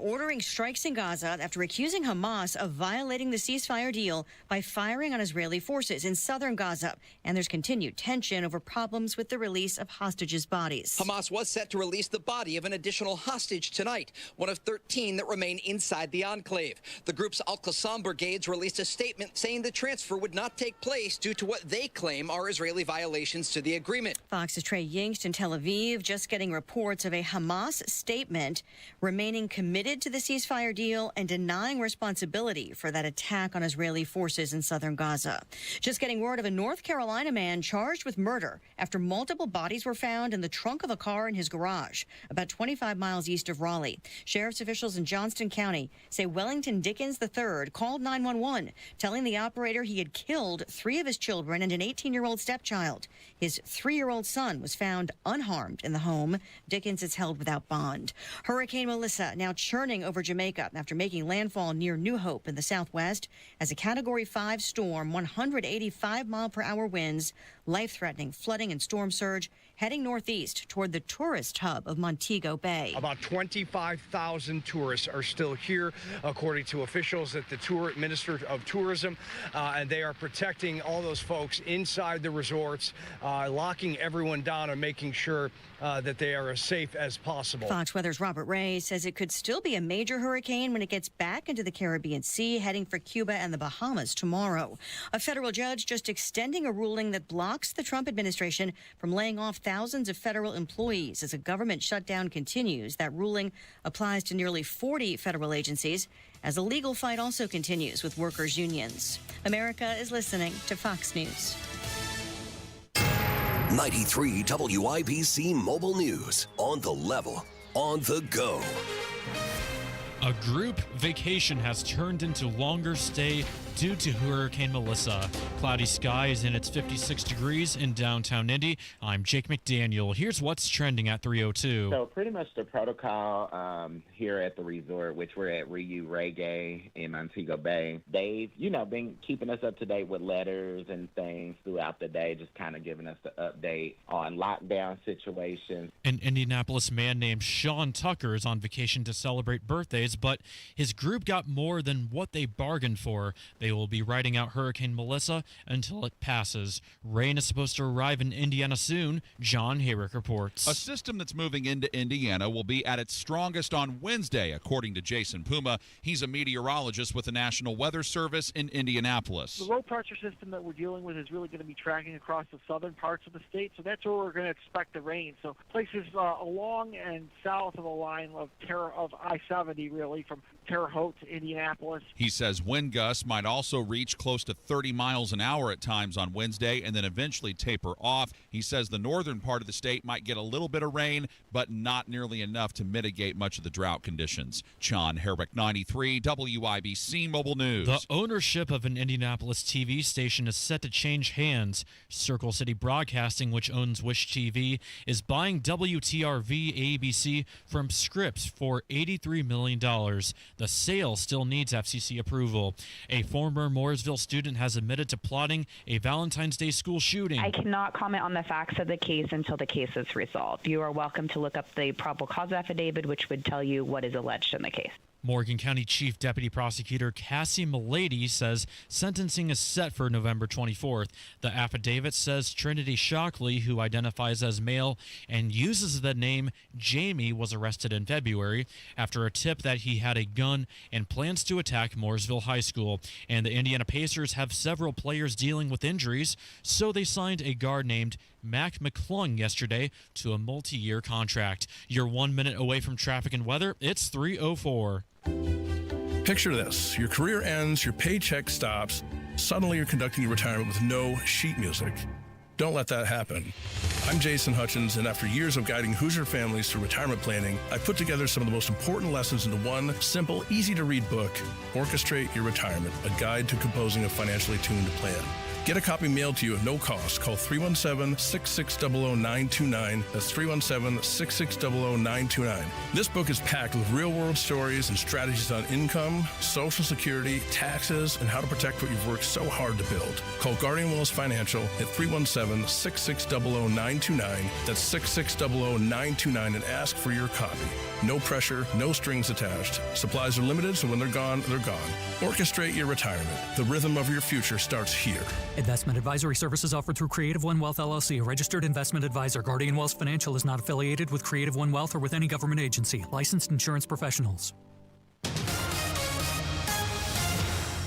ordering strikes in Gaza after accusing Hamas of violating the ceasefire deal by firing on Israeli forces in southern Gaza. And there's continued tension over problems with the release of hostages' bodies. Hamas was set to release the body of an additional hostage tonight, one of 13 that remain inside the enclave. The group's Al-Qassam brigades released a statement saying the transfer would not take place due to what they claim are Israeli violations to the agreement. Fox's Trey Yingst in Tel Aviv just getting reports of a Hamas statement remaining committed to the ceasefire deal and denying responsibility for that attack on Israeli forces in southern Gaza. Just getting word of a North Carolina man charged with murder after multiple bodies were found in the trunk of a car in his garage, about 25 miles east of Raleigh. Sheriff's officials in Johnston County say Wellington Dickens III called 911, telling the operator he had killed 3 of his children and an 18-year-old stepchild. His 3-year-old son was found unharmed in the home. Dickens is held without bond. Hurricane Melissa now churning over Jamaica after making landfall near New Hope in the southwest as a Category 5 storm, 185-mile-per-hour winds, life-threatening flooding and storm surge, heading northeast toward the tourist hub of Montego Bay. About 25,000 tourists are still here, according to officials at the Minister of Tourism, and they are protecting all those folks inside the resorts, locking everyone down and making sure that they are as safe as possible. Fox Weather's Robert Ray says it could still be a major hurricane when it gets back into the Caribbean Sea, heading for Cuba and the Bahamas tomorrow. A federal judge just extending a ruling that blocks the Trump administration from laying off thousands of federal employees as a government shutdown continues. That ruling applies to nearly 40 federal agencies as the legal fight also continues with workers' unions. America is listening to Fox News. 93 WIBC Mobile News. On the level, on the go. A group vacation has turned into longer stay due to Hurricane Melissa. Cloudy skies and it's 56 degrees in downtown Indy. I'm Jake McDaniel. Here's what's trending at 3:02. So pretty much the protocol here at the resort, which we're at Ryu Reggae in Montego Bay, they've, been keeping us up to date with letters and things throughout the day, just kind of giving us the update on lockdown situations. An Indianapolis man named Sean Tucker is on vacation to celebrate birthdays, but his group got more than what they bargained for. They will be riding out Hurricane Melissa until it passes. Rain is supposed to arrive in Indiana soon. John Hayrick reports. A system that's moving into Indiana will be at its strongest on Wednesday, according to Jason Puma. He's a meteorologist with the National Weather Service in Indianapolis. The low pressure system that we're dealing with is really going to be tracking across the southern parts of the state, so that's where we're going to expect the rain. So places along and south of the line of I-70, really, from Terre Haute to Indianapolis. He says wind gusts might also reach close to 30 miles an hour at times on Wednesday and then eventually taper off. He says the northern part of the state might get a little bit of rain, but not nearly enough to mitigate much of the drought conditions. John Herbeck, 93 WIBC Mobile News. The ownership of an Indianapolis TV station is set to change hands. Circle City Broadcasting, which owns Wish TV, is buying WTRV ABC from Scripps for $83 million. The sale still needs FCC approval. A former Mooresville student has admitted to plotting a Valentine's Day school shooting. I cannot comment on the facts of the case until the case is resolved. You are welcome to look up the probable cause affidavit, which would tell you what is alleged in the case. Morgan County Chief Deputy Prosecutor Cassie Milady says sentencing is set for November 24th. The affidavit says Trinity Shockley, who identifies as male and uses the name Jamie, was arrested in February after a tip that he had a gun and plans to attack Mooresville High School. And the Indiana Pacers have several players dealing with injuries, so they signed a guard named Mac McClung yesterday to a multi-year contract. You're 1 minute away from traffic and weather. It's 3:04. Picture this. Your career ends, your paycheck stops. Suddenly you're conducting your retirement with no sheet music. Don't let that happen. I'm Jason Hutchins, and after years of guiding Hoosier families through retirement planning, I put together some of the most important lessons into one simple, easy-to-read book, Orchestrate Your Retirement, a guide to composing a financially tuned plan. Get a copy mailed to you at no cost. Call 317-6600929. That's 317-6600929. This book is packed with real-world stories and strategies on income, Social Security, taxes, and how to protect what you've worked so hard to build. Call Guardian Wells Financial at 317-6600929. That's 6600929 and ask for your copy. No pressure, no strings attached. Supplies are limited, so when they're gone, they're gone. Orchestrate your retirement. The rhythm of your future starts here. Investment advisory services offered through Creative One Wealth LLC, a registered investment advisor. Guardian Wells Financial is not affiliated with Creative One Wealth or with any government agency. Licensed insurance professionals.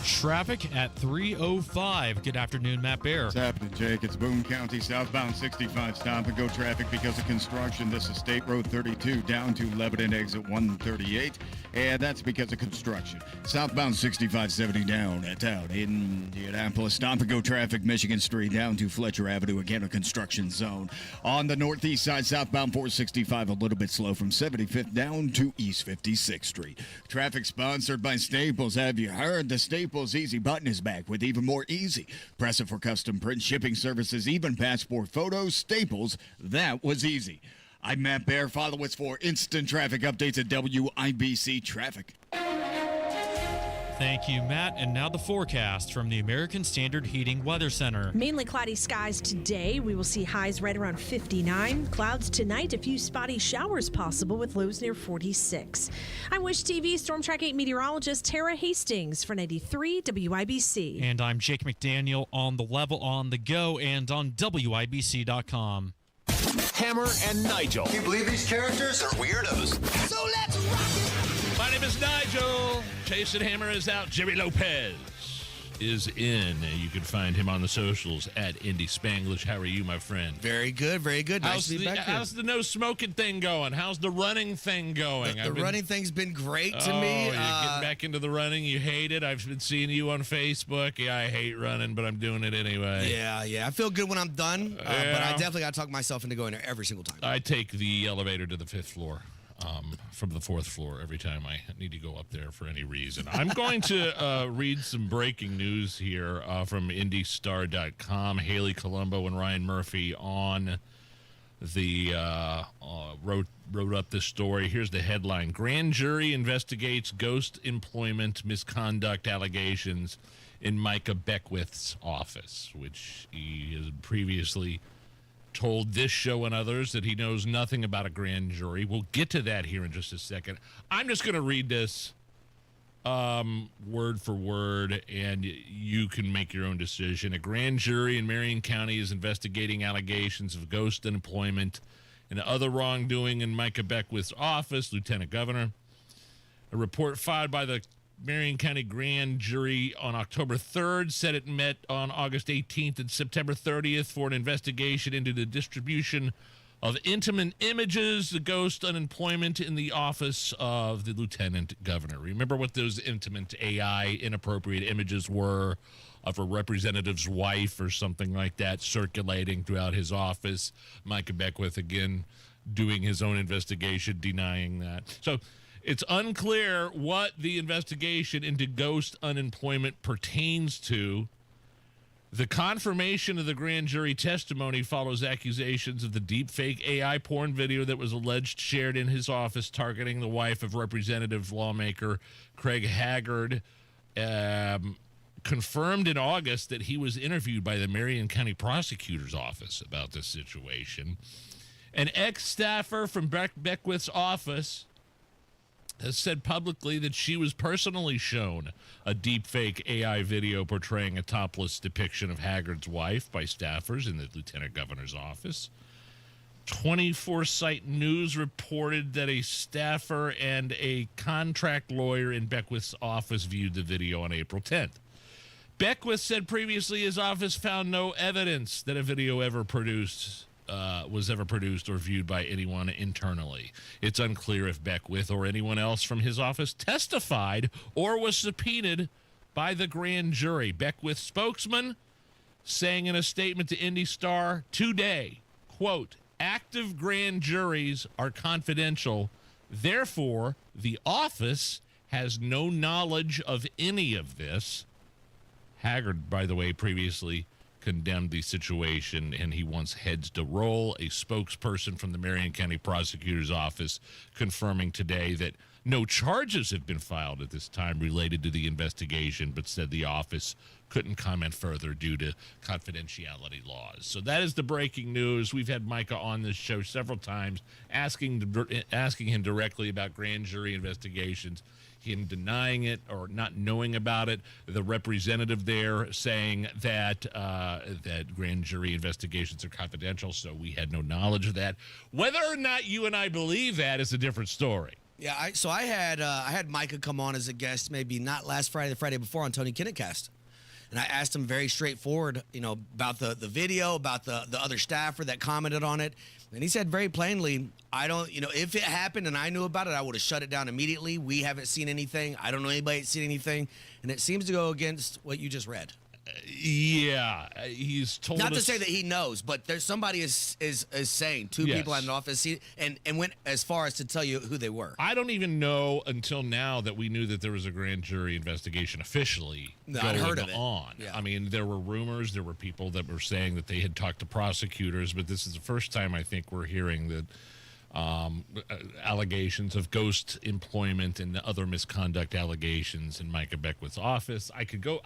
Traffic at 3:05. Good afternoon, Matt Bear. What's happening, Jake? It's Boone County southbound 65 stop-and-go traffic because of construction. This is State Road 32 down to Lebanon exit 138, and that's because of construction. Southbound 6570 down at town. Indianapolis stop-and-go traffic, Michigan Street down to Fletcher Avenue, again a construction zone. On the northeast side, southbound 465 a little bit slow from 75th down to East 56th Street. Traffic sponsored by Staples. Have you heard the Staples Easy button is back with even more easy? Press it for custom print, shipping services, even passport photos. Staples, that was easy. I'm Matt Bear. Follow us for instant traffic updates at WIBC Traffic. Thank you, Matt. And now the forecast from the American Standard Heating Weather Center. Mainly cloudy skies today. We will see highs right around 59. Clouds tonight, a few spotty showers possible with lows near 46. I'm Wish TV Storm Track 8 meteorologist Tara Hastings for 93 WIBC. And I'm Jake McDaniel on the level, on the go, and on WIBC.com. Hammer and Nigel. Can you believe these characters are weirdos? So let's rock it! My name is Nigel. Jason Hammer is out. Jerry Lopez is in. You can find him on the socials at Indy Spanglish. How are you, my friend? Very good, very good. Nice to be back here. How's the no smoking thing going? How's the running thing going? The running thing's been great to me. You're getting back into the running. You hate it. I've been seeing you on Facebook. Yeah, I hate running, but I'm doing it anyway. Yeah. I feel good when I'm done, but I definitely got to talk myself into going there every single time. I take the elevator to the 5th floor. From the 4th floor every time I need to go up there for any reason. I'm going to read some breaking news here from IndyStar.com. Haley Colombo and Ryan Murphy on the wrote up this story. Here's the headline: Grand jury investigates ghost employment misconduct allegations in Micah Beckwith's office, which he has previously told this show and others that he knows nothing about a grand jury. We'll get to that here in just a second. I'm just going to read this word for word, and you can make your own decision. A grand jury in Marion County is investigating allegations of ghost employment and other wrongdoing in Micah Beckwith's office, Lieutenant Governor. A report filed by the Marion County Grand Jury on October 3rd said it met on August 18th and September 30th for an investigation into the distribution of intimate images, the ghost unemployment in the office of the Lieutenant Governor. Remember what those intimate AI inappropriate images were of a representative's wife or something like that circulating throughout his office? Micah Beckwith, again, doing his own investigation, denying that. So it's unclear what the investigation into ghost unemployment pertains to. The confirmation of the grand jury testimony follows accusations of the deepfake AI porn video that was alleged shared in his office targeting the wife of Representative lawmaker Craig Haggard. Confirmed in August that he was interviewed by the Marion County Prosecutor's Office about this situation. An ex-staffer from Beckwith's office has said publicly that she was personally shown a deepfake AI video portraying a topless depiction of Haggard's wife by staffers in the Lieutenant Governor's office. 24-Site News reported that a staffer and a contract lawyer in Beckwith's office viewed the video on April 10th. Beckwith said previously his office found no evidence that a video was ever produced or viewed by anyone internally. It's unclear if Beckwith or anyone else from his office testified or was subpoenaed by the grand jury. Beckwith's spokesman saying in a statement to Indy Star today, quote, "Active grand juries are confidential. Therefore, the office has no knowledge of any of this." Haggard, by the way, previously condemned the situation, and he wants heads to roll. A spokesperson from the Marion County Prosecutor's Office confirming today that no charges have been filed at this time related to the investigation, but said the office couldn't comment further due to confidentiality laws. So that is the breaking news. We've had Micah on this show several times asking him directly about grand jury investigations, him denying it or not knowing about it. The representative there saying that that grand jury investigations are confidential, so we had no knowledge of that. Whether or not you and I believe that is a different story. Yeah, I had Micah come on as a guest, maybe not last Friday, the Friday before on Tony Kinnecast. And I asked him very straightforward, about the video, about the other staffer that commented on it. And he said very plainly, I don't, if it happened and I knew about it, I would have shut it down immediately. We haven't seen anything. I don't know anybody that's seen anything. And it seems to go against what you just read. Yeah, he's told Not us. to say that he knows, but there's somebody is saying two Yes. people in the office and went as far as to tell you who they were. I don't even know until now that we knew that there was a grand jury investigation officially No, going I'd heard of it. on. Yeah. I mean, there were rumors, there were people that were saying that they had talked to prosecutors, but this is the first time I think we're hearing that allegations of ghost employment and other misconduct allegations in Micah Beckwith's office. I could go.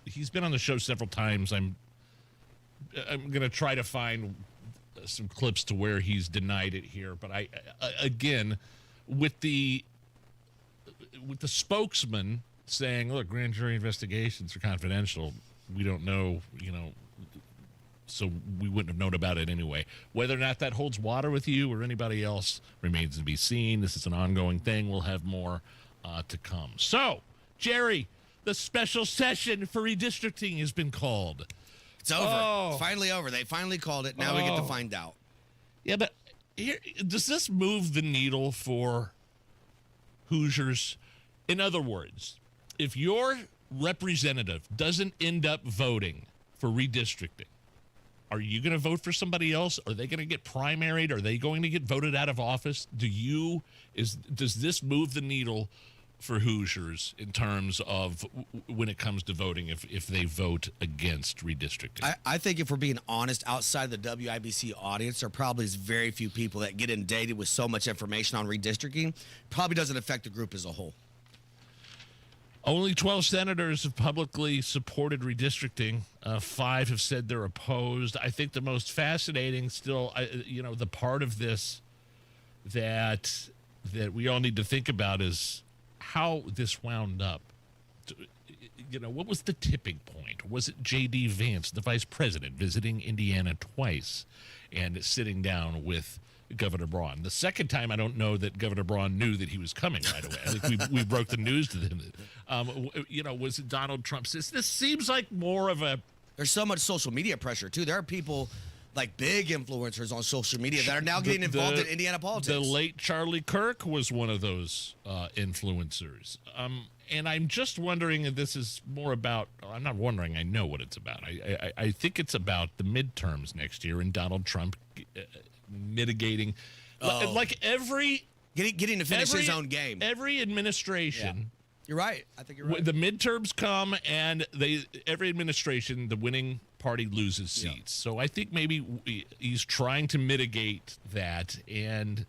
He's been on the show several times. I'm going to try to find some clips to where he's denied it here. But again, with the spokesman saying, "Look, grand jury investigations are confidential. We don't know, so we wouldn't have known about it anyway." Whether or not that holds water with you or anybody else remains to be seen. This is an ongoing thing. We'll have more to come. So, Jerry, the special session for redistricting has been called. It's over. It's finally over. They finally called it. Now we get to find out. Yeah, but here, does this move the needle for Hoosiers? In other words, if your representative doesn't end up voting for redistricting, are you going to vote for somebody else? Are they going to get primaried? Are they going to get voted out of office? Does this move the needle for Hoosiers in terms of when it comes to voting if they vote against redistricting? I think if we're being honest, outside the WIBC audience, there probably is very few people that get inundated with so much information on redistricting. Probably doesn't affect the group as a whole. Only 12 senators have publicly supported redistricting. 5 have said they're opposed. I think the most fascinating still, the part of this that we all need to think about is how this wound up. What was the tipping point? Was it J.D. Vance, the vice president, visiting Indiana twice and sitting down with Governor Braun? The second time, I don't know that Governor Braun knew that he was coming right away. I think we broke the news to them. Was it Donald Trump? This seems like more of a... There's so much social media pressure, too. There are people, like big influencers on social media, that are now getting involved in Indiana politics. The late Charlie Kirk was one of those influencers. And I'm just wondering if this is more about... I'm not wondering. I know what it's about. I think it's about the midterms next year and Donald Trump... mitigating, like every getting to finish his own game. Every administration, yeah. You're right. I think you're right. The midterms come, and every administration, the winning party loses seats. So I think maybe he's trying to mitigate that, and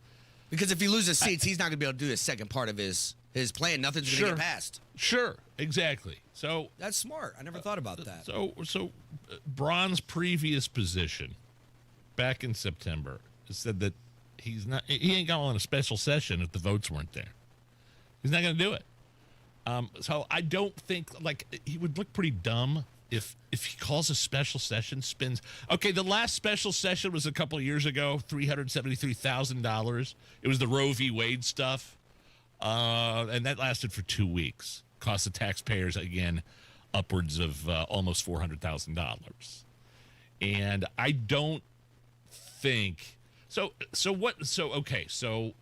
because if he loses seats, he's not going to be able to do his second part of his plan. Nothing's going to get passed. Sure, exactly. So that's smart. I never thought about that. So Braun's previous position back in September said that he ain't going on a special session if the votes weren't there. He's not going to do it. So I don't think, he would look pretty dumb if he calls a special session, spends... Okay, the last special session was a couple of years ago, $373,000. It was the Roe v. Wade stuff, and that lasted for 2 weeks. Cost the taxpayers, again, upwards of almost $400,000. And I don't think... So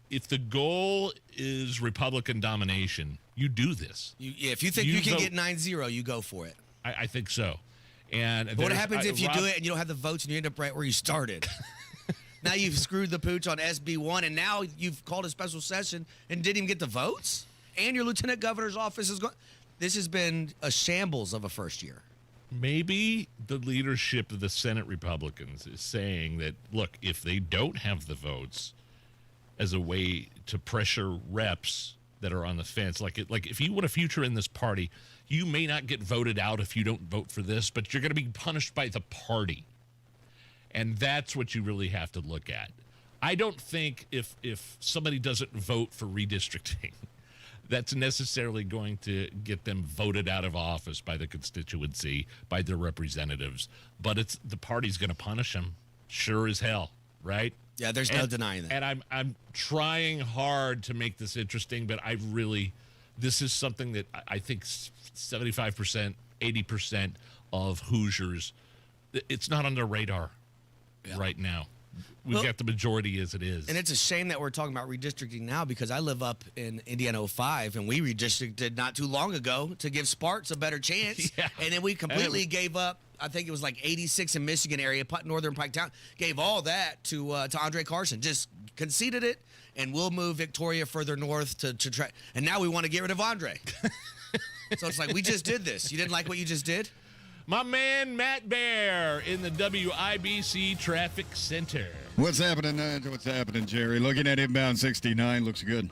if the goal is Republican domination, you do this. If you think you can get 9-0, you go for it. I think so. And what happens if you do it and you don't have the votes and you end up right where you started? Now you've screwed the pooch on SB1, and now you've called a special session and didn't even get the votes? And your lieutenant governor's office is going... This has been a shambles of a first year. maybe the leadership of the Senate Republicans is saying that, look, if they don't have the votes as a way to pressure reps that are on the fence, like if you want a future in this party, you may not get voted out if you don't vote for this, but you're going to be punished by the party. And that's what you really have to look at. I don't think if somebody doesn't vote for redistricting, that's necessarily going to get them voted out of office by the constituency, by their representatives. But it's the party's going to punish them, sure as hell, right? Yeah, there's no denying that. And I'm trying hard to make this interesting, but this is something that I think 75%, 80% of Hoosiers, it's not on their radar right now. We've got the majority as it is. And it's a shame that we're talking about redistricting now, because I live up in Indiana 05, and we redistricted not too long ago to give Sparks a better chance. Yeah. And then we completely gave up, I think it was like 86 in Michigan area, Northern Piketown, gave all that to Andre Carson, just conceded it, and we'll move Victoria further north to try. And now we want to get rid of Andre. So it's like, we just did this. You didn't like what you just did? My man, Matt Bear, in the WIBC Traffic Center. What's happening, Nigel? What's happening, Jerry? Looking at inbound 69, looks good.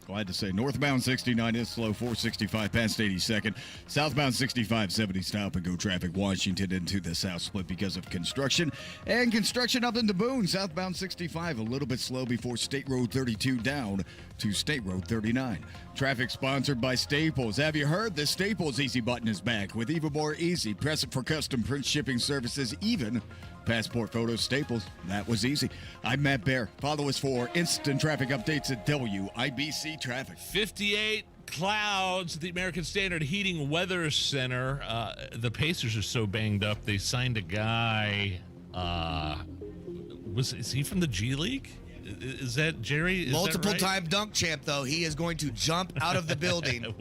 Glad to say northbound 69 is slow, 465 past 82nd. Southbound 65, 70 stop and go traffic. Washington into the south split because of construction. And construction up into Boone. Southbound 65 a little bit slow before State Road 32 down to State Road 39. Traffic sponsored by Staples. Have you heard the Staples Easy button is back with even more easy? Press it for custom print shipping services, even passport photos. Staples, that was easy. I'm Matt Bear. Follow us for instant traffic updates at WIBC Traffic. 58 clouds at the American Standard Heating Weather Center. The Pacers are so banged up, they signed a guy. Is he from the G League? Is that Jerry? Is Multiple-time dunk champ, though. He is going to jump out of the building.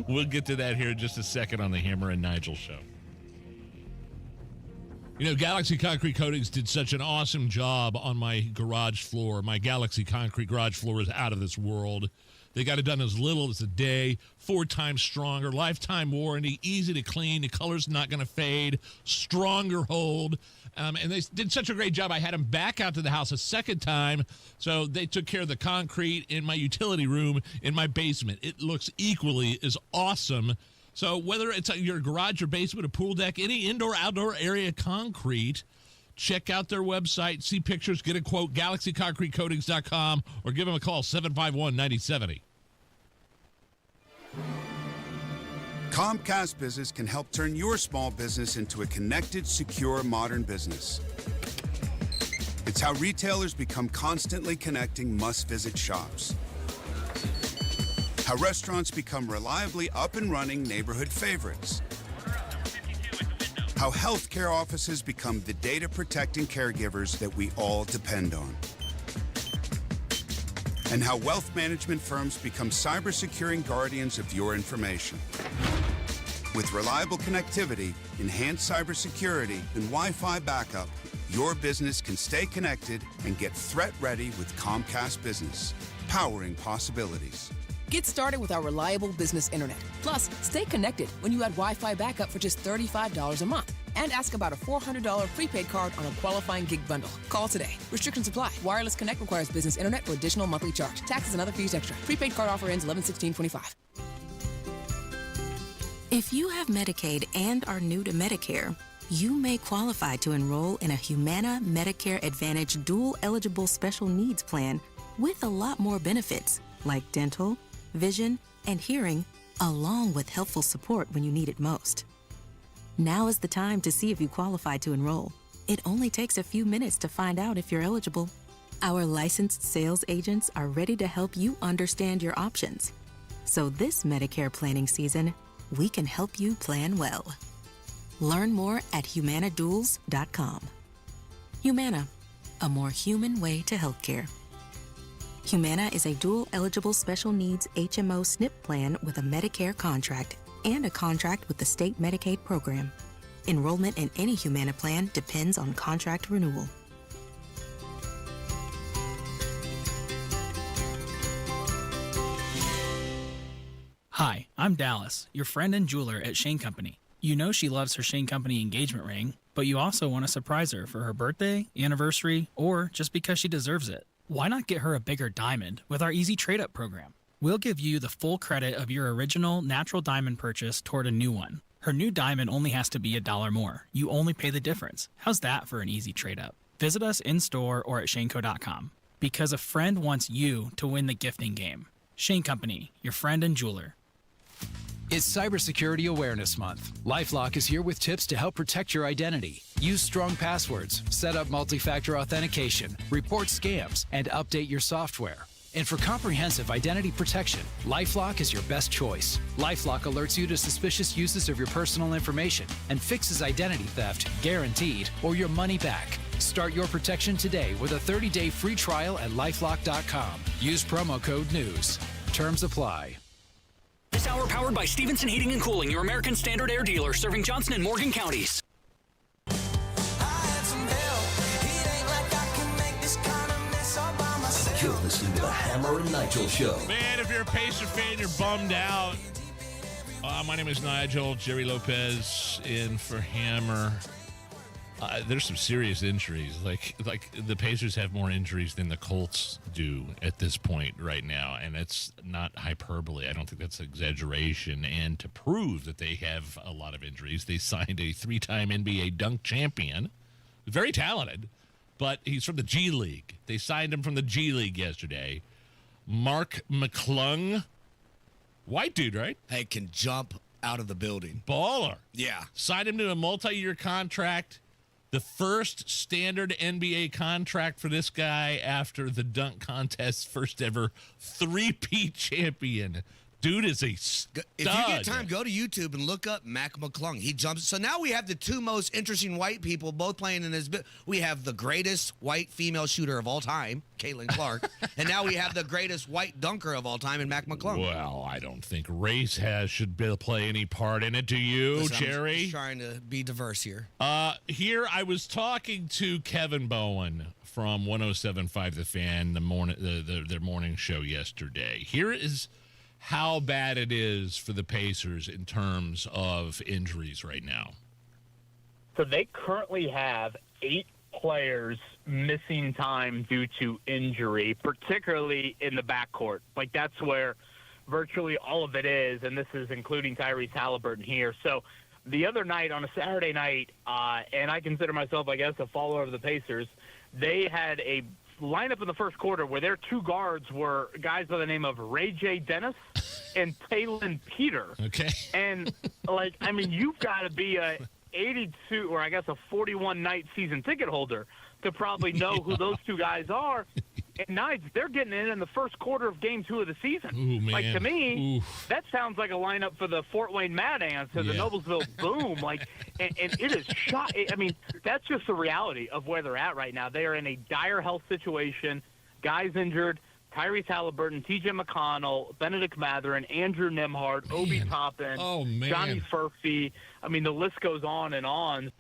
We'll get to that here in just a second on the Hammer and Nigel show. You know, Galaxy Concrete Coatings did such an awesome job on my garage floor. My Galaxy Concrete garage floor is out of this world. They got it done as little as a day, 4 times stronger, lifetime warranty, easy to clean. The color's not going to fade, stronger hold. And they did such a great job. I had them back out to the house a second time, so they took care of the concrete in my utility room in my basement. It looks equally as awesome. So whether it's your garage or basement, a pool deck, any indoor-outdoor area concrete, check out their website, see pictures, get a quote, galaxyconcretecoatings.com, or give them a call, 751-9070. Comcast Business can help turn your small business into a connected, secure, modern business. It's how retailers become constantly connecting must-visit shops. How restaurants become reliably up and running neighborhood favorites. How healthcare offices become the data-protecting caregivers that we all depend on. And how wealth management firms become cyber-securing guardians of your information. With reliable connectivity, enhanced cybersecurity, and Wi-Fi backup, your business can stay connected and get threat-ready with Comcast Business, powering possibilities. Get started with our reliable business internet. Plus, stay connected when you add Wi-Fi backup for just $35 a month. And ask about a $400 prepaid card on a qualifying gig bundle. Call today. Restrictions apply. Wireless Connect requires business internet for additional monthly charge. Taxes and other fees extra. Prepaid card offer ends 11/16/25. If you have Medicaid and are new to Medicare, you may qualify to enroll in a Humana Medicare Advantage dual-eligible special needs plan with a lot more benefits, like dental, vision, and hearing, along with helpful support when you need it most. Now is the time to see if you qualify to enroll. It only takes a few minutes to find out if you're eligible. Our licensed sales agents are ready to help you understand your options. So this Medicare planning season, we can help you plan well. Learn more at humanaduals.com. Humana, a more human way to healthcare. Humana is a dual-eligible special needs HMO SNP plan with a Medicare contract and a contract with the state Medicaid program. Enrollment in any Humana plan depends on contract renewal. Hi, I'm Dallas, your friend and jeweler at Shane Company. You know she loves her Shane Company engagement ring, but you also want to surprise her for her birthday, anniversary, or just because she deserves it. Why not get her a bigger diamond with our Easy Trade Up program? We'll give you the full credit of your original natural diamond purchase toward a new one. Her new diamond only has to be $1 more. You only pay the difference. How's that for an easy trade up? Visit us in-store or at shaneco.com. Because a friend wants you to win the gifting game. Shane Company, your friend and jeweler. It's Cybersecurity Awareness Month. LifeLock is here with tips to help protect your identity. Use strong passwords, set up multi-factor authentication, report scams, and update your software. And for comprehensive identity protection, LifeLock is your best choice. LifeLock alerts you to suspicious uses of your personal information and fixes identity theft, guaranteed, or your money back. Start your protection today with a 30-day free trial at LifeLock.com. Use promo code NEWS. Terms apply. This hour powered by Stevenson Heating and Cooling, your American Standard Air dealer, serving Johnson and Morgan counties. You're listening to the Hammer and Nigel Show. Man, if you're a Pacer fan, you're bummed out. My name is Nigel. Jerry Lopez in for Hammer. There's some serious injuries. Like the Pacers have more injuries than the Colts do at this point right now, and it's not hyperbole. I don't think that's exaggeration. And to prove that they have a lot of injuries, they signed a 3-time NBA dunk champion, very talented, but he's from the G League. They signed him from the G League yesterday. Mark McClung, white dude, right? Hey, can jump out of the building. Baller. Yeah. Signed him to a multi-year contract. The first standard NBA contract for this guy after the dunk contest's first ever 3-peat champion. Dude is a stud. If you get time, go to YouTube and look up Mac McClung. He jumps. So now we have the two most interesting white people both playing in this bit. We have the greatest white female shooter of all time, Caitlin Clark, and now we have the greatest white dunker of all time in Mac McClung. Well, I don't think race should play any part in it. Do you, Listen, Jerry? I'm just trying to be diverse here. Here I was talking to Kevin Bowen from 107.5 The Fan, their morning show yesterday. Here is how bad it is for the Pacers in terms of injuries right now. So they currently have 8 players missing time due to injury, particularly in the backcourt. Like, that's where virtually all of it is, and this is including Tyrese Halliburton here. So the other night, on a Saturday night, and I consider myself, I guess, a follower of the Pacers, they had a lineup in the first quarter where their 2 guards were guys by the name of Ray J. Dennis and Talon Peter. Okay. And, like, I mean, you've got to be a 82 or I guess a 41-night season ticket holder to probably know who those 2 guys are. And Nigel, they're getting in the first quarter of game 2 of the season. Ooh, man. Like, to me, that sounds like a lineup for the Fort Wayne Mad Ants or the Noblesville Boom. Like, and it is shot. I mean, that's just the reality of where they're at right now. They are in a dire health situation. Guys injured. Tyrese Halliburton, T.J. McConnell, Benedict Mathurin, Andrew Nembhard, Obi Toppin, Johnny Furphy. I mean, the list goes on and on.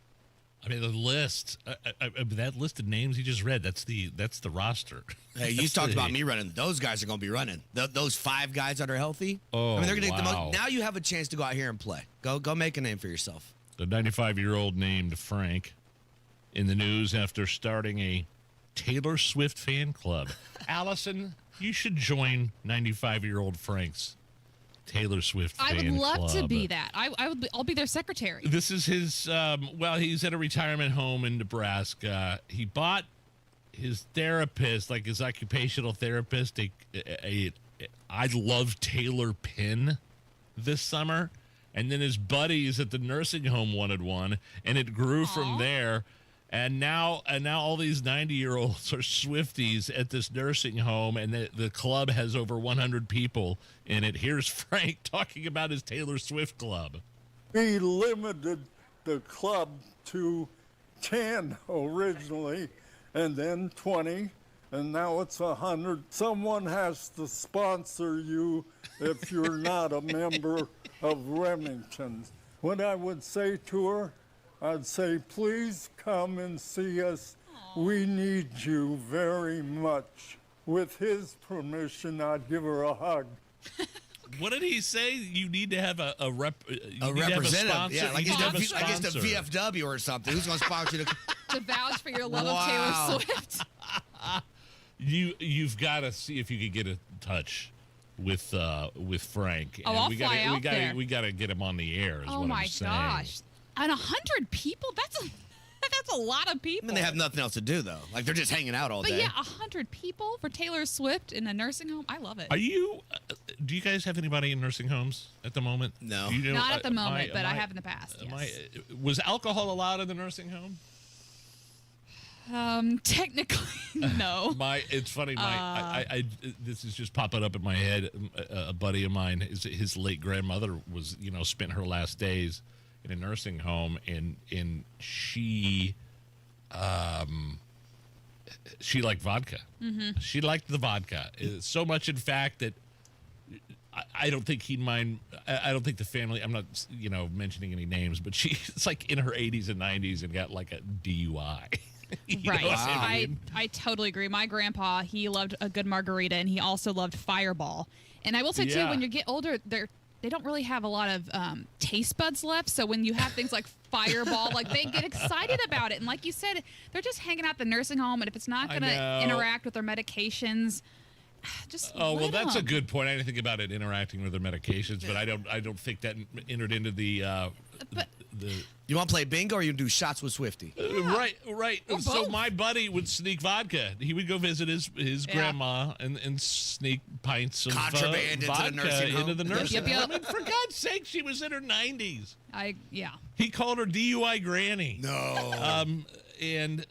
I mean, the list, that list of names you just read, that's the roster. Hey, you talked about me running. Those guys are going to be running. Those 5 guys that are healthy. Oh, I mean, they're going to wow. get the most. Now you have a chance to go out here and play. Go make a name for yourself. The 95-year-old named Frank in the news after starting a Taylor Swift fan club. Allison, you should join 95-year-old Frank's Taylor Swift fan club. I would love to be that. I'll be their secretary. This is his, he's at a retirement home in Nebraska. He bought his therapist, like his occupational therapist, a I Love Taylor pin this summer. And then his buddies at the nursing home wanted one, and it grew from there. And now all these 90-year-olds are Swifties at this nursing home, and the club has over 100 people in it. Here's Frank talking about his Taylor Swift club. He limited the club to 10 originally, and then 20, and now it's 100. Someone has to sponsor you if you're not a member of Remington. What I would say to her, I'd say, please come and see us. We need you very much. With his permission, I'd give her a hug. What did he say? You need to have a representative. Yeah, like it's the VFW or something. Who's going to sponsor you to vouch for your love of Taylor Swift? You've got to see if you could get a touch with Frank. Oh, I'll fly out there. We got to get him on the air. Is oh what my I'm saying. gosh, and 100 people. That's a lot of people. I mean, they have nothing else to do, though. Like, they're just hanging out all day. But yeah, 100 people for Taylor Swift in a nursing home. I love it. Do you guys have anybody in nursing homes at the moment? No. Not at the moment, but I have in the past, yes. Was alcohol allowed in the nursing home? Technically, no. It's funny. This is just popping up in my head. A buddy of mine, his late grandmother was, spent her last days in a nursing home, and she liked vodka. Mm-hmm. She liked the vodka so much, in fact, that I don't think he'd mind. I don't think the family. I'm not, mentioning any names, but she's like in her 80s and 90s and got like a DUI. Right. I mean? I totally agree. My grandpa, he loved a good margarita, and he also loved Fireball. And I will say, too, when you get older, they don't really have a lot of taste buds left. So when you have things like Fireball, like they get excited about it. And like you said, they're just hanging out at the nursing home. And if it's not going to interact with their medications, just that's a good point. I didn't think about it interacting with their medications, but I don't think that entered into the. You want to play bingo or you do shots with Swifty? Right. So my buddy would sneak vodka. He would go visit his grandma and sneak pints of contraband vodka into the nursing home. Yep. I mean, for God's sake, she was in her 90s. Yeah. He called her DUI Granny. No. And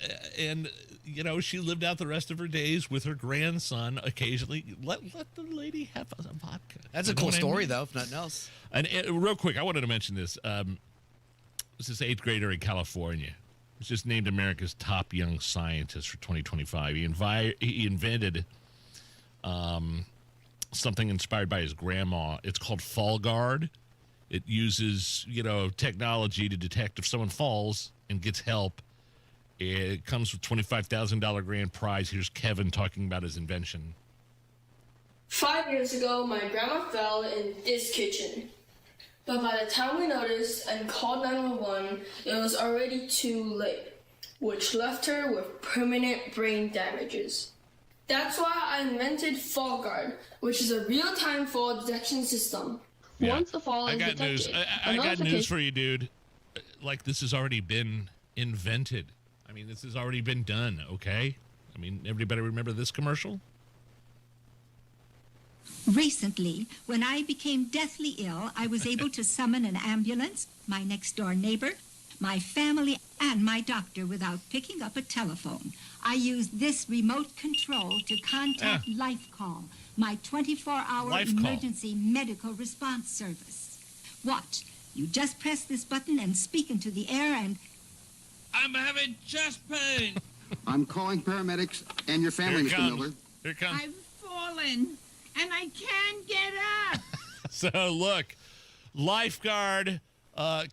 she lived out the rest of her days with her grandson. Occasionally, let the lady have a vodka. That's a cool story, though, if nothing else. And real quick, I wanted to mention this. This is 8th grader in California. He's just named America's top young scientist for 2025. He invented something inspired by his grandma. It's called Fall Guard. It uses, technology to detect if someone falls and gets help. It comes with $25,000 grand prize. Here's Kevin talking about his invention. 5 years ago, my grandma fell in this kitchen. But by the time we noticed and called 911, it was already too late, which left her with permanent brain damages. That's why I invented Fall Guard, which is a real-time fall detection system. Yeah. Once the fall is detected, I got news for you, dude. Like, this has already been invented. I mean, this has already been done, okay? I mean, everybody remember this commercial? Recently, when I became deathly ill, I was able to summon an ambulance, my next-door neighbor, my family, and my doctor without picking up a telephone. I used this remote control to contact Life Call, my 24-hour emergency medical response service. Watch. You just press this button and speak into the air and... I'm having chest pain. I'm calling paramedics and your family, Mr. Miller. Here it comes. I've fallen, and I can't get up. So, look, Lifeguard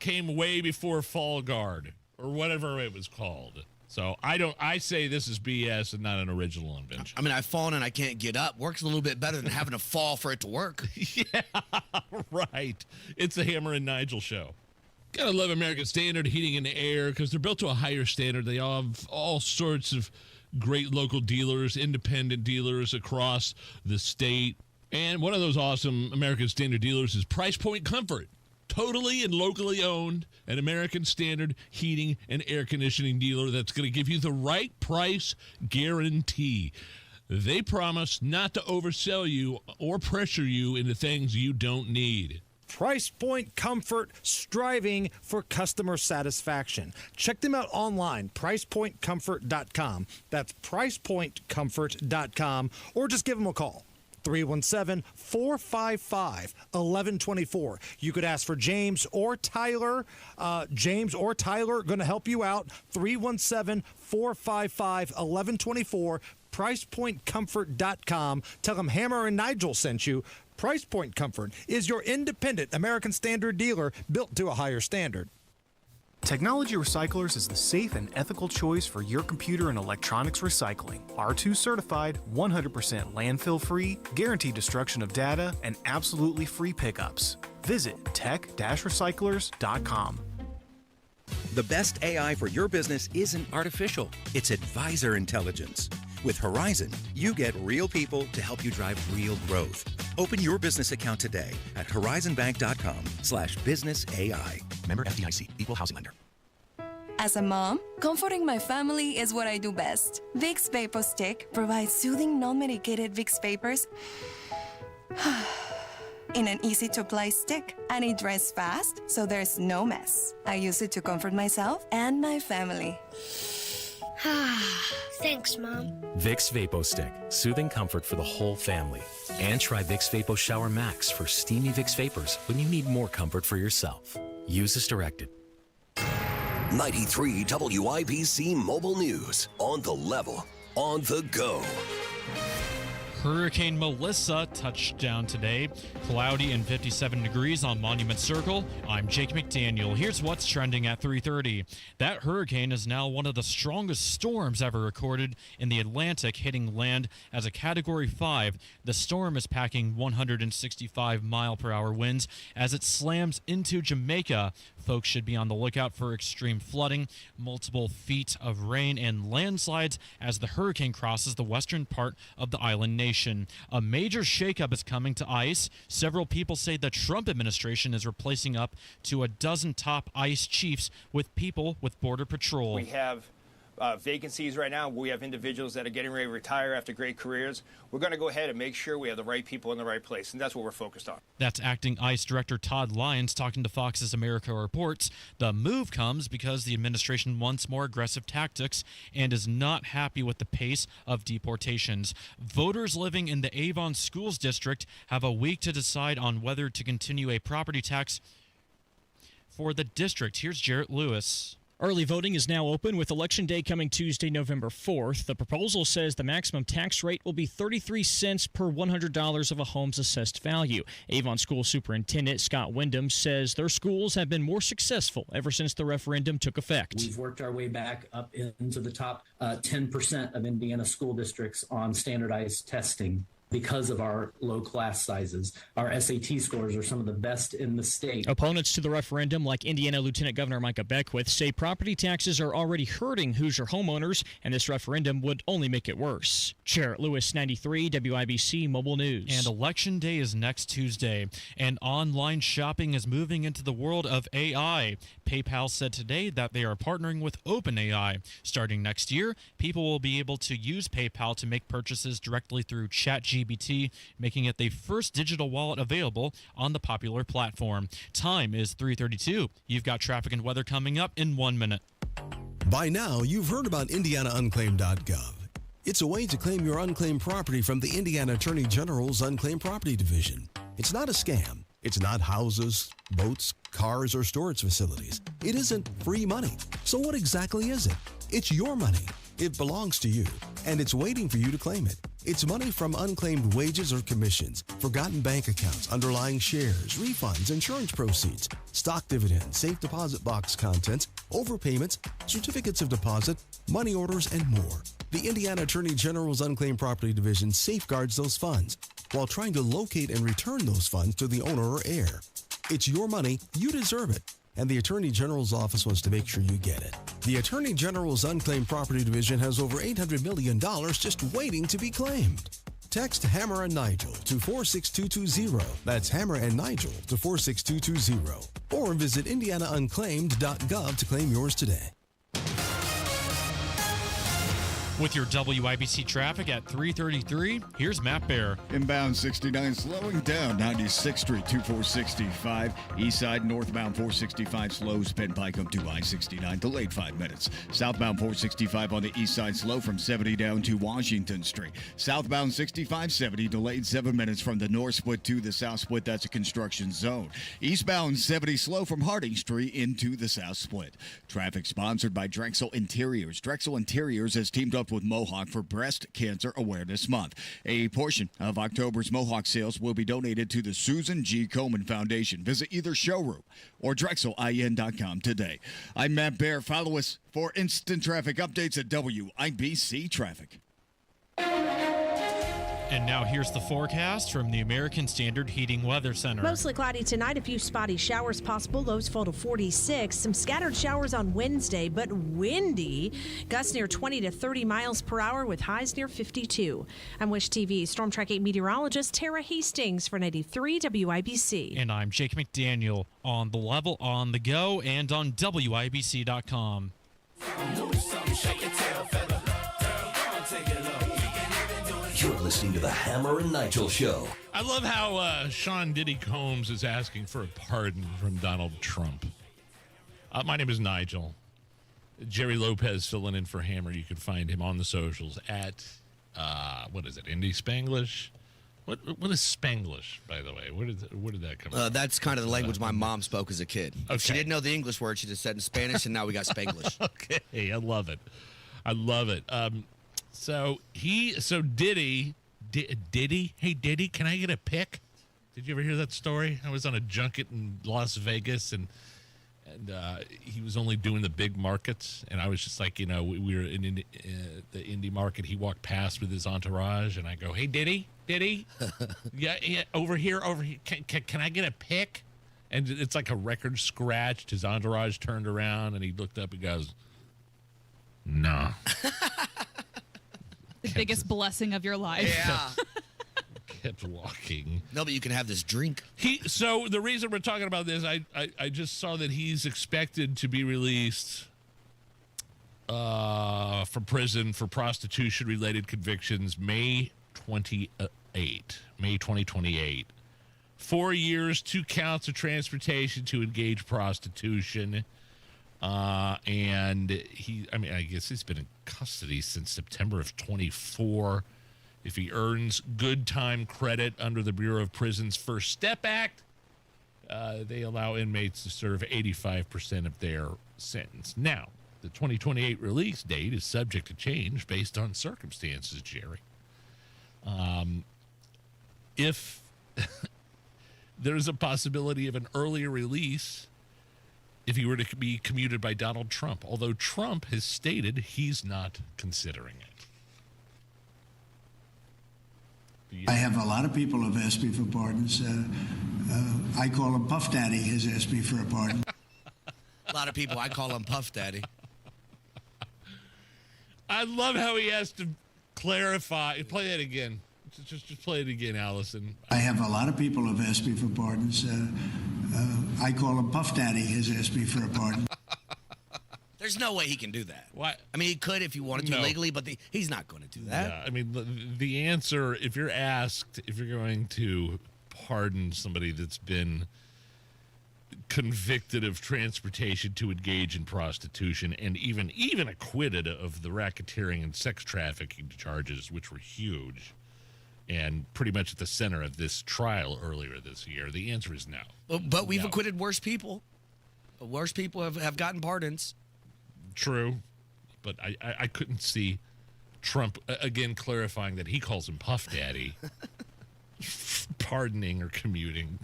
came way before Fall Guard, or whatever it was called. So, I say this is BS and not an original invention. I mean, I've fallen and I can't get up. Works a little bit better than having to fall for it to work. Yeah, right. It's the Hammer and Nigel show. Gotta love American Standard Heating and Air because they're built to a higher standard. They all have all sorts of great local dealers, independent dealers across the state. And one of those awesome American Standard dealers is Price Point Comfort. Totally and locally owned, an American Standard heating and air conditioning dealer that's going to give you the right price guarantee. They promise not to oversell you or pressure you into things you don't need. Price Point Comfort, striving for customer satisfaction. Check them out online, pricepointcomfort.com. That's pricepointcomfort.com, or just give them a call. 317-455-1124. You could ask for James or Tyler. James or Tyler going to help you out. 317-455-1124. PricePointComfort.com. Tell them Hammer and Nigel sent you. Price Point Comfort is your independent American Standard dealer built to a higher standard. Technology Recyclers is the safe and ethical choice for your computer and electronics recycling. R2 certified, 100% landfill free, guaranteed destruction of data, and absolutely free pickups. Visit tech-recyclers.com. The best AI for your business isn't artificial, it's advisor intelligence. With Horizon, you get real people to help you drive real growth. Open your business account today at horizonbank.com/businessai. Member FDIC, Equal Housing Lender. As a mom, comforting my family is what I do best. Vicks Vapor Stick provides soothing, non-medicated Vicks vapors in an easy-to-apply stick, and it dries fast, so there's no mess. I use it to comfort myself and my family. Thanks, Mom. Vicks Vapo Stick, soothing comfort for the whole family. And try Vicks Vapo Shower Max for steamy Vicks vapors when you need more comfort for yourself. Use as directed. 93 WIBC Mobile News. On the level, on the go. Hurricane Melissa touched down today. Cloudy and 57 degrees on Monument Circle. I'm Jake McDaniel. Here's what's trending at 3:30. That hurricane is now one of the strongest storms ever recorded in the Atlantic, hitting land as a Category 5. The storm is packing 165-mile-per-hour winds as it slams into Jamaica. Folks should be on the lookout for extreme flooding, multiple feet of rain, and landslides as the hurricane crosses the western part of the island nation. A major shakeup is coming to ICE. Several people say the Trump administration is replacing up to a dozen top ICE chiefs with people with Border Patrol. We have vacancies right now. We have individuals that are getting ready to retire after great careers. We're going to go ahead and make sure we have the right people in the right place, and that's what we're focused on. That's acting ICE Director Todd Lyons talking to Fox's America Reports. The move comes because the administration wants more aggressive tactics and is not happy with the pace of deportations. Voters living in the Avon Schools District have a week to decide on whether to continue a property tax for the district. Here's Jarrett Lewis. Early voting is now open, with Election Day coming Tuesday, November 4th. The proposal says the maximum tax rate will be 33 cents per $100 of a home's assessed value. Avon School Superintendent Scott Wyndham says their schools have been more successful ever since the referendum took effect. We've worked our way back up into the top 10% of Indiana school districts on standardized testing because of our low class sizes. Our SAT scores are some of the best in the state. Opponents to the referendum, like Indiana Lieutenant Governor Micah Beckwith, say property taxes are already hurting Hoosier homeowners, and this referendum would only make it worse. Jarrett Lewis, 93 WIBC Mobile News. And Election Day is next Tuesday, and online shopping is moving into the world of AI. PayPal said today that they are partnering with OpenAI. Starting next year, people will be able to use PayPal to make purchases directly through ChatGPT, making it the first digital wallet available on the popular platform. Time is 3:32. You've got traffic and weather coming up in 1 minute. By now, you've heard about IndianaUnclaimed.gov. It's a way to claim your unclaimed property from the Indiana Attorney General's Unclaimed Property Division. It's not a scam. It's not houses, boats, cars, or storage facilities. It isn't free money. So what exactly is it? It's your money. It belongs to you, and it's waiting for you to claim it. It's money from unclaimed wages or commissions, forgotten bank accounts, underlying shares, refunds, insurance proceeds, stock dividends, safe deposit box contents, overpayments, certificates of deposit, money orders, and more. The Indiana Attorney General's Unclaimed Property Division safeguards those funds while trying to locate and return those funds to the owner or heir. It's your money, you deserve it, and the Attorney General's office wants to make sure you get it. The Attorney General's Unclaimed Property Division has over $800 million just waiting to be claimed. Text Hammer and Nigel to 46220. That's Hammer and Nigel to 46220. Or visit IndianaUnclaimed.gov to claim yours today. With your WIBC traffic at 3:33, here's Matt Bear. Inbound 69 slowing down 96th Street to 465. East side northbound 465 slows Penn Pike up to I-69, delayed 5 minutes. Southbound 465 on the east side slow from 70 down to Washington Street. Southbound 65-70 delayed 7 minutes from the north split to the south split. That's a construction zone. Eastbound 70 slow from Harding Street into the south split. Traffic sponsored by Drexel Interiors. Drexel Interiors has teamed up Yourself with Mohawk for Breast Cancer Awareness Month. A portion of October's Mohawk sales will be donated to the Susan G. Komen Foundation. Visit either showroom or DrexelIN.com today. I'm Matt Bear. Follow us for instant traffic updates at WIBC Traffic. And now here's the forecast from the American Standard Heating Weather Center. Mostly cloudy tonight, a few spotty showers possible. Lows fall to 46. Some scattered showers on Wednesday, but windy. Gusts near 20 to 30 miles per hour with highs near 52. I'm Wish TV Storm Track 8 meteorologist Tara Hastings for 93 WIBC. And I'm Jake McDaniel on the level, on the go, and on WIBC.com. You're listening to the Hammer and Nigel Show. I love how Sean Diddy Combs is asking for a pardon from Donald Trump. My name is Nigel. Jerry Lopez filling in for Hammer. You can find him on the socials at, what is it, Indie Spanglish? What is Spanglish, by the way? Where did that come from? That's kind of the language my mom spoke as a kid. Okay. If she didn't know the English word, she just said in Spanish, and now we got Spanglish. Okay, I love it. I love it. So Diddy, hey Diddy, can I get a pic? Did you ever hear that story? I was on a junket in Las Vegas, and he was only doing the big markets, and I was just like, we were in the indie market. He walked past with his entourage, and I go, hey Diddy, yeah, over here, can I get a pic? And it's like a record scratched. His entourage turned around, and he looked up and goes, no. The biggest blessing of your life. Yeah. Kept walking. No, but you can have this drink. So the reason we're talking about this, I just saw that he's expected to be released from prison for prostitution-related convictions May 2028. 4 years, 2 counts of transportation to engage prostitution. And I guess he's been in custody since September of 24. If he earns good time credit under the Bureau of Prisons First Step Act, they allow inmates to serve 85% of their sentence. Now, the 2028 release date is subject to change based on circumstances, Jerry. If there's a possibility of an earlier release, if he were to be commuted by Donald Trump, although Trump has stated he's not considering it. I have a lot of people who have asked me for pardons. I call him Puff Daddy has asked me for a pardon. A lot of people, I call him Puff Daddy. I love how he has to clarify. Play that again. Just play it again, Allison. I have a lot of people who have asked me for pardons. I call him Puff Daddy has asked me for a pardon. There's no way he can do that. What? I mean, he could if he wanted to legally, but he's not going to do that. Yeah, I mean, the answer, if you're asked, if you're going to pardon somebody that's been convicted of transportation to engage in prostitution and even acquitted of the racketeering and sex trafficking charges, which were huge and pretty much at the center of this trial earlier this year, the answer is no. But we've acquitted worse people. Worse people have gotten pardons. True, but I couldn't see Trump, again, clarifying that he calls him Puff Daddy, pardoning or commuting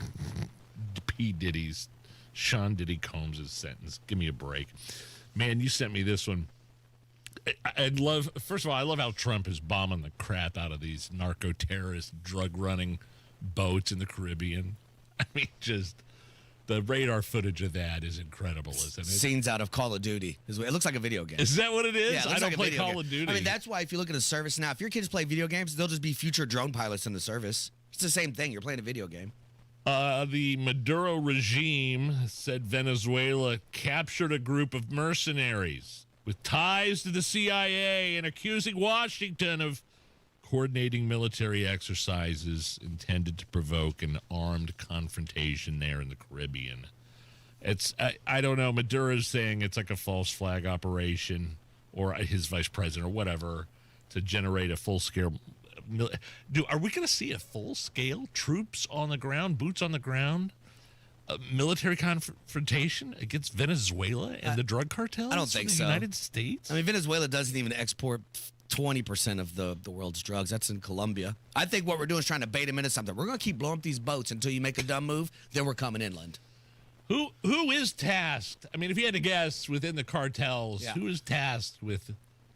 P. Diddy's, Sean Diddy Combs' sentence. Give me a break. Man, you sent me this one. First of all, I love how Trump is bombing the crap out of these narco-terrorist, drug-running boats in the Caribbean. I mean, just the radar footage of that is incredible, isn't it? Scenes out of Call of Duty. It looks like a video game. Is that what it is? Yeah, I don't play Call of Duty. I mean, that's why if you look at a service now, if your kids play video games, they'll just be future drone pilots in the service. It's the same thing. You're playing a video game. The Maduro regime said Venezuela captured a group of mercenaries with ties to the CIA and accusing Washington of coordinating military exercises intended to provoke an armed confrontation there in the Caribbean. I don't know, Maduro's saying it's like a false flag operation, or his vice president or whatever, to generate a full-scale... Are we going to see a full-scale troops on the ground, boots on the ground, military confrontation against Venezuela and the drug cartels? I don't think so. The United States? I mean, Venezuela doesn't even export 20% of the world's drugs. That's in Colombia. I think what we're doing is trying to bait them into something. We're going to keep blowing up these boats until you make a dumb move, then we're coming inland. Who is tasked? I mean, if you had to guess within the cartels, who is tasked with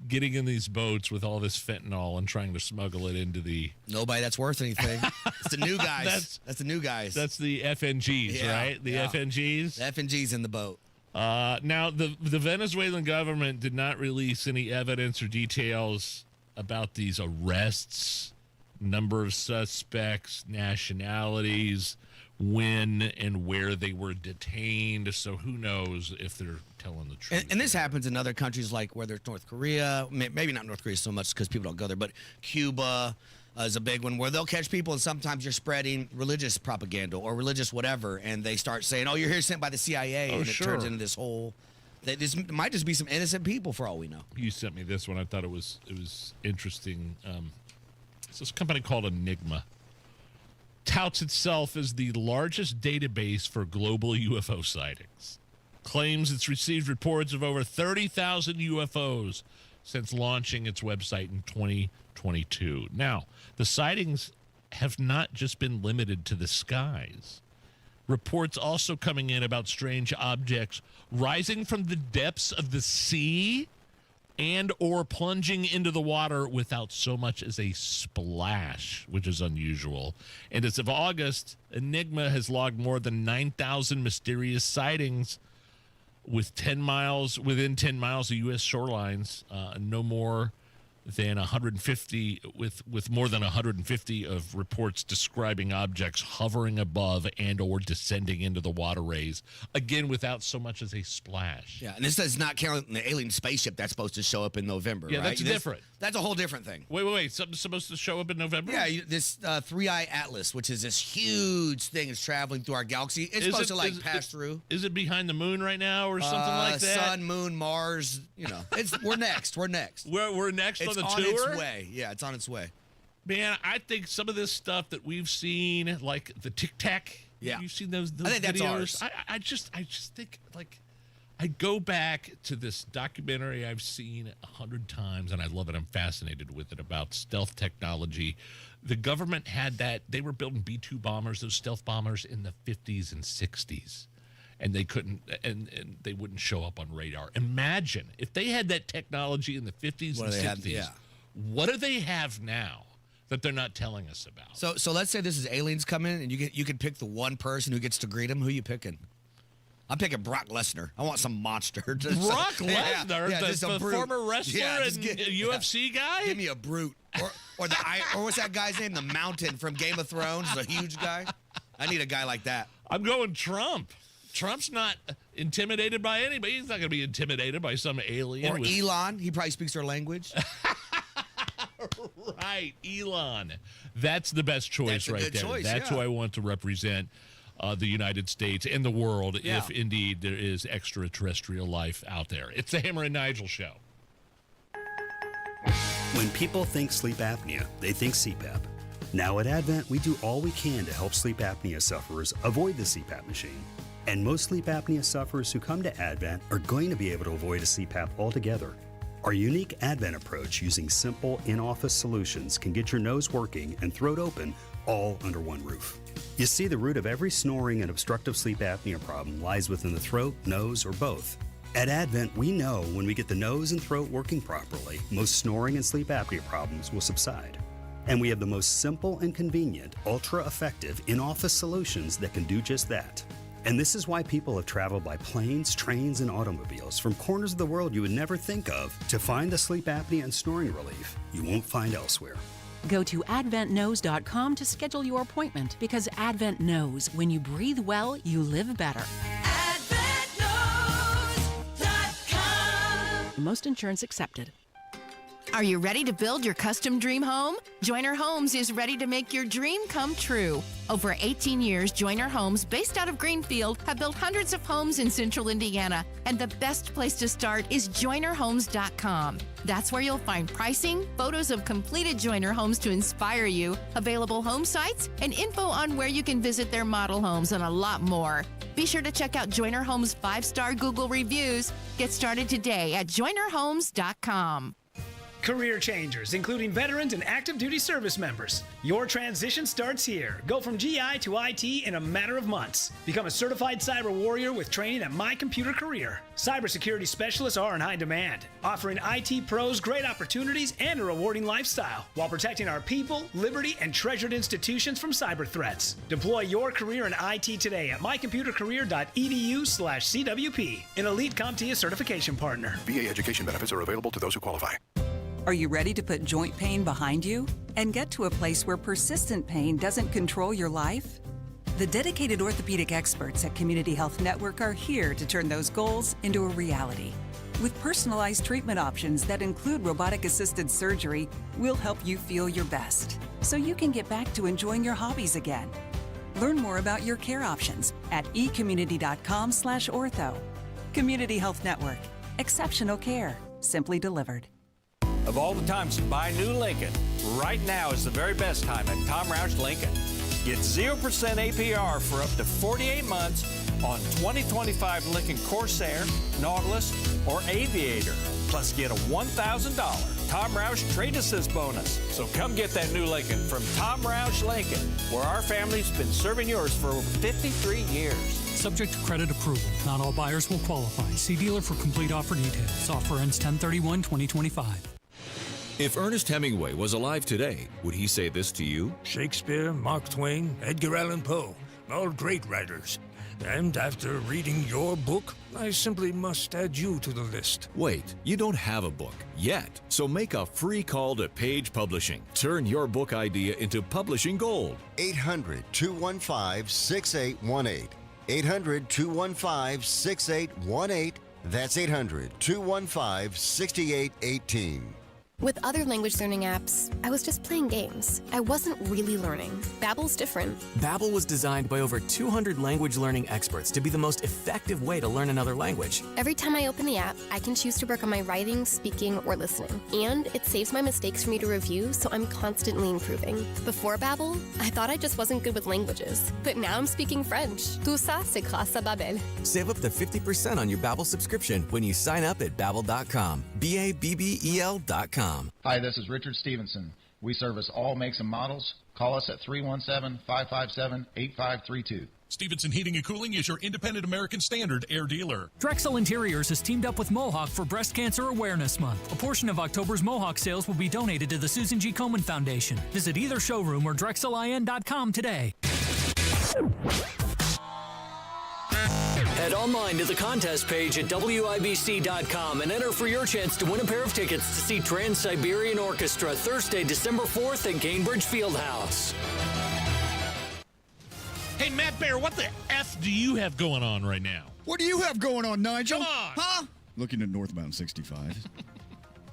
getting in these boats with all this fentanyl and trying to smuggle it into the... Nobody that's worth anything. It's the new guys. That's the new guys. That's the FNGs, right? The FNGs? The FNGs in the boat. Now, the Venezuelan government did not release any evidence or details about these arrests, number of suspects, nationalities, when and where they were detained. So who knows if they're telling the truth. And this happens in other countries like whether it's North Korea, maybe not North Korea so much because people don't go there, but Cuba is a big one where they'll catch people and sometimes you're spreading religious propaganda or religious whatever, and they start saying, oh, you're here sent by the CIA, and it turns into this whole... This might just be some innocent people for all we know. You sent me this one. I thought it was interesting. It's this company called Enigma. Touts itself as the largest database for global UFO sightings. Claims it's received reports of over 30,000 UFOs since launching its website in 2022. Now, the sightings have not just been limited to the skies. Reports also coming in about strange objects rising from the depths of the sea and or plunging into the water without so much as a splash, which is unusual. And as of August, Enigma has logged more than 9,000 mysterious sightings within 10 miles of U.S. shorelines, no more than 150, with more than 150 of reports describing objects hovering above and or descending into the waterways, again without so much as a splash. Yeah, and this does not count the alien spaceship that's supposed to show up in November, yeah, right? That's different. That's a whole different thing. Wait. Something's supposed to show up in November? Yeah, this Three-Eye Atlas, which is this huge thing that's traveling through our galaxy. It's supposed to pass through. Is it behind the moon right now or something like that? Sun, moon, Mars, we're next. We're next. We're next on the tour? It's on its way. Yeah, it's on its way. Man, I think some of this stuff that we've seen, like the Tic Tac, you've seen those I think videos. That's ours. I just think, like, I go back to this documentary I've seen 100 times, and I love it. I'm fascinated with it, about stealth technology. The government had that. They were building B-2 bombers, those stealth bombers, in the 50s and 60s. And they couldn't, and they wouldn't show up on radar. Imagine if they had that technology in the 50s and 60s. What do they have now that they're not telling us about? So let's say this is aliens coming, and you can pick the one person who gets to greet them. Who you picking? I'm picking Brock Lesnar. I want some monster. Brock Lesnar, the former wrestler and UFC guy? Give me a brute. Or what's that guy's name? The Mountain from Game of Thrones, the huge guy. I need a guy like that. I'm going Trump. Trump's not intimidated by anybody. He's not going to be intimidated by some alien. Or Elon. He probably speaks their language. Right, Elon. That's the best choice right there. Choice, That's who I want to represent the United States and the world if indeed there is extraterrestrial life out there. It's the Hammer and Nigel Show. When people think sleep apnea, they think CPAP. Now at Advent, we do all we can to help sleep apnea sufferers avoid the CPAP machine. And most sleep apnea sufferers who come to Advent are going to be able to avoid a CPAP altogether. Our unique Advent approach using simple in-office solutions can get your nose working and throat open all under one roof. You see, the root of every snoring and obstructive sleep apnea problem lies within the throat, nose, or both. At Advent, we know when we get the nose and throat working properly, most snoring and sleep apnea problems will subside. And we have the most simple and convenient, ultra-effective in-office solutions that can do just that. And this is why people have traveled by planes, trains, and automobiles from corners of the world you would never think of to find the sleep apnea and snoring relief you won't find elsewhere. Go to adventknows.com to schedule your appointment, because Advent knows when you breathe well, you live better. AdventKnows.com. Most insurance accepted. Are you ready to build your custom dream home? Joyner Homes is ready to make your dream come true. Over 18 years, Joyner Homes, based out of Greenfield, have built hundreds of homes in central Indiana, and the best place to start is JoynerHomes.com. That's where you'll find pricing, photos of completed Joyner homes to inspire you, available home sites, and info on where you can visit their model homes, and a lot more. Be sure to check out Joyner Homes' 5-star Google reviews. Get started today at JoynerHomes.com. career changers, including veterans and active duty service members. Your transition starts here. Go from GI to IT in a matter of months. Become a certified cyber warrior with training at My Computer Career. Cybersecurity specialists are in high demand, offering IT pros great opportunities and a rewarding lifestyle while protecting our people, liberty, and treasured institutions from cyber threats. Deploy your career in IT today at mycomputercareer.edu/CWP, an elite CompTIA certification partner. VA education benefits are available to those who qualify. Are you ready to put joint pain behind you and get to a place where persistent pain doesn't control your life? The dedicated orthopedic experts at Community Health Network are here to turn those goals into a reality. With personalized treatment options that include robotic-assisted surgery, we'll help you feel your best so you can get back to enjoying your hobbies again. Learn more about your care options at ecommunity.com/ortho. Community Health Network. Exceptional care, simply delivered. Of all the times to buy a new Lincoln, right now is the very best time at Tom Roush Lincoln. Get 0% APR for up to 48 months on 2025 Lincoln Corsair, Nautilus, or Aviator. Plus get a $1,000 Tom Roush Trade Assist bonus. So come get that new Lincoln from Tom Roush Lincoln, where our family's been serving yours for over 53 years. Subject to credit approval. Not all buyers will qualify. See dealer for complete offer details. Offer ends 10/31/2025. If Ernest Hemingway was alive today, would he say this to you? Shakespeare, Mark Twain, Edgar Allan Poe, all great writers. And after reading your book, I simply must add you to the list. Wait, you don't have a book yet. So make a free call to Page Publishing. Turn your book idea into publishing gold. 800-215-6818. 800-215-6818. That's 800-215-6818. With other language learning apps, I was just playing games. I wasn't really learning. Babbel's different. Babbel was designed by over 200 language learning experts to be the most effective way to learn another language. Every time I open the app, I can choose to work on my writing, speaking, or listening. And it saves my mistakes for me to review, so I'm constantly improving. Before Babbel, I thought I just wasn't good with languages. But now I'm speaking French. Tout ça, c'est grâce à Babbel. Save up to 50% on your Babbel subscription when you sign up at Babbel.com. BABBEL.com. Hi, this is Richard Stevenson. We service all makes and models. Call us at 317-557-8532. Stevenson Heating and Cooling is your independent American Standard air dealer. Drexel Interiors has teamed up with Mohawk for Breast Cancer Awareness Month. A portion of October's Mohawk sales will be donated to the Susan G. Komen Foundation. Visit either showroom or DrexelIN.com today. Head online to the contest page at WIBC.com and enter for your chance to win a pair of tickets to see Trans-Siberian Orchestra Thursday, December 4th at Cambridge Fieldhouse. Hey, Matt Bear, what the F do you have going on right now? What do you have going on, Nigel? Come on. Huh? Looking at northbound 65.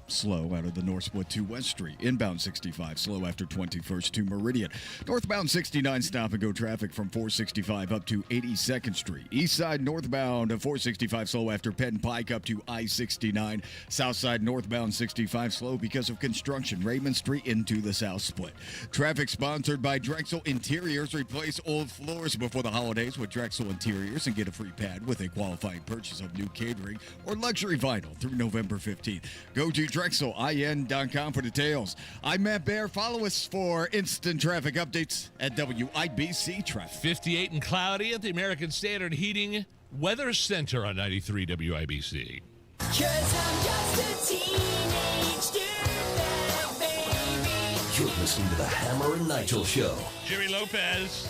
Slow out of the Northwood to West Street. Inbound 65, slow after 21st to Meridian. Northbound 69, stop-and-go traffic from 465 up to 82nd Street. East side northbound 465, slow after Penn Pike up to I-69. South side northbound 65, slow because of construction. Raymond Street into the south split. Traffic sponsored by Drexel Interiors. Replace old floors before the holidays with Drexel Interiors and get a free pad with a qualifying purchase of new catering or luxury vinyl through November 15th. Go to DrexelIN.com for details. I'm Matt Bear. Follow us for instant traffic updates at WIBC Traffic. 58 and cloudy at the American Standard Heating Weather Center on 93 WIBC. 'Cause I'm just a teenage dirtbag, baby. You're listening to the Hammer and Nigel Show. Jerry Lopez.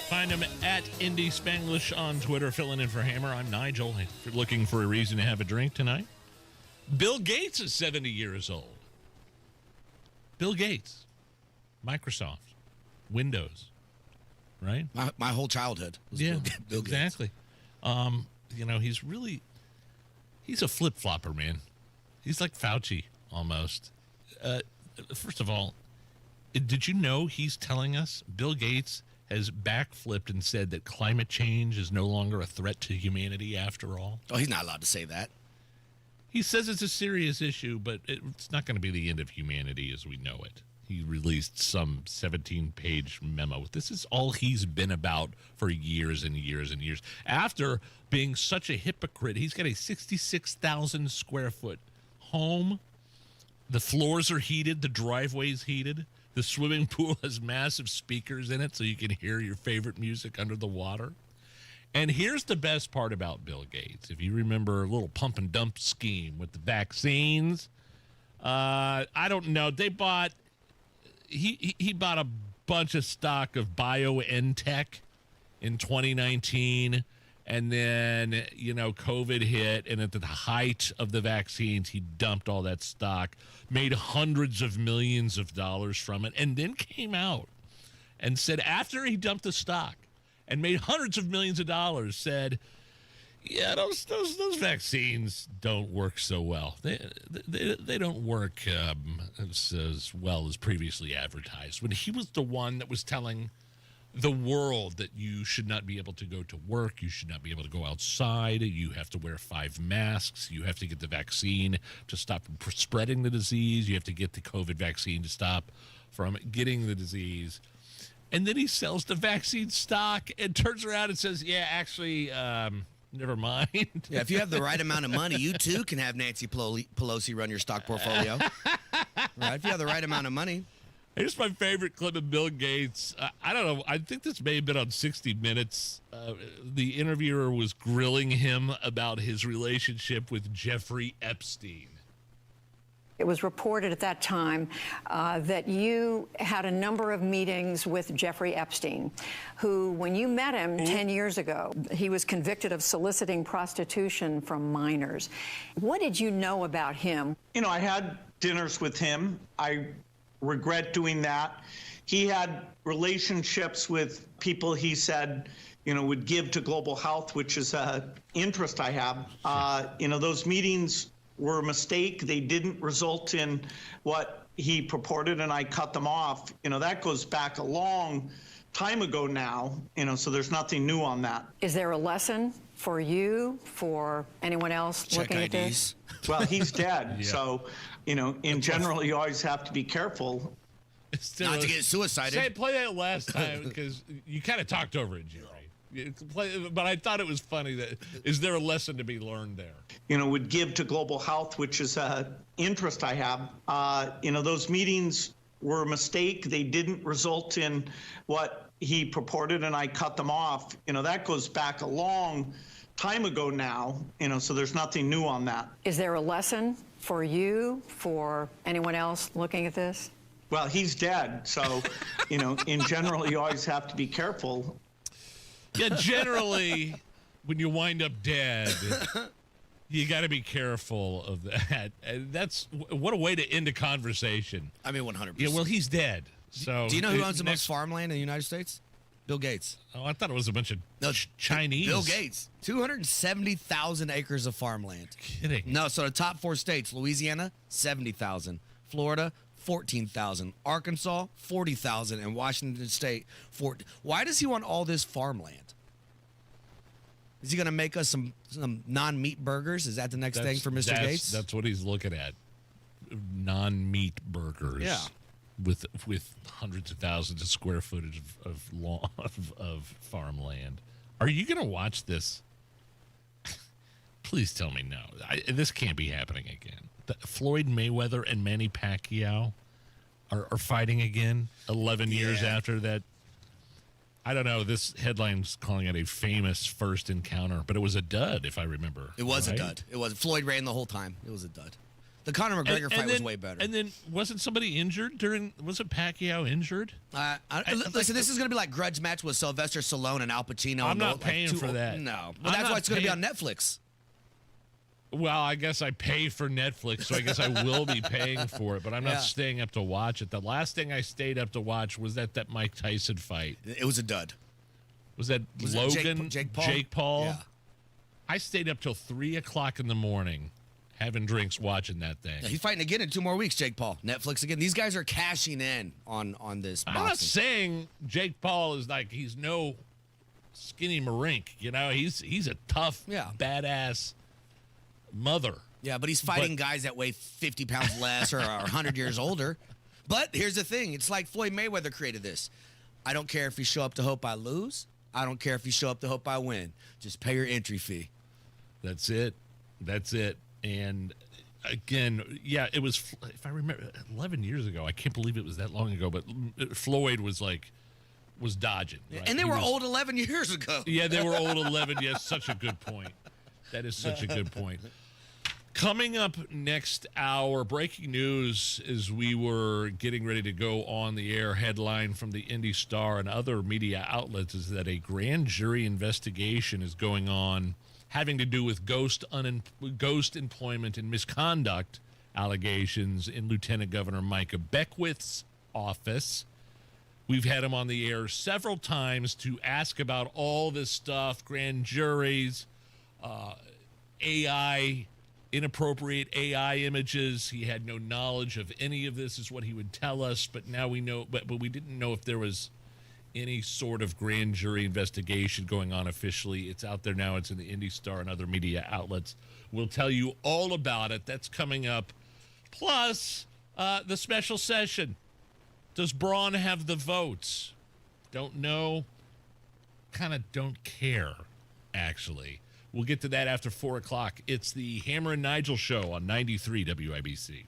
Find him at Indy Spanglish on Twitter, filling in for Hammer. I'm Nigel. If you're looking for a reason to have a drink tonight. Bill Gates is 70 years old. Bill Gates. Microsoft. Windows. Right? My whole childhood was Yeah, Bill Gates. exactly. He's a flip-flopper, man. He's like Fauci, almost. First of all, did you know he's telling us Bill Gates has backflipped and said that climate change is no longer a threat to humanity after all? Oh, he's not allowed to say that. He says it's a serious issue, but it's not going to be the end of humanity as we know it. He released some 17-page memo. This is all he's been about for years and years and years. After being such a hypocrite, he's got a 66,000 square foot home The floors are heated. The driveway's heated. The swimming pool has massive speakers in it so you can hear your favorite music under the water. And here's the best part about Bill Gates. If you remember a little pump and dump scheme with the vaccines, I don't know. They bought, he bought a bunch of stock of BioNTech in 2019. And then, COVID hit. And at the height of the vaccines, he dumped all that stock, made hundreds of millions of dollars from it, and then came out and said, after he dumped the stock, and made hundreds of millions of dollars, said, yeah, those vaccines don't work so well. They don't work as well as previously advertised. When he was the one that was telling the world that you should not be able to go to work, you should not be able to go outside, you have to wear 5 masks, you have to get the vaccine to stop from spreading the disease, you have to get the COVID vaccine to stop from getting the disease. And then he sells the vaccine stock and turns around and says, yeah, actually, never mind. Yeah, if you have the right amount of money, you too can have Nancy Pelosi run your stock portfolio. Right? If you have the right amount of money. Here's my favorite clip of Bill Gates. I don't know. I think this may have been on 60 Minutes. The interviewer was grilling him about his relationship with Jeffrey Epstein. It was reported at that time that you had a number of meetings with Jeffrey Epstein, who, when you met him 10 years ago, he was convicted of soliciting prostitution from minors. What did you know about him? I had dinners with him. I regret doing that. He had relationships with people he said, would give to global health, which is an interest I have. Those meetings were a mistake. They didn't result in what he purported, and I cut them off. That goes back a long time ago now, so there's nothing new on that. Is there a lesson for you, for anyone else looking at this? Well, he's dead, so, in general, you always have to be careful. Not to get suicided. Say, play that last time, because you kind of talked over it, Jerry. But I thought it was funny. Is there a lesson to be learned there? Would give to global health, which is an interest I have. Those meetings were a mistake. They didn't result in what he purported, and I cut them off. That goes back a long time ago now, so there's nothing new on that. Is there a lesson for you, for anyone else looking at this? Well, he's dead, so, in general, you always have to be careful. Yeah, generally, when you wind up dead, you got to be careful of that. And that's what a way to end a conversation. I mean, 100%. Yeah, well, he's dead. So do you know who owns the most farmland in the United States? Bill Gates. Oh, I thought it was a bunch of Chinese. Bill Gates. 270,000 acres of farmland. Kidding. No, so the top 4 states, Louisiana, 70,000. Florida, 14,000. Arkansas, 40,000. And Washington State, 40. Why does he want all this farmland? Is he going to make us some non-meat burgers? Is that the next thing for Mr. Gates? That's what he's looking at. Non-meat burgers. Yeah. With hundreds of thousands of square footage of farmland. Are you going to watch this? Please tell me no. This can't be happening again. Floyd Mayweather and Manny Pacquiao are fighting again 11 years after that. I don't know. This headline's calling it a famous first encounter, but it was a dud, if I remember. It was a dud. It was. Floyd ran the whole time. It was a dud. The Conor McGregor fight was way better. And then wasn't somebody injured wasn't Pacquiao injured? Listen, this is going to be like grudge match with Sylvester Stallone and Al Pacino. I'm not paying for that. No. Well, that's why it's going to be on Netflix. Well, I guess I pay for Netflix, so I guess I will be paying for it, but I'm not staying up to watch it. The last thing I stayed up to watch was that Mike Tyson fight. It was a dud. Was that Logan? Jake Paul? Jake Paul? Yeah. I stayed up till 3 o'clock in the morning having drinks watching that thing. Yeah, he's fighting again in 2 more weeks, Jake Paul. Netflix again. These guys are cashing in on this boxing. I'm not saying Jake Paul is like he's no skinny marink. He's a tough, badass mother. Yeah, but he's fighting guys that weigh 50 pounds less or are 100 years older. But here's the thing. It's like Floyd Mayweather created this. I don't care if you show up to hope I lose. I don't care if you show up to hope I win. Just pay your entry fee. That's it. And again, yeah, it was, if I remember, 11 years ago. I can't believe it was that long ago, but Floyd was dodging. Right? And they were old 11 years ago. Yeah, they were old 11. Yes, such a good point. That is such a good point. Coming up next hour, breaking news as we were getting ready to go on the air, headline from the Indy Star and other media outlets is that a grand jury investigation is going on having to do with ghost employment and misconduct allegations in Lieutenant Governor Micah Beckwith's office. We've had him on the air several times to ask about all this stuff, grand juries, AI, inappropriate AI images. He had no knowledge of any of this is what he would tell us, but now we know, but we didn't know if there was any sort of grand jury investigation going on officially. It's out there now. It's in the Indy Star and other media outlets. We'll tell you all about it. That's coming up. Plus, the special session. Does Braun have the votes? Don't know. Kind of don't care, actually. We'll get to that after 4 o'clock. It's the Hammer and Nigel Show on 93 WIBC.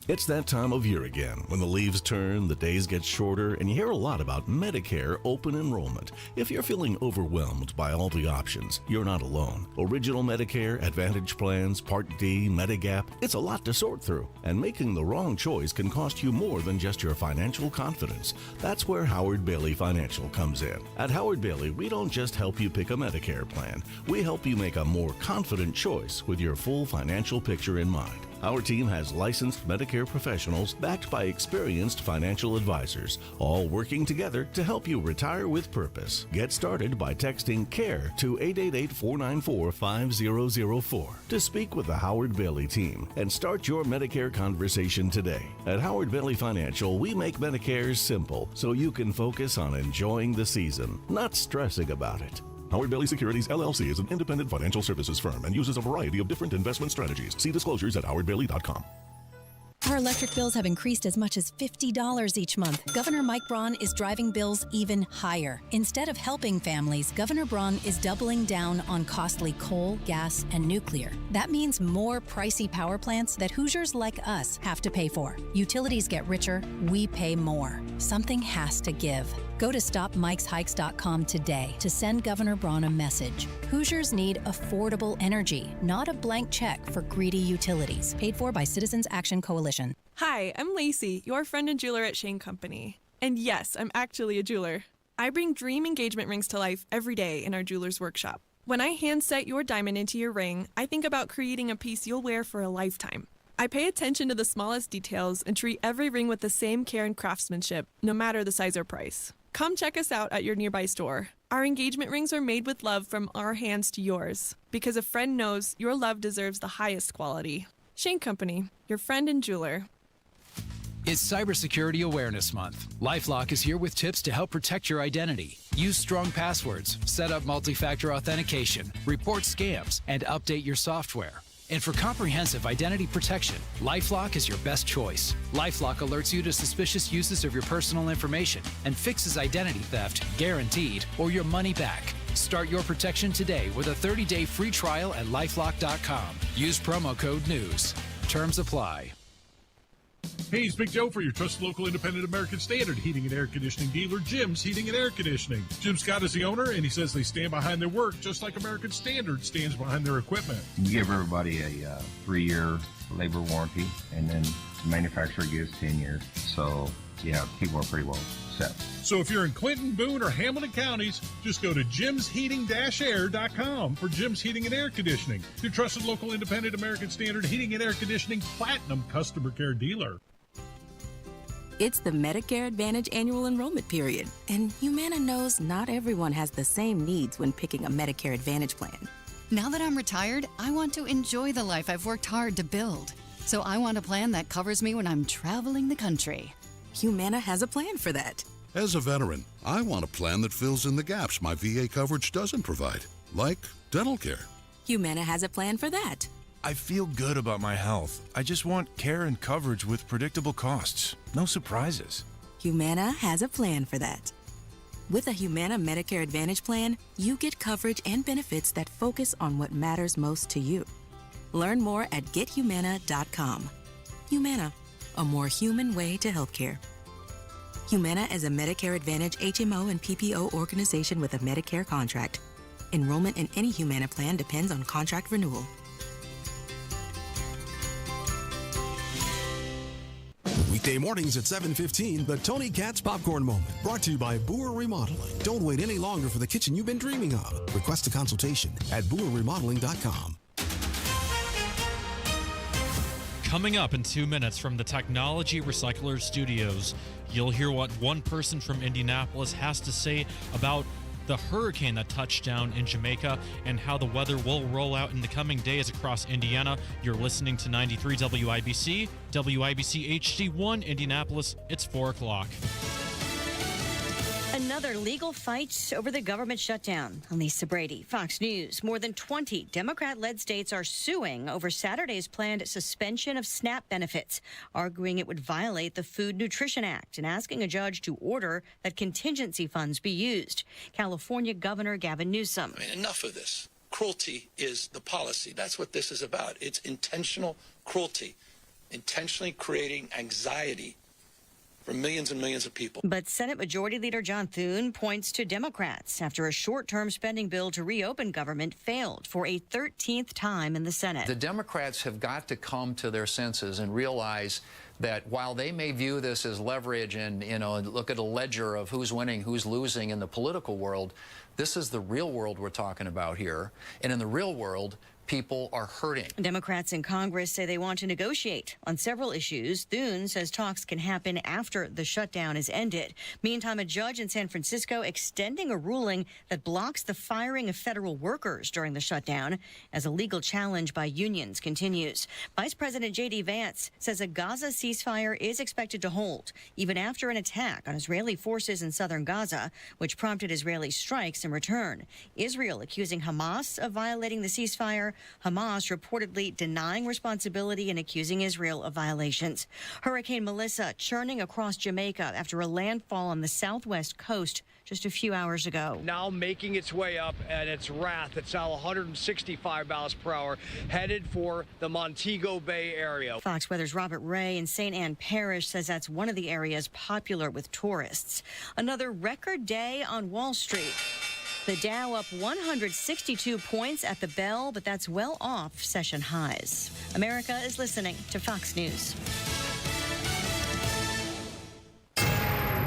It's that time of year again when the leaves turn, the days get shorter, and you hear a lot about Medicare open enrollment. If you're feeling overwhelmed by all the options, you're not alone. Original Medicare, Advantage plans, Part D, Medigap, it's a lot to sort through. And making the wrong choice can cost you more than just your financial confidence. That's where Howard Bailey Financial comes in. At Howard Bailey, we don't just help you pick a Medicare plan. We help you make a more confident choice with your full financial picture in mind. Our team has licensed Medicare professionals backed by experienced financial advisors, all working together to help you retire with purpose. Get started by texting CARE to 888-494-5004 to speak with the Howard Bailey team and start your Medicare conversation today. At Howard Bailey Financial, we make Medicare simple so you can focus on enjoying the season, not stressing about it. Howard Bailey Securities, LLC is an independent financial services firm and uses a variety of different investment strategies. See disclosures at howardbailey.com. Our electric bills have increased as much as $50 each month. Governor Mike Braun is driving bills even higher. Instead of helping families, Governor Braun is doubling down on costly coal, gas, and nuclear. That means more pricey power plants that Hoosiers like us have to pay for. Utilities get richer, we pay more. Something has to give. Go to StopMikesHikes.com today to send Governor Braun a message. Hoosiers need affordable energy, not a blank check for greedy utilities. Paid for by Citizens Action Coalition. Hi, I'm Lacey, your friend and jeweler at Shane Company. And yes, I'm actually a jeweler. I bring dream engagement rings to life every day in our jeweler's workshop. When I hand set your diamond into your ring, I think about creating a piece you'll wear for a lifetime. I pay attention to the smallest details and treat every ring with the same care and craftsmanship, no matter the size or price. Come check us out at your nearby store. Our engagement rings are made with love from our hands to yours, because a friend knows your love deserves the highest quality. Shane Company, your friend and jeweler. It's Cybersecurity Awareness Month. LifeLock is here with tips to help protect your identity. Use strong passwords, set up multi-factor authentication, report scams, and update your software. And for comprehensive identity protection, LifeLock is your best choice. LifeLock alerts you to suspicious uses of your personal information and fixes identity theft, guaranteed, or your money back. Start your protection today with a 30-day free trial at LifeLock.com. Use promo code NEWS. Terms apply. Hey, it's Big Joe for your trusted local independent American Standard heating and air conditioning dealer, Jim's Heating and Air Conditioning. Jim Scott is the owner, and he says they stand behind their work just like American Standard stands behind their equipment. You give everybody a 3-year labor warranty, and then the manufacturer gives 10 years. So, yeah, people are pretty well set. So if you're in Clinton, Boone, or Hamilton counties, just go to jimsheating-air.com for Jim's Heating and Air Conditioning, your trusted local independent American Standard heating and air conditioning platinum customer care dealer. It's the Medicare Advantage annual enrollment period, and Humana knows not everyone has the same needs when picking a Medicare Advantage plan. Now that I'm retired, I want to enjoy the life I've worked hard to build. So I want a plan that covers me when I'm traveling the country. Humana has a plan for that. As a veteran, I want a plan that fills in the gaps my VA coverage doesn't provide, like dental care. Humana has a plan for that. I feel good about my health. I just want care and coverage with predictable costs. No surprises. Humana has a plan for that. With a Humana Medicare Advantage plan, you get coverage and benefits that focus on what matters most to you. Learn more at gethumana.com. Humana, a more human way to healthcare. Humana is a Medicare Advantage HMO and PPO organization with a Medicare contract. Enrollment in any Humana plan depends on contract renewal. Weekday mornings at 7:15, the Tony Katz Popcorn Moment, brought to you by Boer Remodeling. Don't wait any longer for the kitchen you've been dreaming of. Request a consultation at boerremodeling.com. Coming up in 2 minutes from the Technology Recycler Studios, you'll hear what one person from Indianapolis has to say about the hurricane that touched down in Jamaica and how the weather will roll out in the coming days across Indiana. You're listening to 93 WIBC, WIBC HD1 Indianapolis. It's 4 o'clock. Another legal fight over the government shutdown. I'm Lisa Brady, Fox News. More than 20 Democrat-led states are suing over Saturday's planned suspension of SNAP benefits, arguing it would violate the Food Nutrition Act and asking a judge to order that contingency funds be used. California Governor Gavin Newsom. Enough of this. Cruelty is the policy. That's what this is about. It's intentional cruelty, intentionally creating anxiety for millions and millions of people. But Senate Majority Leader John Thune points to Democrats after a short-term spending bill to reopen government failed for a 13th time in the Senate. The Democrats have got to come to their senses and realize that while they may view this as leverage and, look at a ledger of who's winning, who's losing in the political world, this is the real world we're talking about here. And in the real world, people are hurting. Democrats in Congress say they want to negotiate on several issues. Thune says talks can happen after the shutdown is ended. Meantime, a judge in San Francisco extending a ruling that blocks the firing of federal workers during the shutdown as a legal challenge by unions continues. Vice President J.D. Vance says a Gaza ceasefire is expected to hold, even after an attack on Israeli forces in southern Gaza, which prompted Israeli strikes in return. Israel accusing Hamas of violating the ceasefire. Hamas reportedly denying responsibility and accusing Israel of violations. Hurricane Melissa churning across Jamaica after a landfall on the southwest coast just a few hours ago. Now making its way up at its wrath. It's now 165 miles per hour, headed for the Montego Bay area. Fox Weather's Robert Ray in St. Anne Parish says that's one of the areas popular with tourists. Another record day on Wall Street. The Dow up 162 points at the bell, but that's well off session highs. America is listening to Fox News.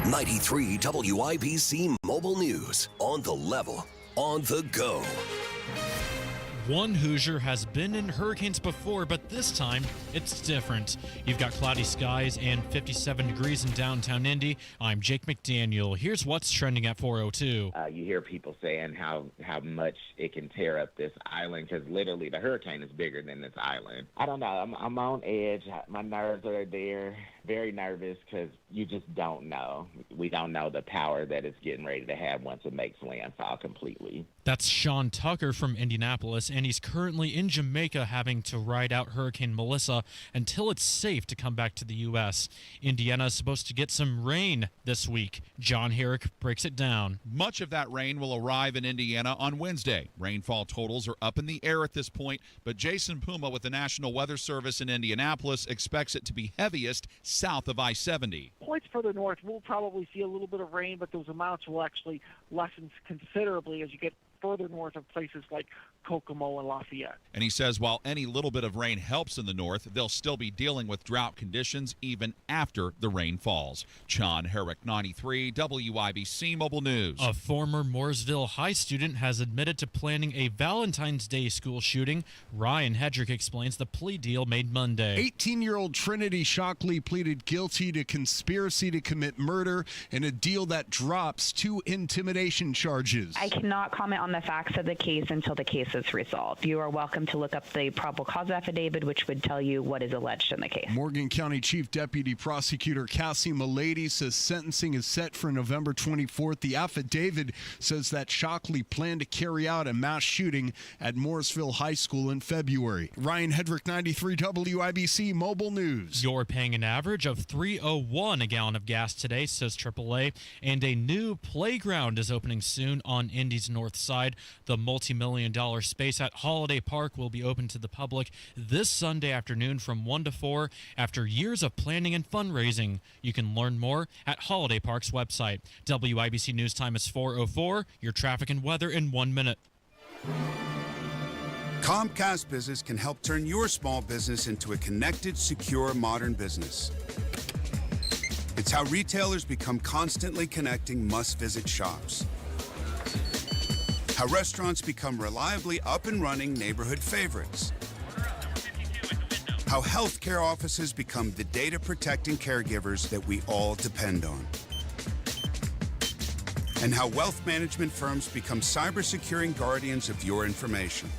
93 WIBC Mobile News. On the level, on the go. One Hoosier has been in hurricanes before, but this time it's different. You've got cloudy skies and 57 degrees in downtown Indy. I'm Jake McDaniel. Here's what's trending at 4:02. You hear people saying how much it can tear up this island because literally the hurricane is bigger than this island. I don't know. I'm on edge. My nerves are there. Very nervous because you just don't know. We don't know the power that it's getting ready to have once it makes landfall completely. That's Sean Tucker from Indianapolis, and he's currently in Jamaica having to ride out Hurricane Melissa until it's safe to come back to the U.S. Indiana is supposed to get some rain this week. John Herrick breaks it down. Much of that rain will arrive in Indiana on Wednesday. Rainfall totals are up in the air at this point, but Jason Puma with the National Weather Service in Indianapolis expects it to be heaviest south of I-70. Points further north, we'll probably see a little bit of rain, but those amounts will actually lessen considerably as you get further north of places like Kokomo and Lafayette. And he says while any little bit of rain helps in the north, they'll still be dealing with drought conditions even after the rain falls. John Herrick, 93 WIBC Mobile News. A former Mooresville High student has admitted to planning a Valentine's Day school shooting. Ryan Hedrick explains the plea deal made Monday. 18-year-old Trinity Shockley pleaded guilty to conspiracy to commit murder in a deal that drops 2 intimidation charges. I cannot comment on the facts of the case until the case is resolved. You are welcome to look up the probable cause affidavit, which would tell you what is alleged in the case. Morgan County Chief Deputy Prosecutor Cassie Milady says sentencing is set for November 24th. The affidavit says that Shockley planned to carry out a mass shooting at Mooresville High School in February. Ryan Hedrick, 93 WIBC Mobile News. You're paying an average of $3.01 a gallon of gas today, says AAA, and a new playground is opening soon on Indy's north side. inside. The multi-million-dollar space at Holiday Park will be open to the public this Sunday afternoon from 1 to 4 after years of planning and fundraising. You can learn more at Holiday Park's website. WIBC News Time is 4:04. Your traffic and weather in 1 minute. Comcast Business can help turn your small business into a connected, secure, modern business. It's how retailers become constantly connecting must-visit shops. How restaurants become reliably up and running neighborhood favorites. How healthcare offices become the data-protecting caregivers that we all depend on. And how wealth management firms become cyber-securing guardians of your information.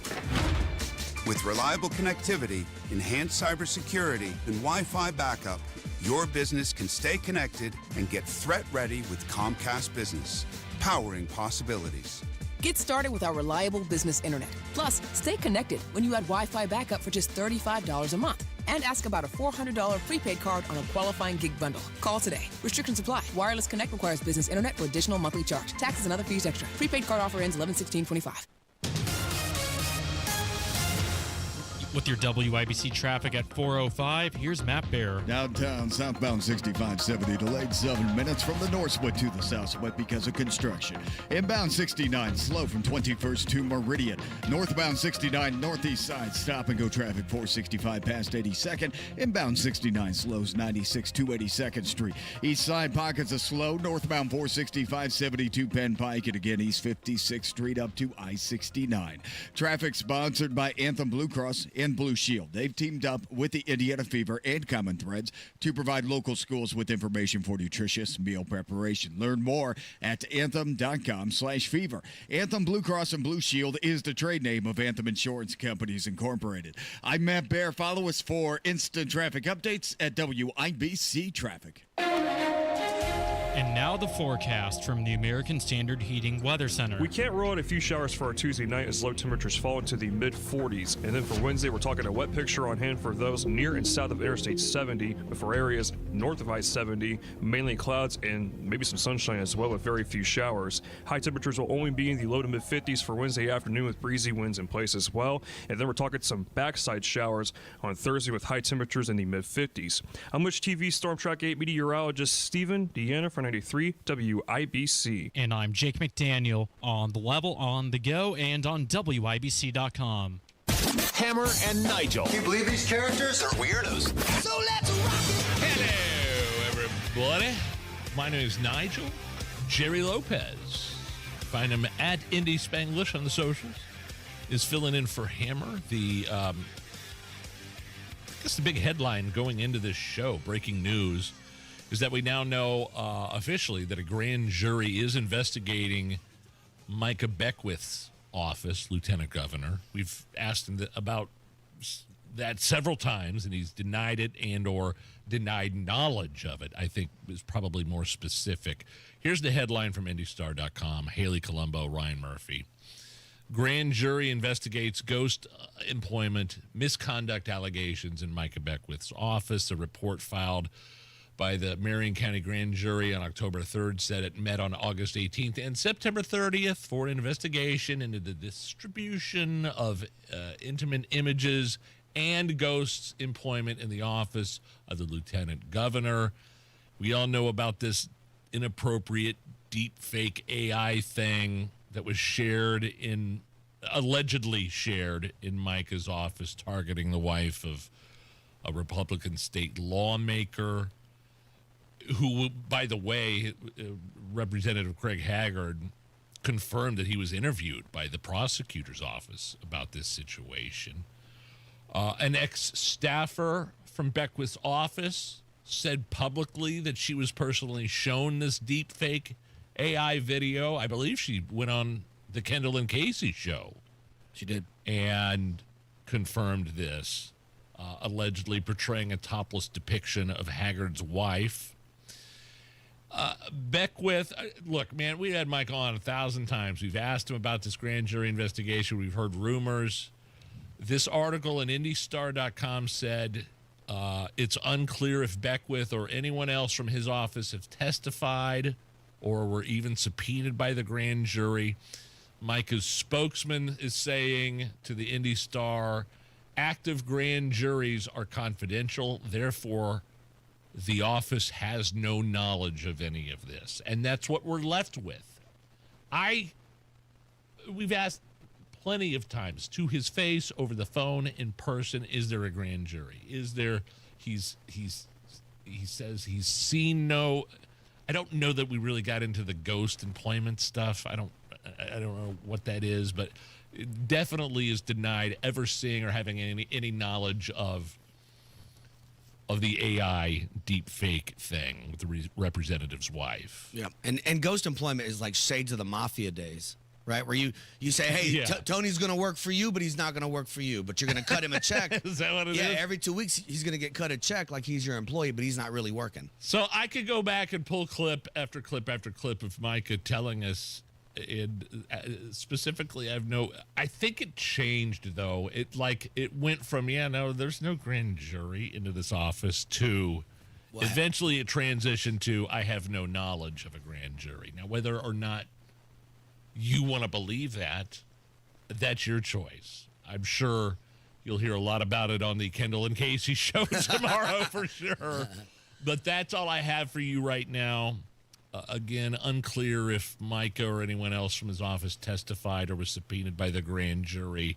With reliable connectivity, enhanced cybersecurity, and Wi-Fi backup, your business can stay connected and get threat-ready with Comcast Business, powering possibilities. Get started with our reliable business internet. Plus, stay connected when you add Wi-Fi backup for just $35 a month. And ask about a $400 prepaid card on a qualifying gig bundle. Call today. Restrictions apply. Wireless Connect requires business internet for additional monthly charge. Taxes and other fees extra. Prepaid card offer ends 11/16/25. With your WIBC traffic at 4:05, here's Matt Bear. Downtown, southbound 6570 delayed 7 minutes from the north split to the south split because of construction. Inbound 69 slow from 21st to Meridian. Northbound 69 northeast side stop and go traffic 465 past 82nd. Inbound 69 slows 96 to 82nd Street. East side pockets of slow. Northbound 465 72 Penn Pike and again East 56th Street up to I-69. Traffic sponsored by Anthem Blue Cross and Blue Shield. They've teamed up with the Indiana Fever and Common Threads to provide local schools with information for nutritious meal preparation. Learn more at anthem.com/fever. Anthem Blue Cross and Blue Shield is the trade name of Anthem Insurance Companies Incorporated. I'm Matt Bear. Follow us for instant traffic updates at WIBC Traffic. And now the forecast from the American Standard Heating Weather Center. We can't rule out a few showers for our Tuesday night as low temperatures fall into the mid-40s. And then for Wednesday, we're talking a wet picture on hand for those near and south of Interstate 70. But for areas north of I-70, mainly clouds and maybe some sunshine as well with very few showers. High temperatures will only be in the low to mid-50s for Wednesday afternoon with breezy winds in place as well. And then we're talking some backside showers on Thursday with high temperatures in the mid-50s. I'm Wish TV Storm Track 8 meteorologist Stephen Deanna for 93 WIBC. And I'm Jake McDaniel on The Level, on the go, and on WIBC.com. Hammer and Nigel. Can you believe these characters are weirdos? So let's rock it! Hello, everybody. My name is Nigel. Jerry Lopez. Find him at Indy Spanglish on the socials. Is filling in for Hammer. I guess the big headline going into this show, breaking news, is that we now know officially that a grand jury is investigating Micah Beckwith's office, Lieutenant Governor. We've asked him about that several times, and he's denied it and or denied knowledge of it, I think is probably more specific. Here's the headline from IndyStar.com, Haley Colombo, Ryan Murphy. Grand jury investigates ghost employment misconduct allegations in Micah Beckwith's office. A report filed by the Marion County Grand Jury on October 3rd said it met on August 18th and September 30th for an investigation into the distribution of intimate images and ghosts employment in the office of the Lieutenant Governor. We all know about this inappropriate deep fake AI thing that was allegedly shared in Micah's office, targeting the wife of a Republican state lawmaker who, by the way, Representative Craig Haggard confirmed that he was interviewed by the prosecutor's office about this situation. An ex-staffer from Beckwith's office said publicly that she was personally shown this deep fake AI video. I believe she went on the Kendall and Casey show. She did. And confirmed this, allegedly portraying a topless depiction of Haggard's wife. Beckwith, look, man, we had Mike on 1,000 times. We've asked him about this grand jury investigation. We've heard rumors. This article in IndyStar.com said it's unclear if Beckwith or anyone else from his office have testified or were even subpoenaed by the grand jury. Micah's spokesman is saying to the Indy Star, active grand juries are confidential, therefore the office has no knowledge of any of this. And that's what we're left with. We've asked plenty of times to his face, over the phone, in person, is there a grand jury? Is there, he says he's seen no, I don't know that we really got into the ghost employment stuff. I don't know what that is, but it definitely is denied ever seeing or having any knowledge of the AI deep fake thing with the representative's wife. Yeah, and ghost employment is like shades of the mafia days, right? Where you say, hey, Yeah. Tony's going to work for you, but he's not going to work for you. But you're going to cut him a check. Is that what it is? Yeah, every 2 weeks he's going to get cut a check like he's your employee, but he's not really working. So I could go back and pull clip after clip after clip of Micah telling us, specifically, I think it changed, though. It went from, there's no grand jury into this office to eventually it transitioned to, I have no knowledge of a grand jury. Now, whether or not you want to believe that, that's your choice. I'm sure you'll hear a lot about it on the Kendall and Casey show tomorrow for sure. But that's all I have for you right now. Again, unclear if Micah or anyone else from his office testified or was subpoenaed by the grand jury.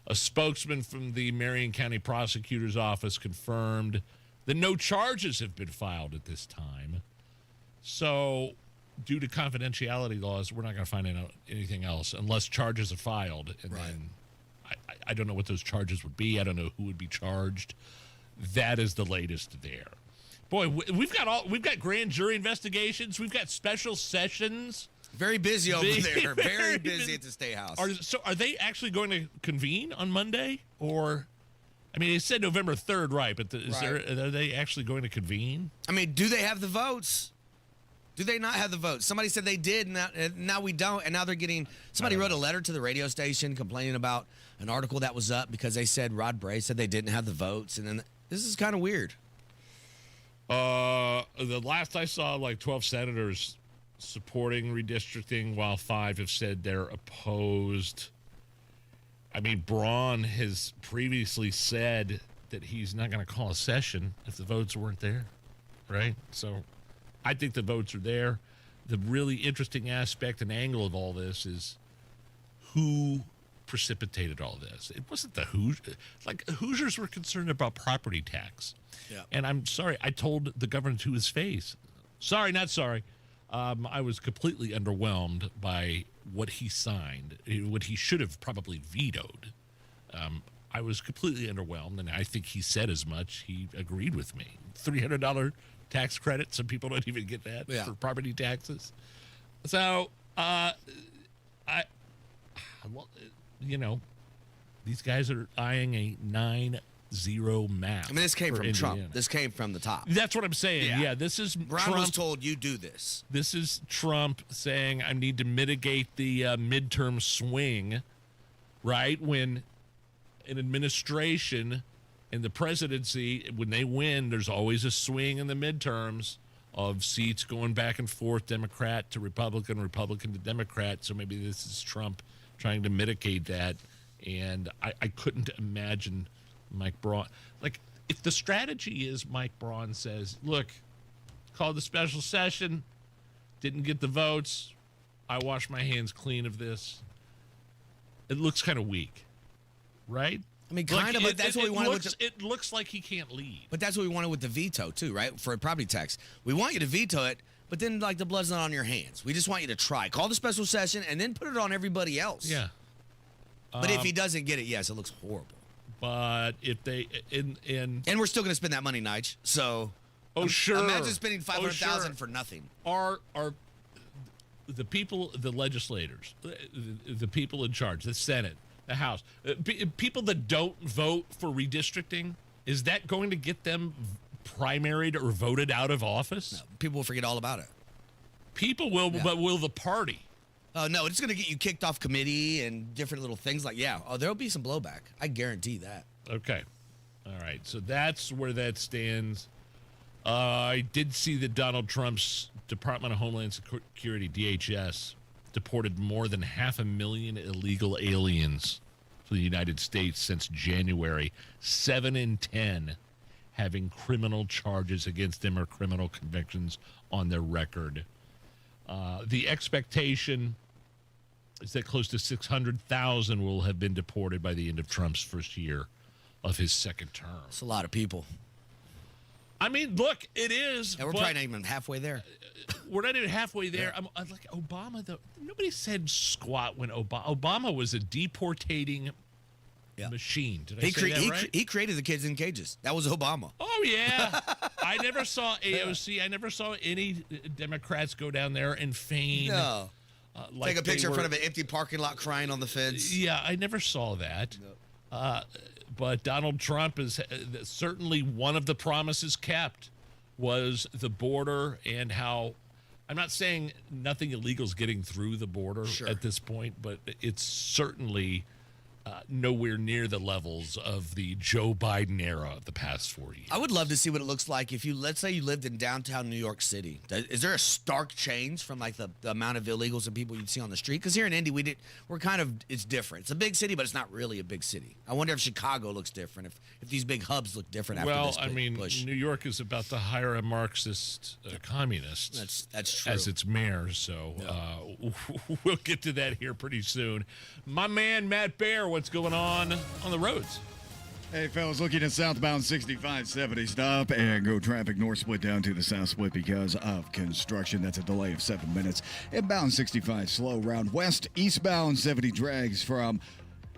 A spokesman from the Marion County Prosecutor's Office confirmed that no charges have been filed at this time. So, due to confidentiality laws, we're not going to find out anything else unless charges are filed. And then I don't know what those charges would be. I don't know who would be charged. That is the latest there. Boy, we've got grand jury investigations. We've got special sessions. Very busy over there. Very busy at the State House. Are they actually going to convene on Monday? Or, I mean, it said November 3rd, right? But are they actually going to convene? I mean, do they have the votes? Do they not have the votes? Somebody said they did, and now we don't. And now they're getting. Somebody wrote a letter to the radio station complaining about an article that was up because they said Rod Bray said they didn't have the votes, and then this is kind of weird. The last I saw, like 12 senators supporting redistricting, while 5 have said they're opposed. I mean, Braun has previously said that he's not going to call a session if the votes weren't there, right? So I think the votes are there. The really interesting aspect and angle of all this is who precipitated all this. It wasn't the Hoosiers. Like, Hoosiers were concerned about property tax. Yeah. And I'm sorry, I told the governor to his face. Sorry, not sorry. I was completely underwhelmed by what he signed, what he should have probably vetoed. I was completely underwhelmed, and I think he said as much. He agreed with me. $300 tax credit. Some people don't even get that for property taxes. So, these guys are eyeing a 9-0 map. I mean, this came from Indiana. Trump. This came from the top. That's what I'm saying. Yeah, this is Brown Trump. was told you do this. This is Trump saying, I need to mitigate the midterm swing, right? When an administration and the presidency, when they win, there's always a swing in the midterms of seats going back and forth, Democrat to Republican, Republican to Democrat. So maybe this is Trump trying to mitigate that. And I couldn't imagine Mike Braun. Like, if the strategy is Mike Braun says, look, called the special session, didn't get the votes, I wash my hands clean of this, it looks kind of weak, right? I mean, kind of, but that's what we wanted. It looks like he can't lead. But that's what we wanted with the veto, too, right? For a property tax. We want you to veto it, but then, like, the blood's not on your hands. We just want you to try. Call the special session and then put it on everybody else. Yeah. But if he doesn't get it, yes, it looks horrible. But if they and we're still going to spend that money, Nige. So, sure. Imagine spending $500,000 for nothing. Are the people, the legislators, the people in charge, the Senate, the House, people that don't vote for redistricting, is that going to get them primaried or voted out of office? No, people will forget all about it. People will, but will the party? No, it's going to get you kicked off committee and different little things like, there'll be some blowback. I guarantee that. Okay. All right. So that's where that stands. I did see that Donald Trump's Department of Homeland Security, DHS, deported more than 500,000 illegal aliens to the United States since January. 7 in 10 having criminal charges against them or criminal convictions on their record. The expectation is that close to 600,000 will have been deported by the end of Trump's first year of his second term. That's a lot of people. I mean, look, it is. And we're probably not even halfway there. We're not even halfway there. I'm like Obama, though. Nobody said squat when Obama was a deportating machine. Did I say that right? He created the kids in cages. That was Obama. Oh, yeah. I never saw AOC. I never saw any Democrats go down there and feign. No. Like take a picture in front of an empty parking lot crying on the fence. Yeah, I never saw that. No. But Donald Trump is certainly one of the promises kept was the border and how I'm not saying nothing illegal is getting through the border at this point, but it's certainly nowhere near the levels of the Joe Biden era of the past 4 years. I would love to see what it looks like if let's say you lived in downtown New York City. Is there a stark change from like the amount of illegals and people you'd see on the street? Because here in Indy, it's different. It's a big city, but it's not really a big city. I wonder if Chicago looks different, if these big hubs look different after this push. New York is about to hire a Marxist communist. That's true. As its mayor, so we'll get to that here pretty soon. My man, Matt Baer, what's going on the roads? Hey, fellas, looking at southbound 6570, stop and go traffic north split down to the south split because of construction. That's a delay of 7 minutes. Inbound 65 slow round west. Eastbound 70 drags from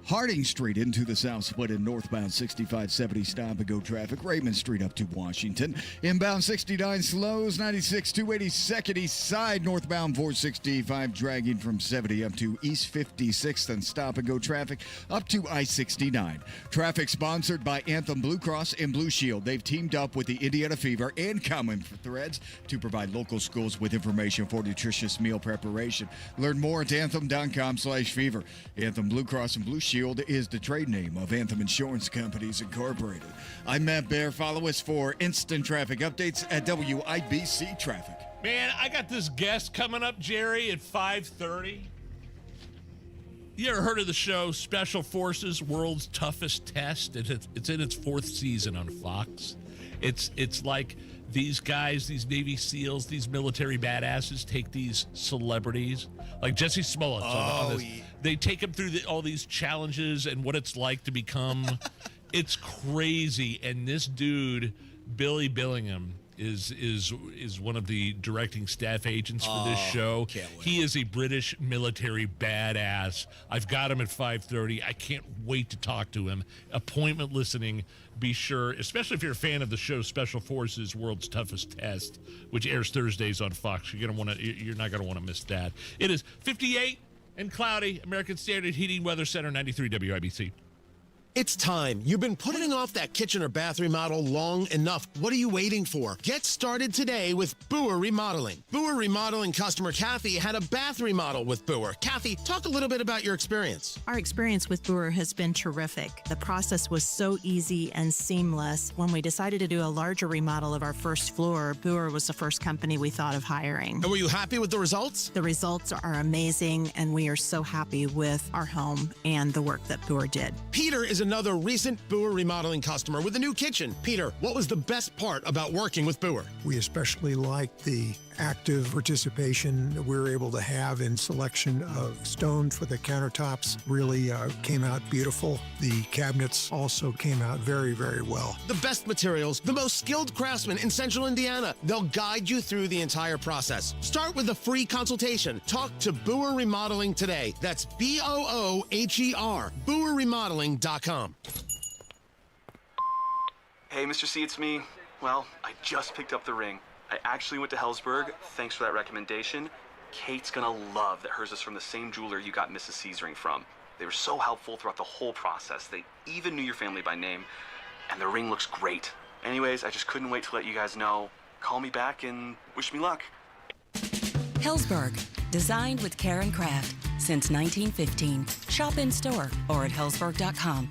Harding Street into the south split in northbound 6570 stop and go traffic. Raymond Street up to Washington. Inbound 69 slows 96 282nd east side northbound 465 dragging from 70 up to East 56th and stop and go traffic up to I-69. Traffic sponsored by Anthem Blue Cross and Blue Shield. They've teamed up with the Indiana Fever and Common Threads to provide local schools with information for nutritious meal preparation. Learn more at anthem.com/fever. Anthem Blue Cross and Blue Shield is the trade name of Anthem Insurance Companies Incorporated. I'm Matt Baer. Follow us for instant traffic updates at WIBC Traffic. Man, I got this guest coming up, Jerry, at 5:30. You ever heard of the show Special Forces World's Toughest Test? It's in its 4th season on Fox. It's like these guys, these Navy SEALs, these military badasses take these celebrities, like Jesse Smollett. They take them through all these challenges and what it's like to become. It's crazy. And this dude, Billy Billingham, is one of the directing staff agents for this show. He is a British military badass. I've got him at 5:30. I can't wait to talk to him. Appointment listening. Be sure, especially if you're a fan of the show Special Forces World's Toughest Test, which airs Thursdays on Fox. You're not gonna want to miss that. It is 58 and cloudy. American Standard Heating Weather Center, 93 WIBC. It's time. You've been putting off that kitchen or bath remodel long enough. What are you waiting for? Get started today with Boer Remodeling. Boer Remodeling customer Kathy had a bath remodel with Boer. Kathy, talk a little bit about your experience. Our experience with Boer has been terrific. The process was so easy and seamless. When we decided to do a larger remodel of our first floor, Boer was the first company we thought of hiring. And were you happy with the results? The results are amazing, and we are so happy with our home and the work that Boer did. Peter is another recent Boer Remodeling customer with a new kitchen. Peter, what was the best part about working with Boer? We especially liked the active participation that we were able to have in selection of stone for the countertops. Really came out beautiful. The cabinets also came out very, very well. The best materials, the most skilled craftsmen in Central Indiana. They'll guide you through the entire process. Start with a free consultation. Talk to Boer Remodeling today. That's BOOHER, BoerRemodeling.com. Hey, Mr. C, it's me. Well, I just picked up the ring. I actually went to Hellsberg. Thanks for that recommendation. Kate's gonna love that hers is from the same jeweler you got Mrs. C's ring from. They were so helpful throughout the whole process. They even knew your family by name, and the ring looks great. Anyways, I just couldn't wait to let you guys know. Call me back and wish me luck. Hellsberg, designed with care and craft since 1915. Shop in store or at hellsberg.com.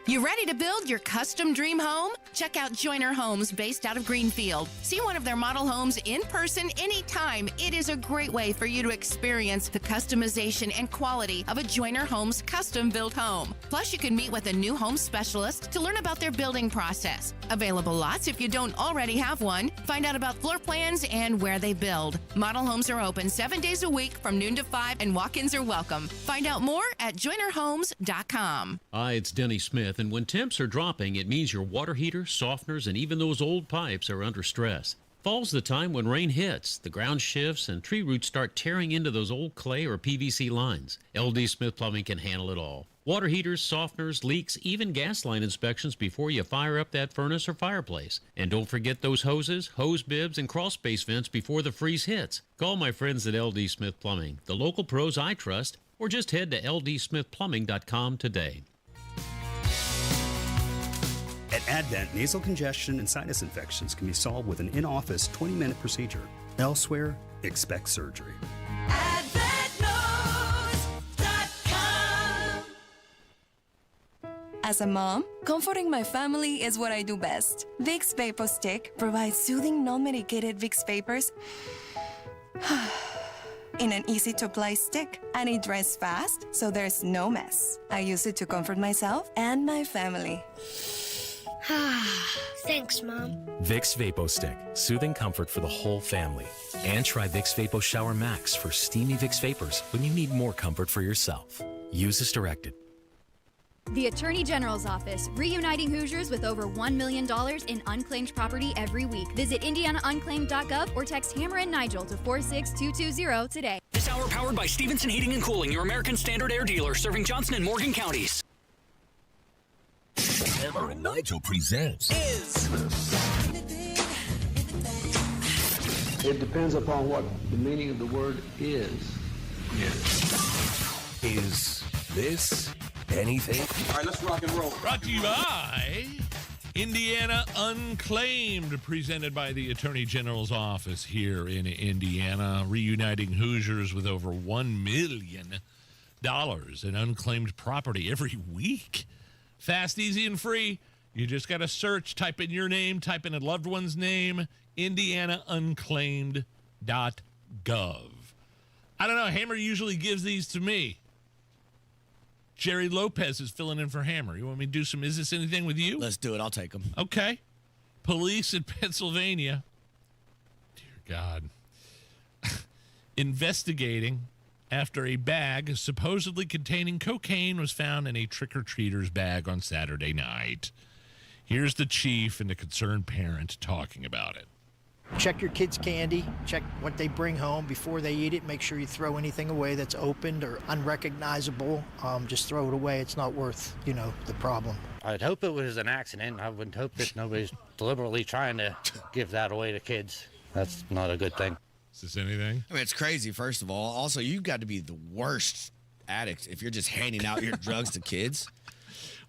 You ready to build your custom dream home? Check out Joyner Homes based out of Greenfield. See one of their model homes in person anytime. It is a great way for you to experience the customization and quality of a Joyner Homes custom-built home. Plus, you can meet with a new home specialist to learn about their building process. Available lots if you don't already have one. Find out about floor plans and where they build. Model homes are open 7 days a week from noon to 5, and walk-ins are welcome. Find out more at joynerhomes.com. Hi, it's Denny Smith, and when temps are dropping, it means your water heater, softeners, and even those old pipes are under stress. Fall's the time when rain hits, the ground shifts, and tree roots start tearing into those old clay or PVC lines. LD Smith Plumbing can handle it all. Water heaters, softeners, leaks, even gas line inspections before you fire up that furnace or fireplace. And don't forget those hoses, hose bibs, and crawl space vents before the freeze hits. Call my friends at LD Smith Plumbing, the local pros I trust, or just head to ldsmithplumbing.com today. At Advent, nasal congestion and sinus infections can be solved with an in-office 20-minute procedure. Elsewhere, expect surgery. As a mom, comforting my family is what I do best. Vicks Vapor Stick provides soothing, non-medicated Vicks vapors in an easy-to-apply stick, and it dries fast, so there's no mess. I use it to comfort myself and my family. Thanks, Mom. Vicks Vapo Stick, soothing comfort for the whole family. And try Vicks Vapo Shower Max for steamy Vicks Vapors when you need more comfort for yourself. Use as directed. The Attorney General's Office, reuniting Hoosiers with over $1 million in unclaimed property every week. Visit indianaunclaimed.gov or text Hammer and Nigel to 46220 today. This hour powered by Stevenson Heating and Cooling, your American Standard Air dealer, serving Johnson and Morgan counties. Hammer and Nigel presents It depends upon what the meaning of the word is. Is this anything? All right, let's rock and roll. Brought to you by Indiana Unclaimed, presented by the Attorney General's office here in Indiana, reuniting Hoosiers with over $1 million in unclaimed property every week. Fast, easy, and free. You just got to search, type in your name, type in a loved one's name, indianaunclaimed.gov. I don't know, Hammer usually gives these to me. Jerry Lopez is filling in for Hammer. You want me to do some Is This Anything with you? Let's do it. I'll take them. Okay. Police in Pennsylvania, dear God, investigating after a bag supposedly containing cocaine was found in a trick-or-treater's bag on Saturday night. Here's the chief and the concerned parent talking about it. Check your kids' candy, check what they bring home before they eat it. Make sure you throw anything away that's opened or unrecognizable. Just throw it away. It's not worth, the problem. I'd hope it was an accident. I would hope that nobody's deliberately trying to give that away to kids. That's not a good thing. Is this anything? I mean, it's crazy, first of all. Also, you've got to be the worst addict if you're just handing out your drugs to kids.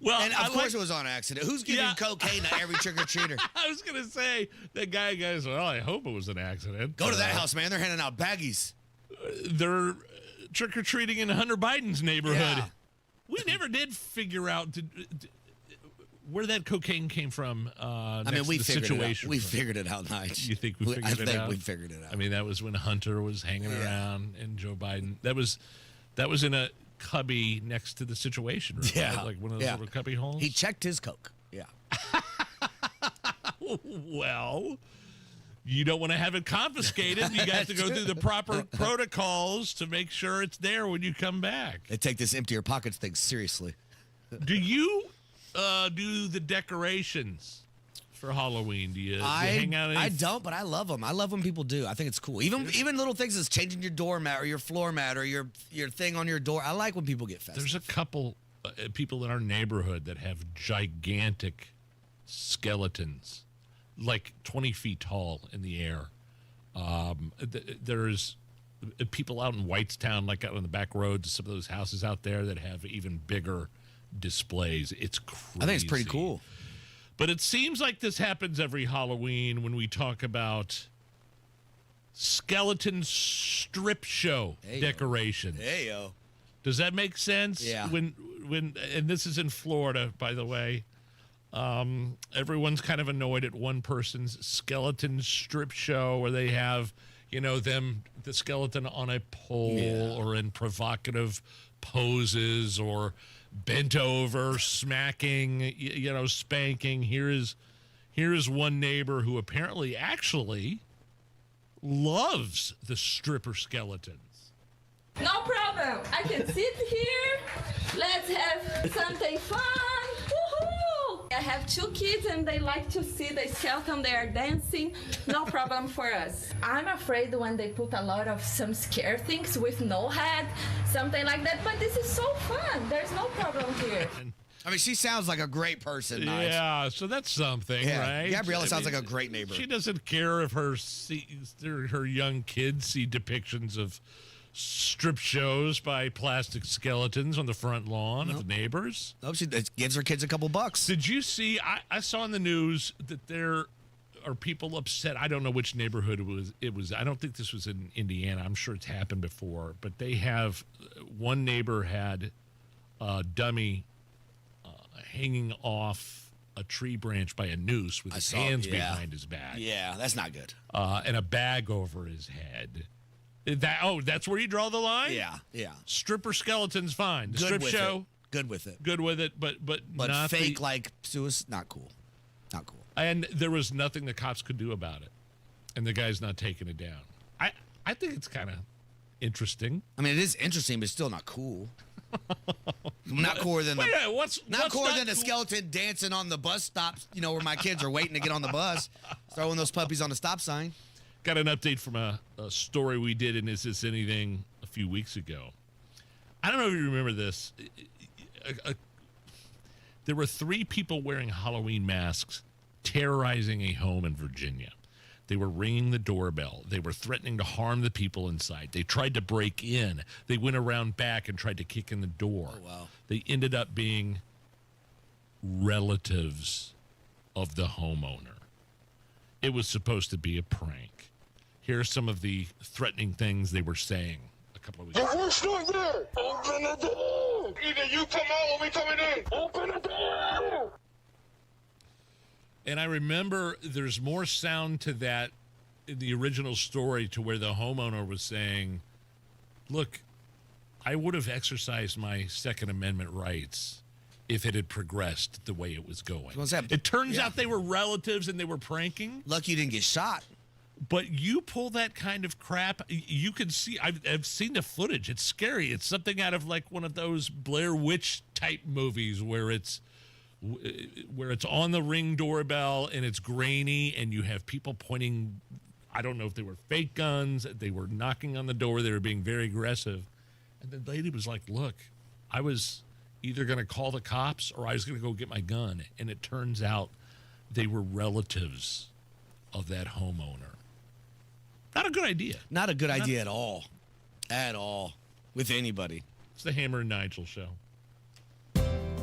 Well, and of course it was on accident. Who's giving cocaine to every trick-or-treater? I was going to say, that guy goes, well, I hope it was an accident. Go to that house, man. They're handing out baggies. They're trick-or-treating in Hunter Biden's neighborhood. Yeah. We never did figure out where that cocaine came from. We figured it out, Nigel. You think we figured it out? I think we figured it out. I mean, that was when Hunter was hanging around and Joe Biden. That was in a cubby next to the Situation Room. Yeah. Right? Like one of those little cubby holes. He checked his coke. Yeah. Well, you don't want to have it confiscated. You got to go through the proper protocols to make sure it's there when you come back. They take this empty your pockets thing seriously. Do you do the decorations for Halloween? Do you hang out? I don't, but I love them. I love when people do. I think it's cool. Even little things as changing your doormat or your floor mat or your thing on your door. I like when people get festive. There's a couple people in our neighborhood that have gigantic skeletons, like 20 feet tall in the air. There's people out in Whitestown, like out on the back roads, some of those houses out there that have even bigger displays. It's crazy. I think it's pretty cool. But it seems like this happens every Halloween when we talk about skeleton strip show decorations. Hey, yo. Does that make sense? Yeah. When and this is in Florida, by the way. Everyone's kind of annoyed at one person's skeleton strip show where they have, the skeleton on a pole or in provocative poses or bent over, smacking, spanking. Here is one neighbor who apparently actually loves the stripper skeletons. No problem. I can sit here. Let's have something fun. Woohoo! I have 2 kids and they like to see the skeleton. They are dancing. No problem for us. I'm afraid when they put a lot of some scare things with no head, something like that. But this is so fun. There's no problem here. I mean, she sounds like a great person, Nige. Yeah, so that's something, right? Gabriella sounds like a great neighbor. She doesn't care if her young kids see depictions of strip shows by plastic skeletons on the front lawn of the neighbors. Nope, she gives her kids a couple bucks. Did you see? I saw in the news that there are people upset. I don't know which neighborhood it was. I don't think this was in Indiana. I'm sure it's happened before. But one neighbor had a dummy hanging off a tree branch by a noose with his hands behind his back. Yeah, that's not good. And a bag over his head. That's where you draw the line? Yeah. Stripper skeleton's fine. The strip show, good with it. Good with it, but not fake like suicide, not cool. Not cool. And there was nothing the cops could do about it. And the guy's not taking it down. I think it's kind of interesting. I mean, it is interesting, but it's still not cool. Not cooler than the skeleton dancing on the bus stops, where my kids are waiting to get on the bus, throwing those puppies on the stop sign. Got an update from a story we did in Is This Anything a few weeks ago. I don't know if you remember this. There were 3 people wearing Halloween masks terrorizing a home in Virginia. They were ringing the doorbell. They were threatening to harm the people inside. They tried to break in. They went around back and tried to kick in the door. Oh, wow. They ended up being relatives of the homeowner. It was supposed to be a prank. Here are some of the threatening things they were saying a couple of weeks ago. We're still there. Open the door. Either you come out or we coming in. Open the door. And I remember there's more sound to that in the original story to where the homeowner was saying, look, I would have exercised my Second Amendment rights if it had progressed the way it was going. It turns out they were relatives and they were pranking. Lucky you didn't get shot. But you pull that kind of crap, you can see, I've seen the footage. It's scary. It's something out of like one of those Blair Witch type movies where it's on the Ring doorbell and it's grainy and you have people pointing, I don't know if they were fake guns, they were knocking on the door, they were being very aggressive. And the lady was like, look, I was either going to call the cops or I was going to go get my gun. And it turns out they were relatives of that homeowner. Not a good idea. Not a good idea at all. At all. With anybody. It's the Hammer and Nigel show.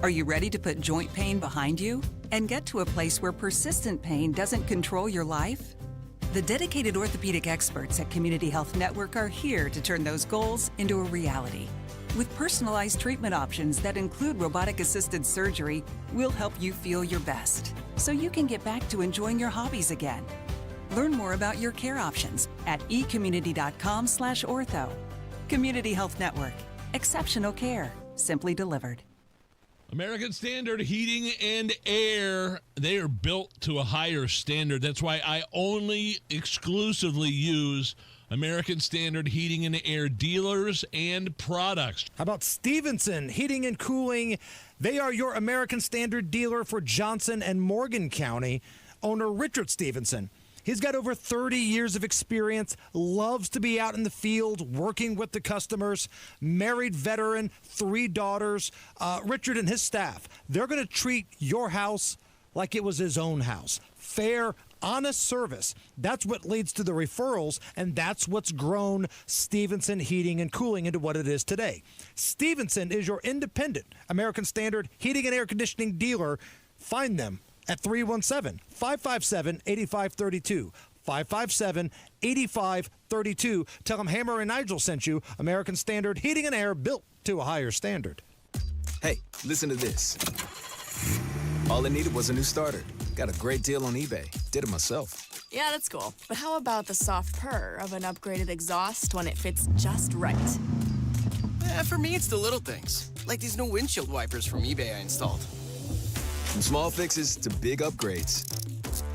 Are you ready to put joint pain behind you and get to a place where persistent pain doesn't control your life? The dedicated orthopedic experts at Community Health Network are here to turn those goals into a reality. With personalized treatment options that include robotic-assisted surgery, we'll help you feel your best so you can get back to enjoying your hobbies again. Learn more about your care options at ecommunity.com/ortho. Community Health Network. Exceptional care, simply delivered. American Standard Heating and Air, they are built to a higher standard. That's why I only exclusively use American Standard Heating and Air dealers and products. How about Stevenson Heating and Cooling? They are your American Standard dealer for Johnson and Morgan County. Owner Richard Stevenson. He's got over 30 years of experience, loves to be out in the field working with the customers, married veteran, 3 daughters. Richard and his staff, they're going to treat your house like it was his own house. Fair, honest service. That's what leads to the referrals, and that's what's grown Stevenson Heating and Cooling into what it is today. Stevenson is your independent American Standard Heating and Air Conditioning dealer. Find them at 317-557-8532. 557-8532. Tell them Hammer and Nigel sent you. American Standard Heating and Air, built to a higher standard. Hey, listen to this. All it needed was a new starter. Got a great deal on eBay. Did it myself. Yeah, that's cool. But how about the soft purr of an upgraded exhaust when it fits just right? For me, it's the little things, like these new windshield wipers from eBay I installed. From small fixes to big upgrades,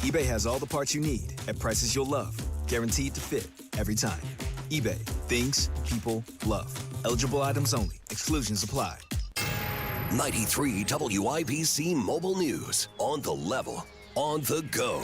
eBay has all the parts you need at prices you'll love. Guaranteed to fit every time. eBay. Things people love. Eligible items only. Exclusions apply. 93 WIBC Mobile News. On the level. On the go.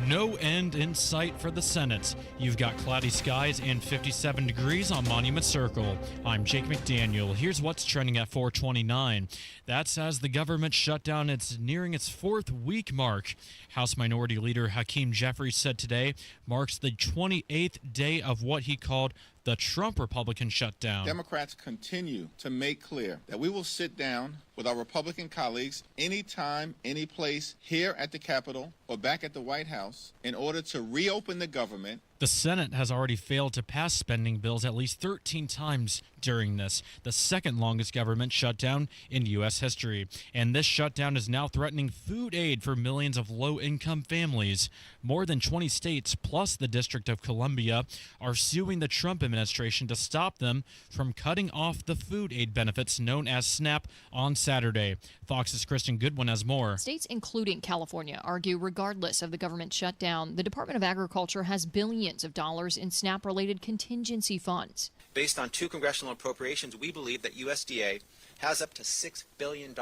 No end in sight for the Senate. You've got cloudy skies and 57 degrees on Monument Circle. I'm Jake McDaniel. Here's what's trending at 429. That's as the government shutdown is nearing its 4th week mark. House Minority Leader Hakeem Jeffries said today marks the 28th day of what he called the Trump Republican shutdown. Democrats continue to make clear that we will sit down with our Republican colleagues anytime, any place, here at the Capitol or back at the White House in order to reopen the government. The Senate has already failed to pass spending bills at least 13 times during this, the second longest government shutdown in U.S. history. And this shutdown is now threatening food aid for millions of low-income families. More than 20 states, plus the District of Columbia, are suing the Trump administration to stop them from cutting off the food aid benefits known as SNAP on Saturday. Fox's Kristen Goodwin has more. States, including California, argue regardless of the government shutdown, the Department of Agriculture has billions of dollars in SNAP-related contingency funds. Based on 2 congressional appropriations, we believe that USDA has up to $6 billion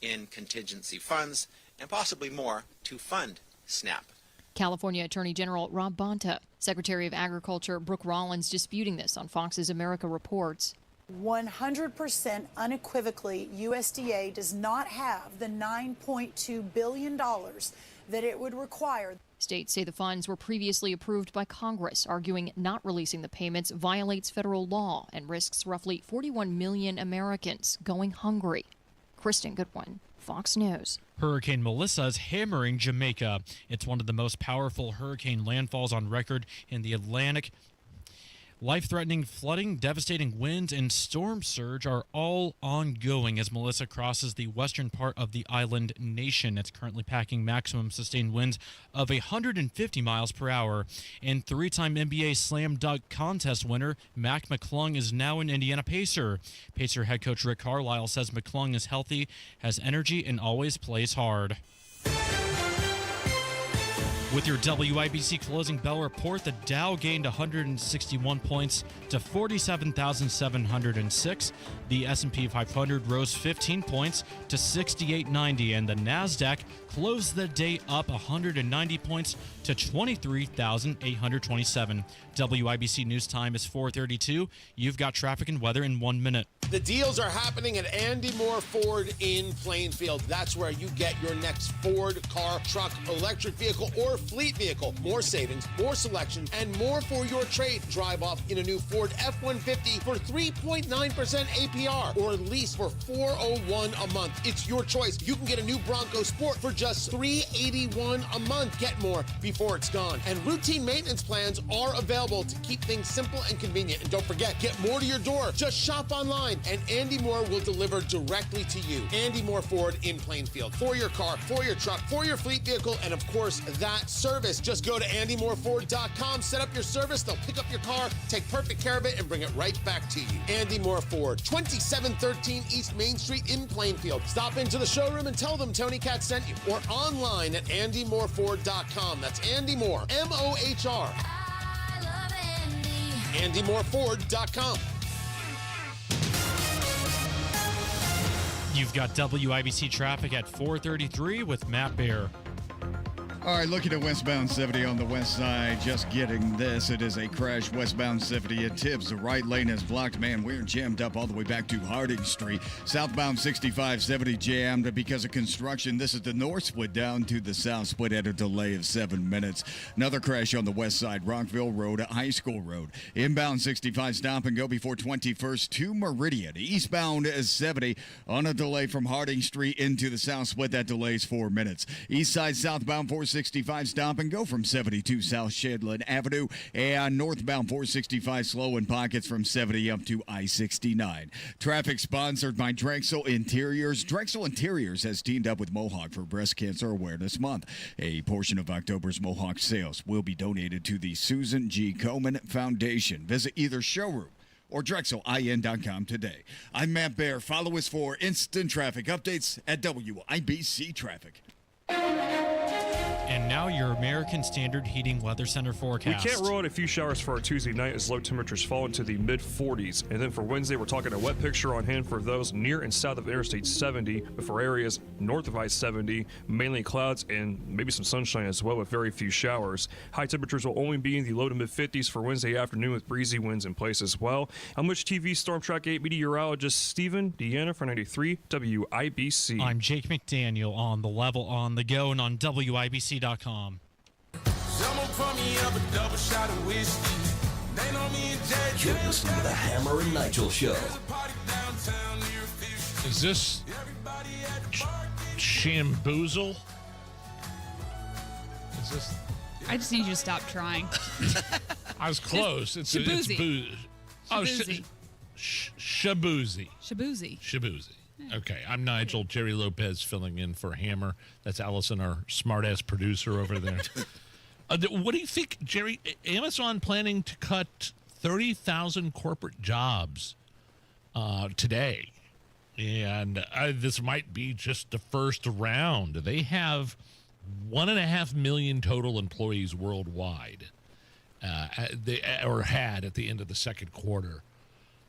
in contingency funds and possibly more to fund SNAP. California Attorney General Rob Bonta, Secretary of Agriculture Brooke Rollins disputing this on Fox's America Reports. 100% unequivocally, USDA does not have the $9.2 billion that it would require. States say the funds were previously approved by Congress, arguing not releasing the payments violates federal law and risks roughly 41 million Americans going hungry. Kristen Goodwin, Fox News. Hurricane Melissa is hammering Jamaica. It's one of the most powerful hurricane landfalls on record in the Atlantic. Life-threatening flooding, devastating winds, and storm surge are all ongoing as Melissa crosses the western part of the island nation. It's currently packing maximum sustained winds of 150 miles per hour. And 3-time NBA Slam Dunk Contest winner Mac McClung is now an Indiana Pacer. Pacer head coach Rick Carlisle says McClung is healthy, has energy, and always plays hard. With your WIBC closing bell report, the Dow gained 161 points to 47,706. The S&P 500 rose 15 points to 6890, and the Nasdaq closed the day up 190 points to 23,827. WIBC News Time is 4:32. You've got traffic and weather in 1 minute. The deals are happening at Andy Moore Ford in Plainfield. That's where you get your next Ford car, truck, electric vehicle, or fleet vehicle. More savings, more selection, and more for your trade. Drive off in a new Ford F-150 for 3.9% APR or lease for $401 a month. It's your choice. You can get a new Bronco Sport for just $381 a month. Get more before it's gone. And routine maintenance plans are available to keep things simple and convenient. And don't forget, get more to your door. Just shop online, and Andy Moore will deliver directly to you. Andy Moore Ford in Plainfield. For your car, for your truck, for your fleet vehicle, and of course, that service. Just go to AndyMooreFord.com, set up your service. They'll pick up your car, take perfect care of it, and bring it right back to you. Andy Moore Ford, 2713 East Main Street in Plainfield. Stop into the showroom and tell them Tony Katz sent you. Or online at AndyMooreFord.com. That's Andy Moore, M-O-H-R. I love Andy. AndyMooreFord.com. You've got WIBC traffic at 4:33 with Matt Bear. All right, looking at westbound 70 on the west side. Just getting this. It is a crash westbound 70 at Tibbs. The right lane is blocked. Man, we're jammed up all the way back to Harding Street. Southbound 65, 70 jammed because of construction. This is the north split down to the south split at a delay of 7 minutes. Another crash on the west side, Rockville Road at High School Road. Inbound 65, stop and go before 21st to Meridian. Eastbound is 70 on a delay from Harding Street into the south split. That delays 4 minutes. East side, southbound 460. 465 stop and go from 72 South Shedland Avenue, and northbound 465 slow in pockets from 70 up to I-69. Traffic sponsored by Drexel Interiors. Drexel Interiors has teamed up with Mohawk for Breast Cancer Awareness Month. A portion of October's Mohawk sales will be donated to the Susan G. Komen Foundation. Visit either showroom or DrexelIN.com today. I'm Matt Bear. Follow us for instant traffic updates at WIBC Traffic. And now your American Standard Heating Weather Center forecast. We can't rule out a few showers for our Tuesday night as low temperatures fall into the mid-40s. And then for Wednesday, we're talking a wet picture on hand for those near and south of Interstate 70, but for areas north of I-70, mainly clouds and maybe some sunshine as well with very few showers. High temperatures will only be in the low to mid-50s for Wednesday afternoon with breezy winds in place as well. I'm Much TV Storm Track 8 meteorologist Stephen Deanna for 93 WIBC. I'm Jake McDaniel on The Level, on the go, and on WIBC.com. You're listening to the Hammer and Nigel Show. Is this Shamboozle? Is this? I just need you to stop trying. I was close. It's Shaboozy. booze. Oh, Shaboozy. Shaboozy. Shaboozy. Shaboozy. Okay, I'm Nigel. Jerry Lopez filling in for Hammer. That's Allison, our smart-ass producer over there. What do you think, Jerry? Amazon planning to cut 30,000 corporate jobs today. And this might be just the first round. They have 1.5 million total employees worldwide. They had at the end of the second quarter.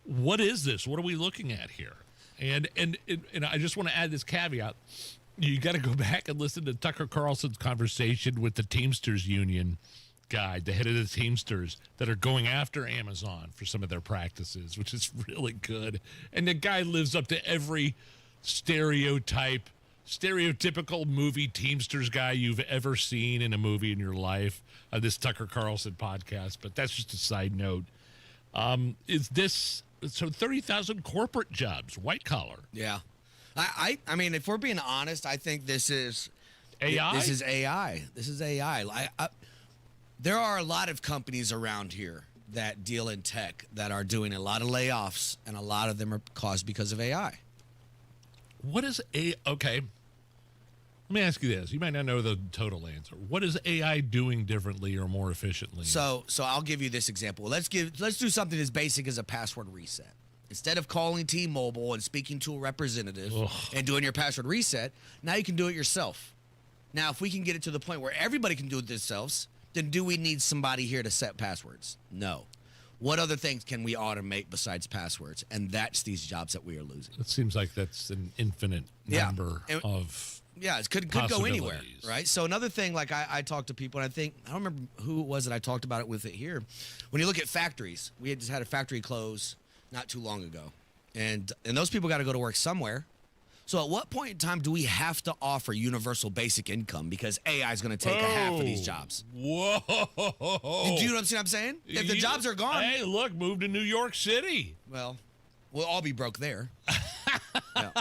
What is this? What are we looking at here? And I just want to add this caveat. You got to go back and listen to Tucker Carlson's conversation with the Teamsters Union guy, the head of the Teamsters, that are going after Amazon for some of their practices, which is really good. And the guy lives up to every stereotypical movie Teamsters guy you've ever seen in a movie in your life. This Tucker Carlson podcast, but that's just a side note. Is this... So 30,000 corporate jobs, white collar. Yeah. I mean, if we're being honest, I think this is AI. This is AI. There are a lot of companies around here that deal in tech that are doing a lot of layoffs, and a lot of them are caused because of AI. What is AI? Okay. Let me ask you this. You might not know the total answer. What is AI doing differently or more efficiently? So I'll give you this example. Let's do something as basic as a password reset. Instead of calling T-Mobile and speaking to a representative and doing your password reset, now you can do it yourself. Now, if we can get it to the point where everybody can do it themselves, then do we need somebody here to set passwords? No. What other things can we automate besides passwords? And that's these jobs that we are losing. It seems like that's an infinite number of... Yeah, it could go anywhere, right? So another thing, like I talk to people, and I don't remember who it was that I talked about it with it here. When you look at factories, we had just had a factory close not too long ago. And those people got to go to work somewhere. So at what point in time do we have to offer universal basic income because AI is going to take a half of these jobs? Whoa. Do you know what I'm saying? If the jobs are gone. Hey, look, move to New York City. Well, we'll all be broke there. Yeah.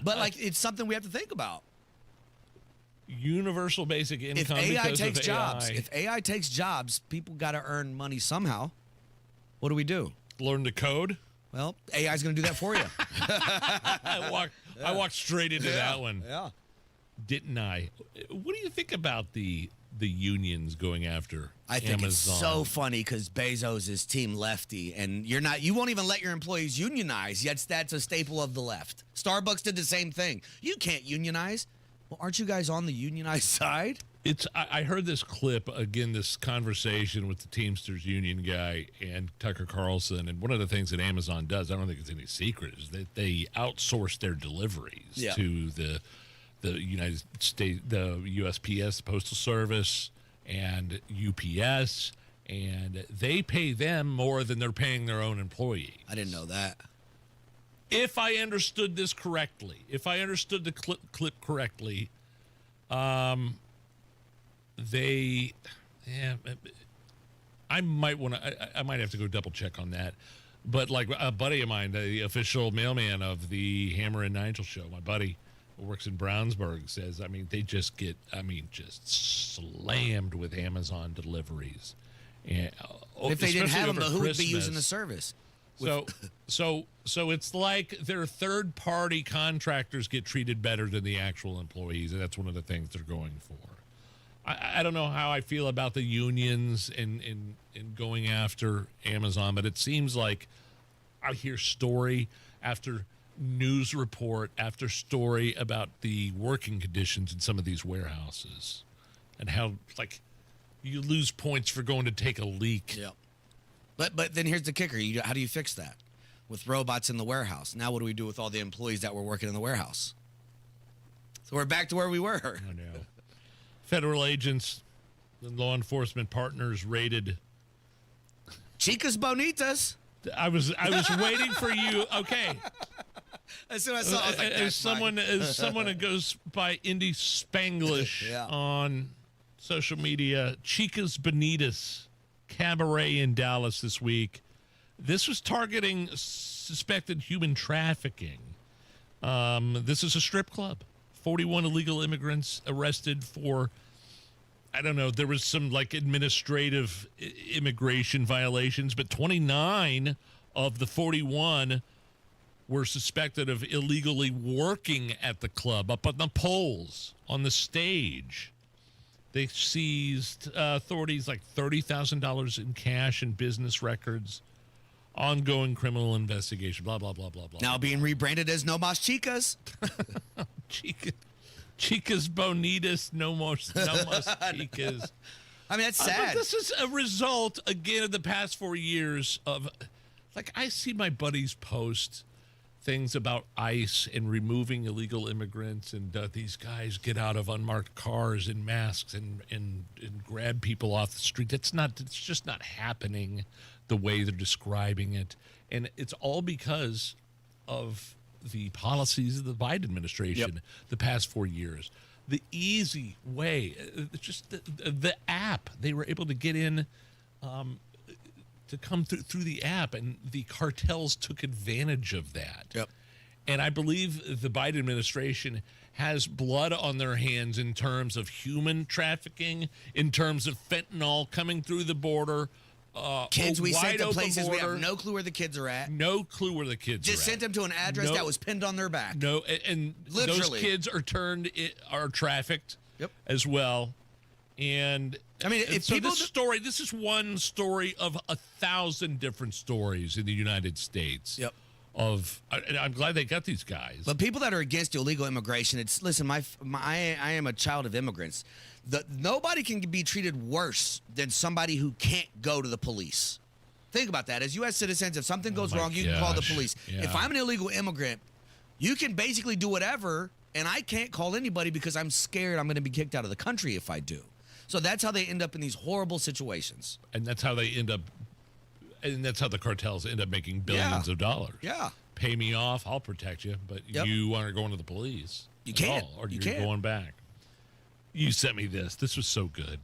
But, like, it's something we have to think about. Universal basic income. If AI takes jobs, if AI takes jobs, people got to earn money somehow. What do we do? Learn to code? Well, AI is going to do that for you. I walked straight into that one. Yeah. Didn't I? What do you think about the unions going after I think Amazon? It's so funny because Bezos is team lefty, and you won't even let your employees unionize, yet that's a staple of the left. Starbucks did the same thing. You can't unionize. Well, aren't you guys on the unionized side? I heard this clip, again, this conversation with the Teamsters Union guy and Tucker Carlson, and one of the things that Amazon does, I don't think it's any secret, is that they outsource their deliveries to the United States, the USPS, the Postal Service, and UPS, and they pay them more than they're paying their own employees. I didn't know that. If I understood this correctly, if I understood the clip correctly, I might have to go double check on that. But like a buddy of mine, the official mailman of the Hammer and Nigel show, my buddy, who works in Brownsburg, says, I mean, they just get, just slammed with Amazon deliveries. And, if they didn't have them, over who would be Christmas. using the service? So it's like their third-party contractors get treated better than the actual employees, and that's one of the things they're going for. I don't know how I feel about the unions and going after Amazon, but it seems like I hear story after news report after story about the working conditions in some of these warehouses and how, like, you lose points for going to take a leak. Yeah. But then here's the kicker. How do you fix that? With robots in the warehouse. Now what do we do with all the employees that were working in the warehouse? So we're back to where we were. I know. Federal agents and law enforcement partners raided Chicas Bonitas. I was waiting for you. Okay. As soon as I saw it, I was like, as someone that goes by Indy Spanglish on social media, Chicas Bonitas Cabaret in Dallas this week. This was targeting suspected human trafficking. This is a strip club. 41 illegal immigrants arrested for, I don't know, there was some like administrative immigration violations, but 29 of the 41 were suspected of illegally working at the club, up on the poles, on the stage. They seized authorities like $30,000 in cash and business records, ongoing criminal investigation, blah, blah, blah, blah, blah. Now being rebranded as No Mas Chicas. Chicas Bonitas, no Mas Chicas. I mean, that's sad. But this is a result, again, of the past 4 years of, like, I see my buddies post things about ICE and removing illegal immigrants, and these guys get out of unmarked cars in masks and grab people off the street. It's just not happening the way they're describing it. And it's all because of the policies of the Biden administration the past 4 years. The easy way, just the app, they were able to get in to come through the app, and the cartels took advantage of that. Yep. And I believe the Biden administration has blood on their hands in terms of human trafficking, in terms of fentanyl coming through the border. Kids we sent to places we border. have no clue where the kids are at. No clue where the kids Just are sent them to an address that was pinned on their back. No, and Literally. those kids are trafficked as well. And I mean, if people this is one story of 1,000 different stories in the United States. Yep. And I'm glad they got these guys. But people that are against illegal immigration, listen, I am a child of immigrants. Nobody can be treated worse than somebody who can't go to the police. Think about that. As U.S. citizens, if something goes wrong, you can call the police. Yeah. If I'm an illegal immigrant, you can basically do whatever, and I can't call anybody because I'm scared I'm going to be kicked out of the country if I do. So that's how they end up in these horrible situations. And that's how they end up, and that's how the cartels end up making billions of dollars. Yeah. Pay me off, I'll protect you, but you aren't going to the police. You can't. Or You you're can't. going back. You sent me this. This was so good.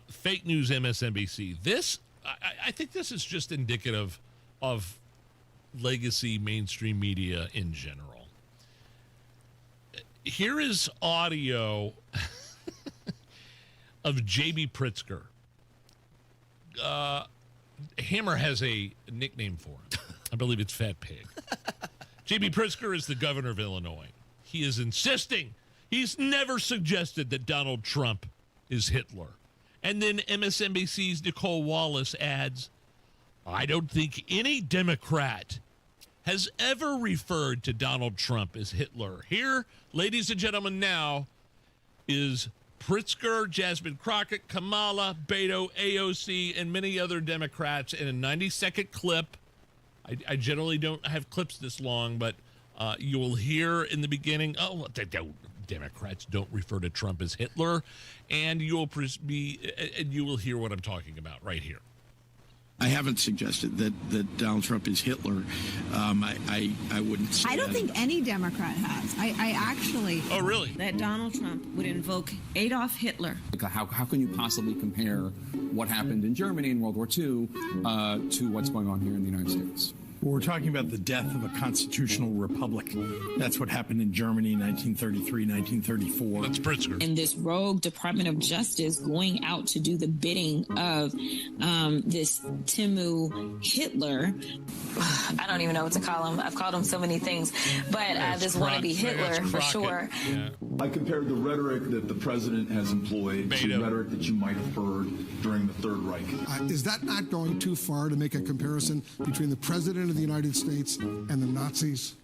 Fake news MSNBC. This, I think this is just indicative of legacy mainstream media in general. Here is audio of J.B. Pritzker. Hammer has a nickname for him. I believe it's Fat Pig. J.B. Pritzker is the governor of Illinois. He is insisting. He's never suggested that Donald Trump is Hitler. And then MSNBC's Nicole Wallace adds, I don't think any Democrat has ever referred to Donald Trump as Hitler. Here, ladies and gentlemen, now is Pritzker, Jasmine Crockett, Kamala, Beto, AOC, and many other Democrats in a 90-second clip. I generally don't have clips this long, but you will hear in the beginning, Democrats don't refer to Trump as Hitler, and you will hear what I'm talking about right here. I haven't suggested that Donald Trump is Hitler. I wouldn't say I don't that. think any Democrat has. I actually... Oh, really? That Donald Trump would invoke Adolf Hitler. How can you possibly compare what happened in Germany in World War II to what's going on here in the United States? We're talking about the death of a constitutional republic. That's what happened in Germany in 1933, 1934. That's Pritzker. And this rogue Department of Justice going out to do the bidding of this Timu Hitler. I don't even know what to call him. I've called him so many things. But this wannabe Hitler, for sure. Yeah. I compared the rhetoric that the president has employed to rhetoric that you might have heard during the Third Reich. Is that not going too far to make a comparison between the president of the United States and the Nazis?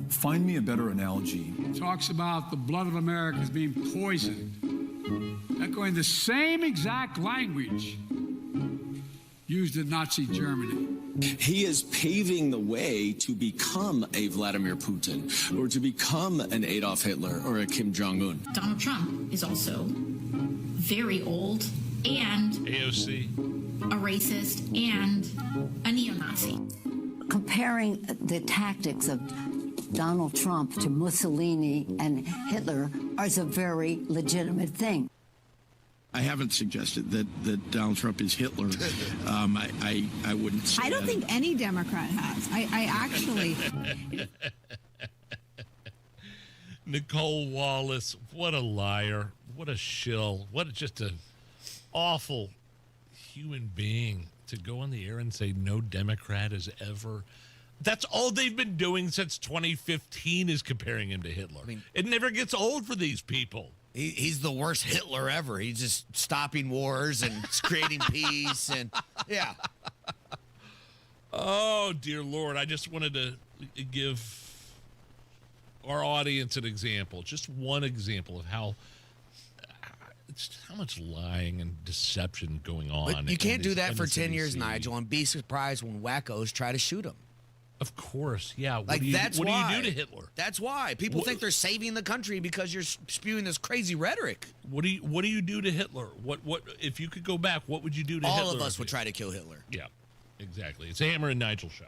Find me a better analogy. Talks about the blood of America as being poisoned, echoing the same exact language used in Nazi Germany. He is paving the way to become a Vladimir Putin or to become an Adolf Hitler or a Kim Jong-un. Donald Trump is also very old and AOC, a racist and a neo-Nazi. Comparing the tactics of Donald Trump to Mussolini and Hitler is a very legitimate thing. I haven't suggested that Donald Trump is Hitler. I wouldn't say I don't that. think any Democrat has. I actually... Nicole Wallace, what a liar. What a shill. What just a awful human being to go on the air and say no Democrat has ever... That's all they've been doing since 2015 is comparing him to Hitler. I mean, it never gets old for these people. He's the worst Hitler ever. He's just stopping wars and creating peace and yeah. Oh, dear Lord. I just wanted to give our audience an example, just one example of how much lying and deception going on. But you can't do that for 10 years, Nigel, and be surprised when wackos try to shoot him. Of course, yeah. What do you do to Hitler? That's why people think they're saving the country because you're spewing this crazy rhetoric. What do you do to Hitler? What if you could go back? What would you do to Hitler? All of us would try to kill Hitler. Yeah, exactly. It's a Hammer and Nigel show.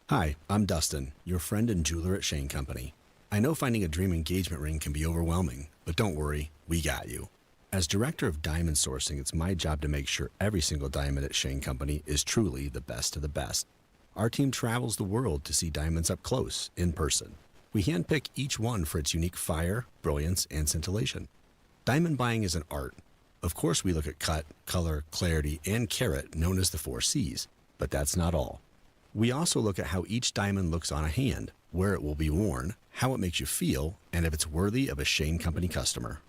Hi, I'm Dustin, your friend and jeweler at Shane Company. I know finding a dream engagement ring can be overwhelming, but don't worry, we got you. As director of diamond sourcing, it's my job to make sure every single diamond at Shane Company is truly the best of the best. Our team travels the world to see diamonds up close, in person. We handpick each one for its unique fire, brilliance, and scintillation. Diamond buying is an art. Of course, we look at cut, color, clarity, and carat, known as the 4 C's. But that's not all. We also look at how each diamond looks on a hand, where it will be worn, how it makes you feel, and if it's worthy of a Shane Company customer.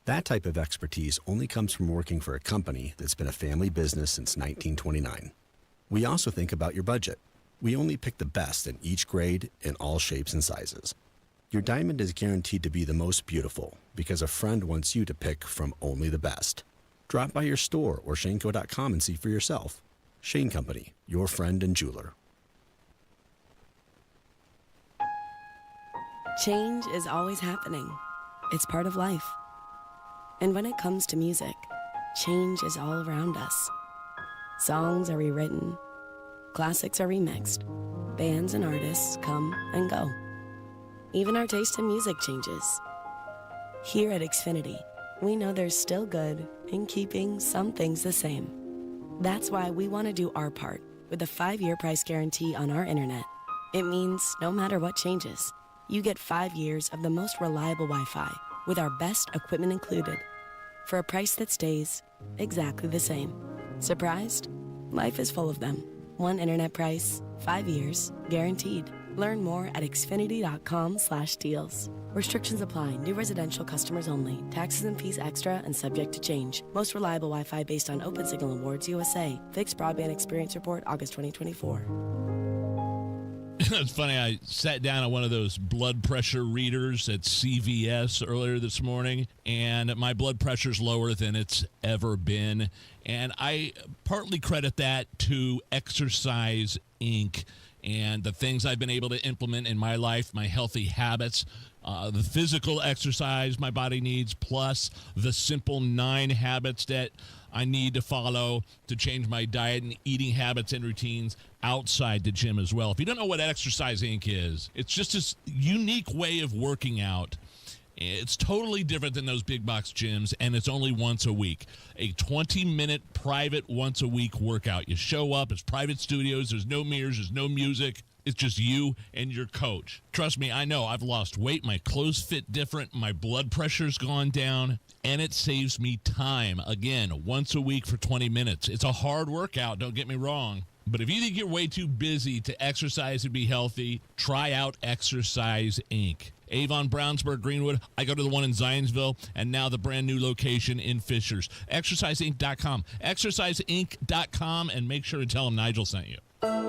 That type of expertise only comes from working for a company that's been a family business since 1929. We also think about your budget. We only pick the best in each grade in all shapes and sizes. Your diamond is guaranteed to be the most beautiful because a friend wants you to pick from only the best. Drop by your store or shaneco.com and see for yourself. Shane Company, your friend and jeweler. Change is always happening. It's part of life. And when it comes to music, change is all around us. Songs are rewritten, classics are remixed, bands and artists come and go. Even our taste in music changes. Here at Xfinity, we know there's still good in keeping some things the same. That's why we want to do our part with a 5-year price guarantee on our internet. It means no matter what changes, you get 5 years of the most reliable Wi-Fi with our best equipment included for a price that stays exactly the same. Surprised? Life is full of them. One internet price, 5 years, guaranteed. Learn more at xfinity.com/deals. Restrictions apply. New residential customers only. Taxes and fees extra and subject to change. Most reliable Wi-Fi based on Open Signal Awards USA. Fixed Broadband Experience Report, August 2024. It's funny, I sat down at one of those blood pressure readers at CVS earlier this morning, and my blood pressure's lower than it's ever been. And I partly credit that to Exercise Inc. and the things I've been able to implement in my life, my healthy habits, the physical exercise my body needs, plus the simple 9 habits that I need to follow to change my diet and eating habits and routines outside the gym as well. If you don't know what Exercise Inc. is, it's just this unique way of working out It's totally different than those big box gyms, and it's only once a week. A 20-minute private once-a-week workout. You show up, it's private studios, there's no mirrors, there's no music. It's just you and your coach. Trust me, I know I've lost weight, my clothes fit different, my blood pressure's gone down, and it saves me time. Again, once a week for 20 minutes. It's a hard workout, don't get me wrong. But if you think you're way too busy to exercise and be healthy, try out Exercise Inc. Avon, Brownsburg, Greenwood. I go to the one in Zionsville, and now the brand new location in Fishers. ExerciseInc.com. ExerciseInc.com, and make sure to tell them Nigel sent you.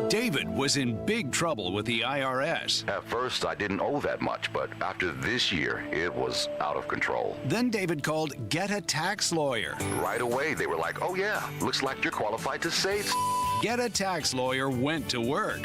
David was in big trouble with the IRS. At first, I didn't owe that much, but after this year, it was out of control. Then David called Get a Tax Lawyer. Right away, they were like, oh yeah, looks like you're qualified to say Get a Tax Lawyer went to work.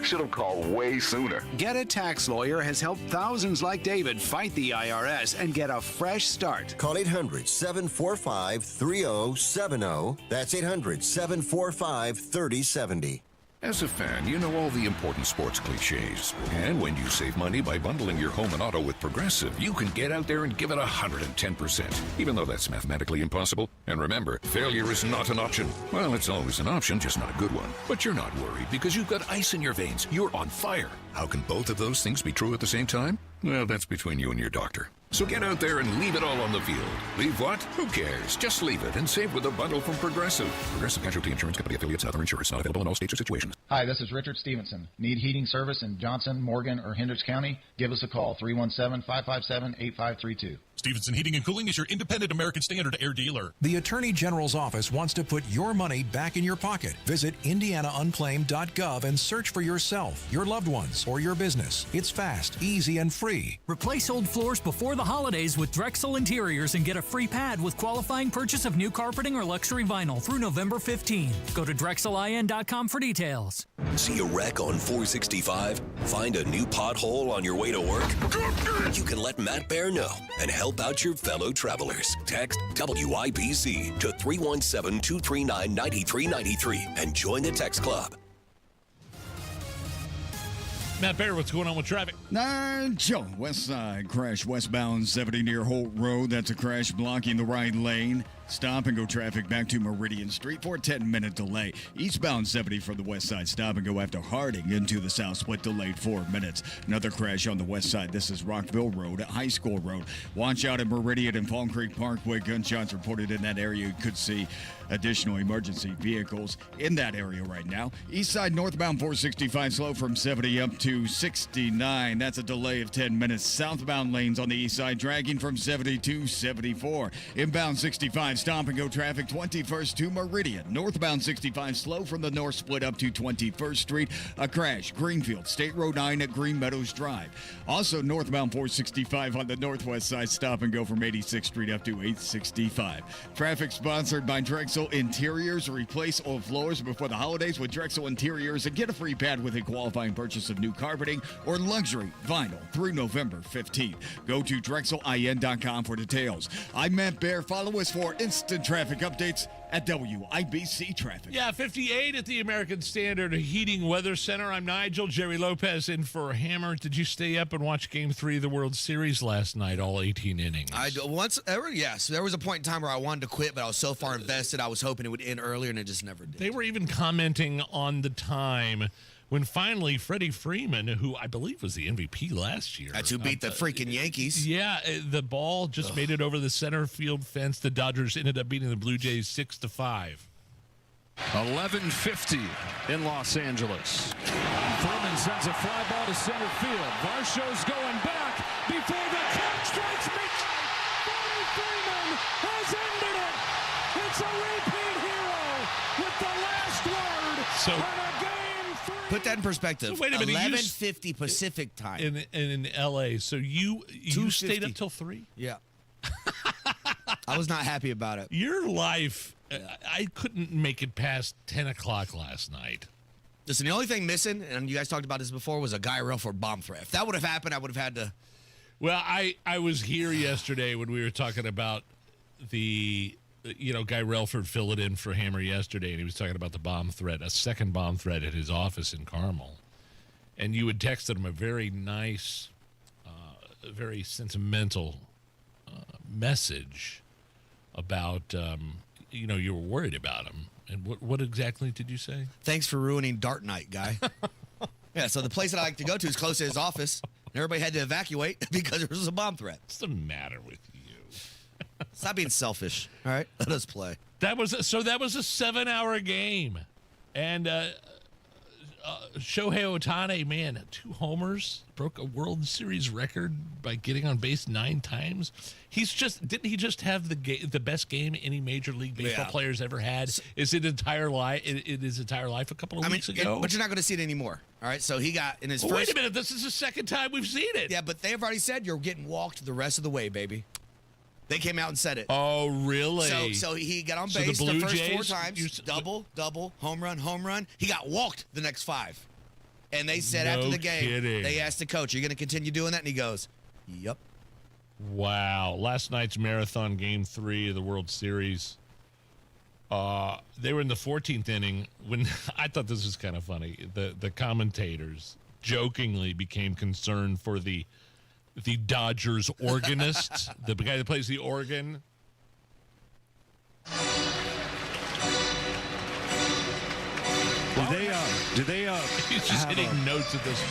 Should have called way sooner. Get a Tax Lawyer has helped thousands like David fight the IRS and get a fresh start. Call 800-745-3070. That's 800-745-3070. As a fan, you know all the important sports cliches. And when you save money by bundling your home and auto with Progressive, you can get out there and give it 110%, even though that's mathematically impossible. And remember, failure is not an option. Well, it's always an option, just not a good one. But you're not worried because you've got ice in your veins. You're on fire. How can both of those things be true at the same time? Well, that's between you and your doctor. So get out there and leave it all on the field. Leave what? Who cares? Just leave it and save with a bundle from Progressive. Progressive Casualty Insurance Company affiliates and other insurers. Not available in all states or situations. Hi, this is Richard Stevenson. Need heating service in Johnson, Morgan, or Hendricks County? Give us a call, 317-557-8532. Stevenson Heating and Cooling is your independent American Standard air dealer. The Attorney General's office wants to put your money back in your pocket. Visit indianaunclaimed.gov and search for yourself, your loved ones, or your business. It's fast, easy, and free. Replace old floors before the holidays with Drexel Interiors and get a free pad with qualifying purchase of new carpeting or luxury vinyl through November 15. Go to DrexelIN.com for details. See a wreck on 465? Find a new pothole on your way to work? You can let Matt Bear know and help out your fellow travelers. Text WIBC to 317-239-9393 and join the text club. Matt Bear, what's going on with traffic? Nigel, west side crash westbound 70 near Holt Road. That's a crash blocking the right lane. Stop and go traffic back to Meridian Street for a 10-minute delay. Eastbound 70 from the west side. Stop and go after Harding into the south split, delayed 4 minutes. Another crash on the west side. This is Rockville Road, High School Road. Watch out at Meridian and Fallen Creek Parkway. Gunshots reported in that area. You could see additional emergency vehicles in that area right now. East side northbound 465 slow from 70 up to 69. That's a delay of 10 minutes. Southbound lanes on the east side dragging from 70 to 74. Inbound 65 stop and go traffic 21st to Meridian. Northbound 65 slow from the north split up to 21st Street. A crash Greenfield State Road 9 at Green Meadows Drive. Also northbound 465 on the northwest side stop and go from 86th Street up to 865. Traffic sponsored by Drexel Interiors. Replace old floors before the holidays with Drexel Interiors and get a free pad with a qualifying purchase of new carpeting or luxury vinyl through November 15th. Go to DrexelIN.com for details. I'm Matt Bear. Follow us for instant traffic updates at WIBC Traffic. Yeah, 58 at the American Standard Heating Weather Center. I'm Nigel. Jerry Lopez in for Hammer. Did you stay up and watch Game 3 of the World Series last night, all 18 innings? Yes. There was a point in time where I wanted to quit, but I was so far invested, I was hoping it would end earlier, and it just never did. They were even commenting on the time when finally Freddie Freeman, who I believe was the MVP last year. That's who beat the freaking Yankees. Yeah, the ball just made it over the center field fence. The Dodgers ended up beating the Blue Jays 6-5. 11:50 in Los Angeles. Freeman sends a fly ball to center field. Varsho's going back before the catch strikes me. Freddie Freeman has ended it. It's a repeat hero with the last word. So and a game 3. Put that in perspective. Wait a minute, 11:50 Pacific time in L.A. So you stayed up till 3? Yeah. I was not happy about it. Your life, I couldn't make it past 10 o'clock last night. Listen, the only thing missing, and you guys talked about this before, was a Guy Relford bomb threat. If that would have happened, I would have had to. Well, I was here yesterday when we were talking about the, Guy Relford filled it in for Hammer yesterday, and he was talking about the bomb threat, a second bomb threat at his office in Carmel. And you had texted him a very nice very sentimental message about, you were worried about him. And what exactly did you say? Thanks for ruining Dart Night, guy. Yeah, so the place that I like to go to is close to his office. And everybody had to evacuate because there was a bomb threat. What's the matter with you? Stop being selfish. All right, let us play. That was a 7-hour game. And Shohei Ohtani, man, 2 homers, broke a World Series record by getting on base 9 times. Didn't he just have the best game any Major League Baseball player's ever had? Is it entire life? In his entire life, a couple of weeks ago. But you're not going to see it anymore. All right, so he got in his first. Wait a minute, this is the second time we've seen it. Yeah, but they have already said you're getting walked the rest of the way, baby. They came out and said it. Oh, really? So he got on base the first 4 times. Double, home run. He got walked the next 5. And they said after the game, they asked the coach, "Are you going to continue doing that?" And he goes, "Yep." Wow. Last night's marathon game 3 of the World Series. They were in the 14th inning when I thought this was kind of funny. The commentators jokingly became concerned for the Dodgers organist, the guy that plays the organ. Do they He's just hitting notes at this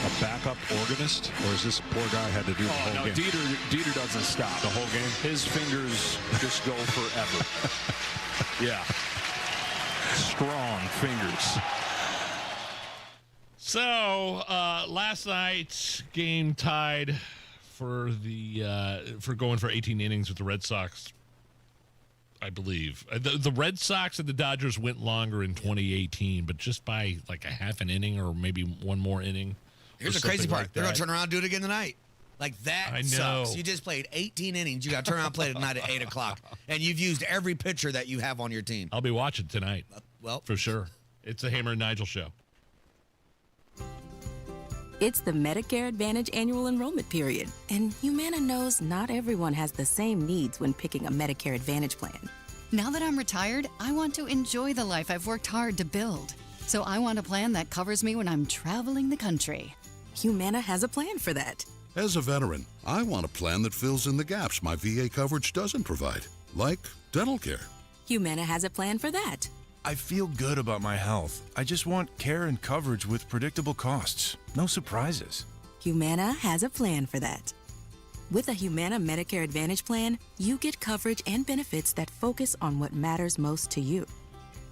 a backup organist, or is this poor guy had to do the whole game? Dieter doesn't stop the whole game. His fingers just go forever. Yeah, strong fingers. So last night's game tied for going for 18 innings with the Red Sox. I believe the Red Sox and the Dodgers went longer in 2018, but just by like a half an inning or maybe one more inning. Here's the crazy part: they're gonna turn around and do it again tonight. Like that I know. sucks. You just played 18 innings. You got to turn around and play tonight at 8:00, and you've used every pitcher that you have on your team. I'll be watching tonight. Well, for sure. It's the Hammer and Nigel show. It's the Medicare Advantage annual enrollment period, and Humana knows not everyone has the same needs when picking a Medicare Advantage plan. Now that I'm retired, I want to enjoy the life I've worked hard to build. So I want a plan that covers me when I'm traveling the country. Humana has a plan for that. As a veteran, I want a plan that fills in the gaps my VA coverage doesn't provide, like dental care. Humana has a plan for that. I feel good about my health. I just want care and coverage with predictable costs. No surprises. Humana has a plan for that. With a Humana Medicare Advantage plan, you get coverage and benefits that focus on what matters most to you.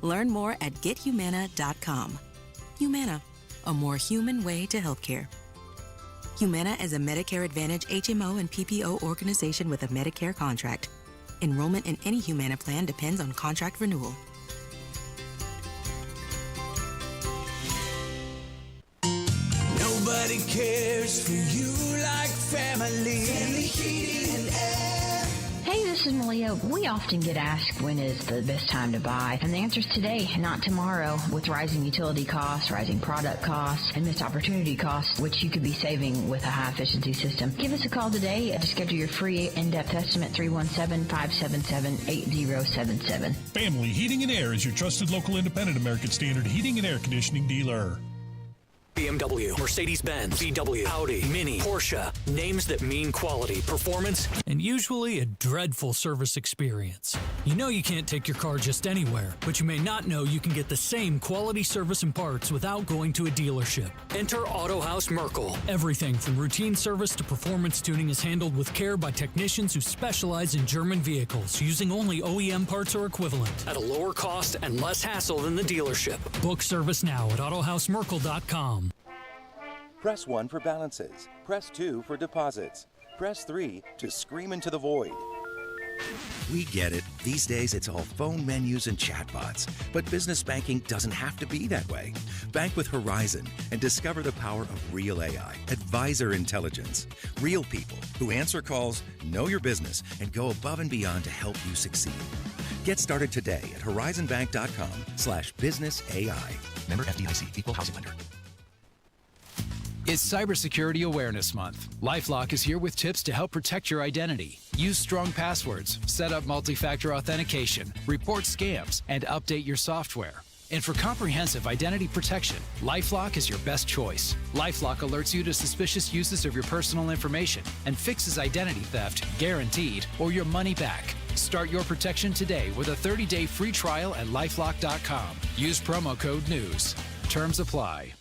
Learn more at gethumana.com. Humana, a more human way to healthcare. Humana is a Medicare Advantage HMO and PPO organization with a Medicare contract. Enrollment in any Humana plan depends on contract renewal. Nobody cares for you like family. Family Heating and Air. Hey, this is Malia. We often get asked when is the best time to buy, and the answer is today, not tomorrow. With rising utility costs, rising product costs, and missed opportunity costs, which you could be saving with a high-efficiency system. Give us a call today to schedule your free in-depth estimate, 317-577-8077. Family Heating and Air is your trusted local independent American Standard heating and air conditioning dealer. BMW, Mercedes-Benz, VW, Audi, Mini, Porsche. Names that mean quality, performance, and usually a dreadful service experience. You know you can't take your car just anywhere, but you may not know you can get the same quality service and parts without going to a dealership. Enter Auto House Merkel. Everything from routine service to performance tuning is handled with care by technicians who specialize in German vehicles, using only OEM parts or equivalent. At a lower cost and less hassle than the dealership. Book service now at autohousemerkel.com. Press 1 for balances. Press 2 for deposits. Press 3 to scream into the void. We get it. These days, it's all phone menus and chatbots. But business banking doesn't have to be that way. Bank with Horizon and discover the power of real AI, advisor intelligence. Real people who answer calls, know your business, and go above and beyond to help you succeed. Get started today at horizonbank.com/businessai. Member FDIC, Equal Housing Lender. It's Cybersecurity Awareness Month. LifeLock is here with tips to help protect your identity. Use strong passwords, set up multi-factor authentication, report scams, and update your software. And for comprehensive identity protection, LifeLock is your best choice. LifeLock alerts you to suspicious uses of your personal information and fixes identity theft, guaranteed, or your money back. Start your protection today with a 30-day free trial at LifeLock.com. Use promo code NEWS. Terms apply.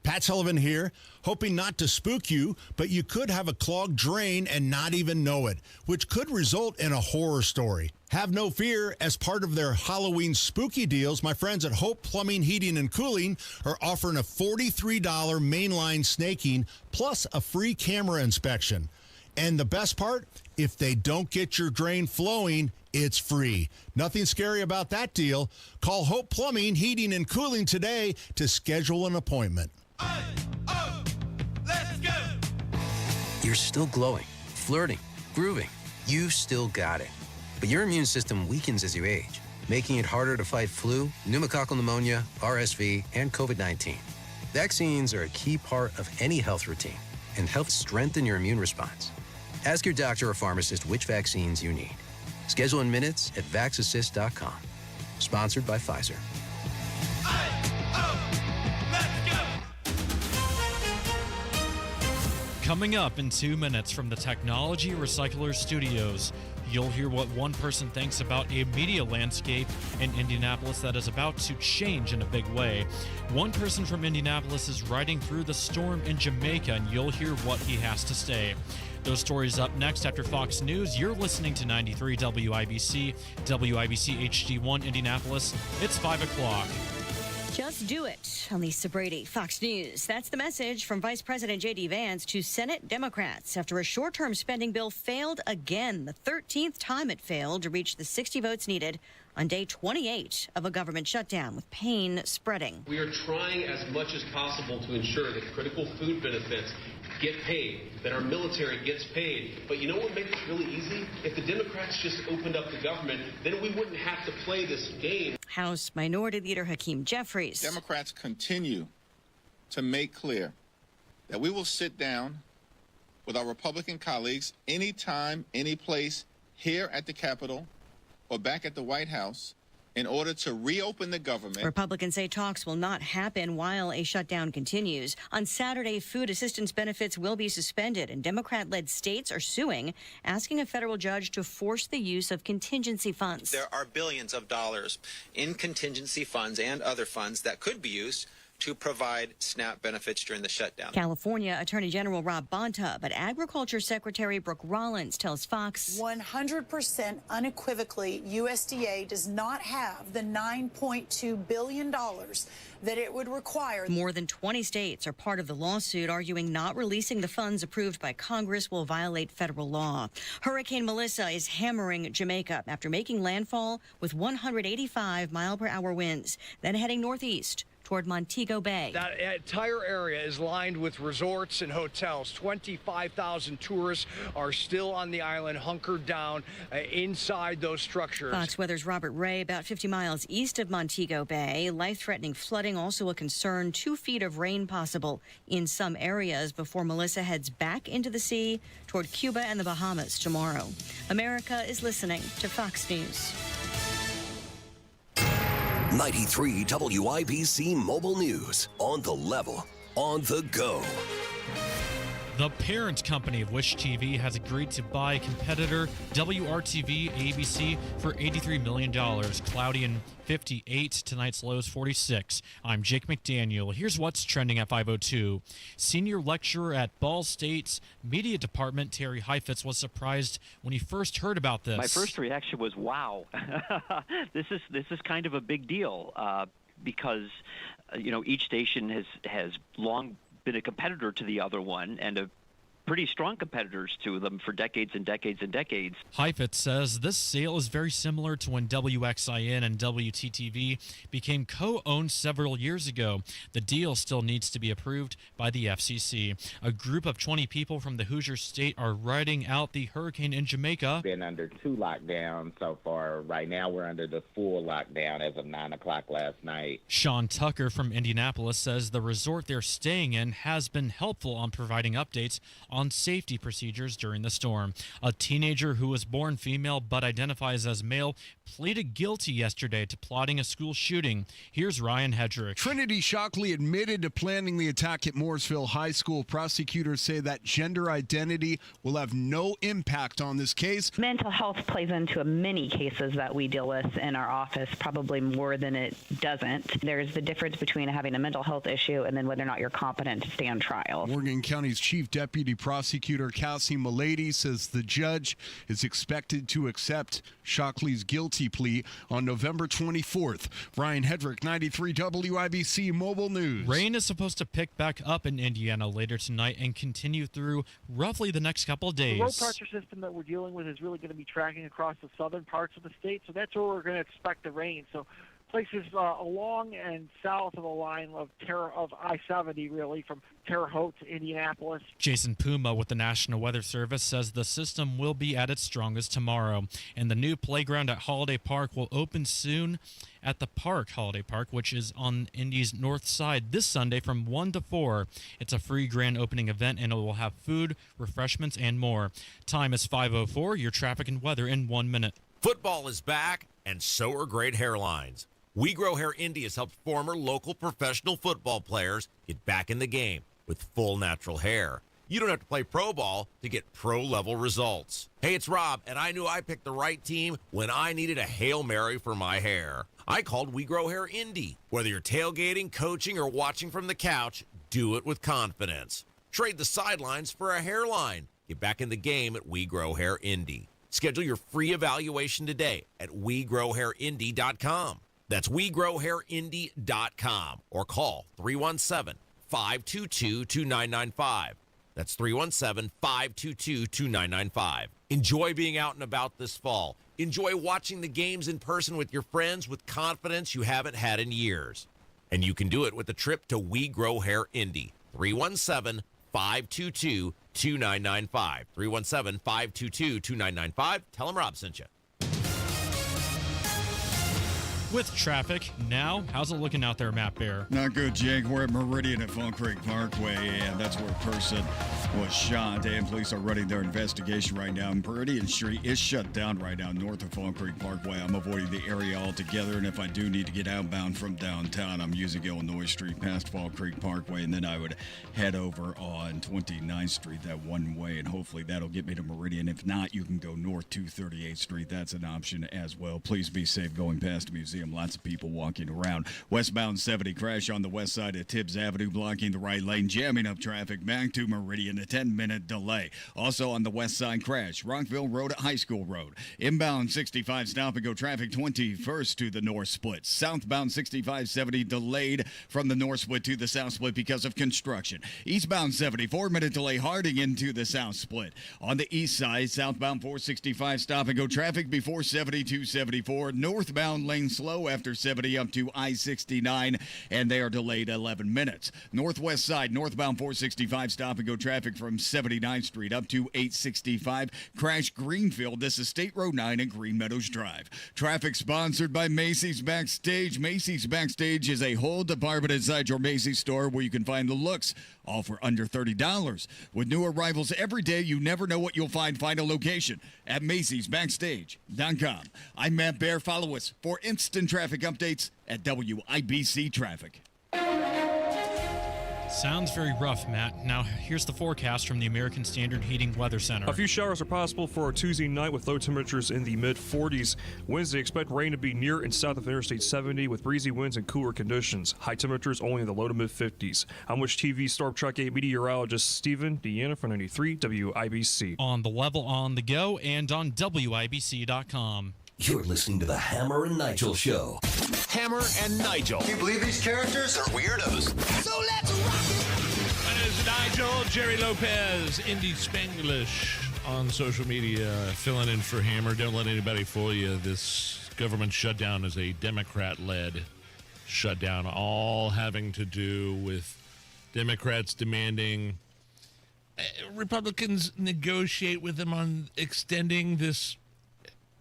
Pat Sullivan here, hoping not to spook you, but you could have a clogged drain and not even know it, which could result in a horror story. Have no fear. As part of their Halloween spooky deals, my friends at Hope Plumbing, Heating, and Cooling are offering a $43 mainline snaking plus a free camera inspection. And the best part, if they don't get your drain flowing, it's free. Nothing scary about that deal. Call Hope Plumbing, Heating, and Cooling today to schedule an appointment. You're still glowing, flirting, grooving. You still got it. But your immune system weakens as you age, making it harder to fight flu, pneumococcal pneumonia, RSV, and COVID-19. Vaccines are a key part of any health routine and help strengthen your immune response. Ask your doctor or pharmacist which vaccines you need. Schedule in minutes at vaxassist.com. Sponsored by Pfizer. Coming up in 2 minutes from the Technology Recyclers Studios, you'll hear what one person thinks about a media landscape in Indianapolis that is about to change in a big way. One person from Indianapolis is riding through the storm in Jamaica, and you'll hear what he has to say. Those stories up next after Fox News. You're listening to 93 WIBC, WIBC HD1 Indianapolis. It's 5 o'clock. Just do it. I'm Lisa Brady, Fox News. That's the message from Vice President J.D. Vance to Senate Democrats after a short-term spending bill failed again, the 13th time it failed to reach the 60 votes needed on day 28 of a government shutdown, with pain spreading. We are trying as much as possible to ensure that critical food benefits get paid, that our military gets paid. But you know what would make this really easy? If the Democrats just opened up the government, then we wouldn't have to play this game. House Minority Leader Hakeem Jeffries. Democrats continue to make clear that we will sit down with our Republican colleagues anytime, any place, here at the Capitol or back at the White House, in order to reopen the government. Republicans say talks will not happen while a shutdown continues. On Saturday, food assistance benefits will be suspended, and Democrat-led states are suing, asking a federal judge to force the use of contingency funds. There are billions of dollars in contingency funds and other funds that could be used to provide SNAP benefits during the shutdown. California Attorney General Rob Bonta, but Agriculture Secretary Brooke Rollins tells Fox 100% unequivocally, USDA does not have the $9.2 billion that it would require. More than 20 states are part of the lawsuit, arguing not releasing the funds approved by Congress will violate federal law. Hurricane Melissa is hammering Jamaica after making landfall with 185-mile-per-hour winds, then heading northeast toward Montego Bay. That entire area is lined with resorts and hotels. 25,000 tourists are still on the island, hunkered down inside those structures. Fox Weather's Robert Ray, about 50 miles east of Montego Bay. Life-threatening flooding also a concern. 2 feet of rain possible in some areas before Melissa heads back into the sea toward Cuba and the Bahamas tomorrow. America is listening to Fox News. 93 WIBC Mobile News. On the level, on the go. The parent company of Wish TV has agreed to buy competitor WRTV ABC for $83 million. Cloudy and 58. Tonight's low is 46. I'm Jake McDaniel. Here's what's trending at 5:02. Senior lecturer at Ball State's media department, Terry Heifetz, was surprised when he first heard about this. My first reaction was, wow, this is kind of a big deal because, each station has long been a competitor to the other one and a pretty strong competitors to them for decades and decades and decades. Heifetz says this sale is very similar to when WXIN and WTTV became co-owned several years ago. The deal still needs to be approved by the FCC. A group of 20 people from the Hoosier State are riding out the hurricane in Jamaica. Been under 2 lockdowns so far. Right now we're under the full lockdown as of 9 o'clock last night. Sean Tucker from Indianapolis says the resort they're staying in has been helpful on providing updates on on safety procedures during the storm. A teenager who was born female but identifies as male pleaded guilty yesterday to plotting a school shooting. Here's Ryan Hedrick. Trinity Shockley admitted to planning the attack at Mooresville High School. Prosecutors say that gender identity will have no impact on this case. Mental health plays into many cases that we deal with in our office, probably more than it doesn't. There's the difference between having a mental health issue and then whether or not you're competent to stand trial. Morgan County's Chief Deputy Prosecutor Cassie Milady says the judge is expected to accept Shockley's guilty plea on November 24th. Ryan Hedrick, 93 WIBC Mobile News. Rain is supposed to pick back up in Indiana later tonight and continue through roughly the next couple of days. The low pressure system that we're dealing with is really going to be tracking across the southern parts of the state, so that's where we're going to expect the rain. So places along and south of the line of I-70, really, from Terre Haute to Indianapolis. Jason Puma with the National Weather Service says the system will be at its strongest tomorrow, and the new playground at Holiday Park will open soon at the park, Holiday Park, which is on Indy's north side this Sunday from 1 to 4. It's a free grand opening event, and it will have food, refreshments, and more. Time is 5:04. Your traffic and weather in 1 minute. Football is back, and so are great hairlines. We Grow Hair Indy has helped former local professional football players get back in the game with full natural hair. You don't have to play pro ball to get pro-level results. Hey, it's Rob, and I knew I picked the right team when I needed a Hail Mary for my hair. I called We Grow Hair Indy. Whether you're tailgating, coaching, or watching from the couch, do it with confidence. Trade the sidelines for a hairline. Get back in the game at We Grow Hair Indy. Schedule your free evaluation today at WeGrowHairIndy.com. That's WeGrowHairIndy.com or call 317-522-2995. That's 317-522-2995. Enjoy being out and about this fall. Enjoy watching the games in person with your friends with confidence you haven't had in years. And you can do it with a trip to We Grow Hair Indy. 317-522-2995. 317-522-2995. Tell them Rob sent you. With traffic now, how's it looking out there, Matt Bear? Not good, Jake. We're at Meridian at Fall Creek Parkway, and that's where a person was shot. And police are running their investigation right now. Meridian Street is shut down right now north of Fall Creek Parkway. I'm avoiding the area altogether, and if I do need to get outbound from downtown, I'm using Illinois Street past Fall Creek Parkway, and then I would head over on 29th Street that one way, and hopefully that'll get me to Meridian. If not, you can go north 238th Street. That's an option as well. Please be safe going past the museum. Lots of people walking around. Westbound 70 crash on the west side of Tibbs Avenue, blocking the right lane, jamming up traffic back to Meridian, a 10-minute delay. Also on the west side crash, Rockville Road at High School Road. Inbound 65 stop and go traffic 21st to the north split. Southbound 6570 delayed from the north split to the south split because of construction. Eastbound 70, 4-minute delay Harding into the south split. On the east side, southbound 465 stop and go traffic before 7274. Northbound lane slow after 70 up to I-69, and they are delayed 11 minutes. Northwest side, northbound 465 stop and go traffic from 79th Street up to 865. Crash Greenfield. This is State Road 9 and Green Meadows Drive. Traffic sponsored by Macy's Backstage. Macy's Backstage is a whole department inside your Macy's store where you can find the looks, all for under $30. With new arrivals every day, you never know what you'll find. Find a location at Macy'sBackstage.com. I'm Matt Bear. Follow us for instant traffic updates at WIBC Traffic. Sounds very rough, Matt. Now, here's the forecast from the American Standard Heating Weather Center. A few showers are possible for Tuesday night with low temperatures in the mid-40s. Wednesday, expect rain to be near and south of Interstate 70 with breezy winds and cooler conditions. High temperatures only in the low to mid-50s. I'm Wish TV Storm Track 8 meteorologist Stephen Deanna for 93 WIBC. On the level, on the go, and on WIBC.com. You're listening to the Hammer and Nigel Show. Hammer and Nigel. Can you believe these characters are weirdos? So let's rock it! My name is Nigel, Jerry Lopez, Indy Spanglish on social media, filling in for Hammer. Don't let anybody fool you. This government shutdown is a Democrat-led shutdown, all having to do with Democrats demanding Republicans negotiate with them on extending this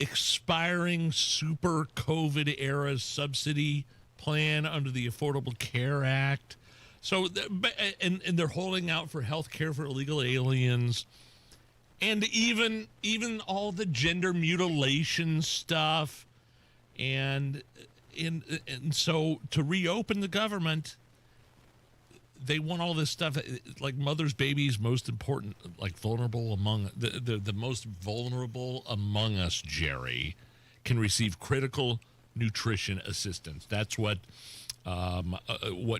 expiring super COVID era subsidy plan under the Affordable Care Act. So, and they're holding out for health care for illegal aliens, and even all the gender mutilation stuff, and so to reopen the government, they want all this stuff, like mother's babies, most important, like vulnerable among the most vulnerable among us, Jerry, can receive critical nutrition assistance. That's what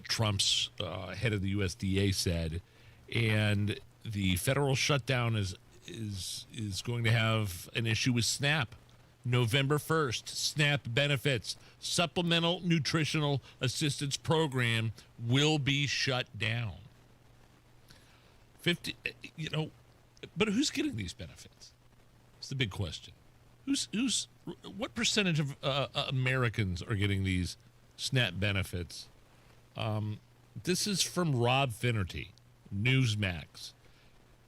Trump's head of the USDA said, and the federal shutdown is going to have an issue with SNAP. November 1st, SNAP benefits, Supplemental Nutritional Assistance Program, will be shut down. But who's getting these benefits? It's the big question. What percentage of Americans are getting these SNAP benefits? This is from Rob Finnerty, Newsmax.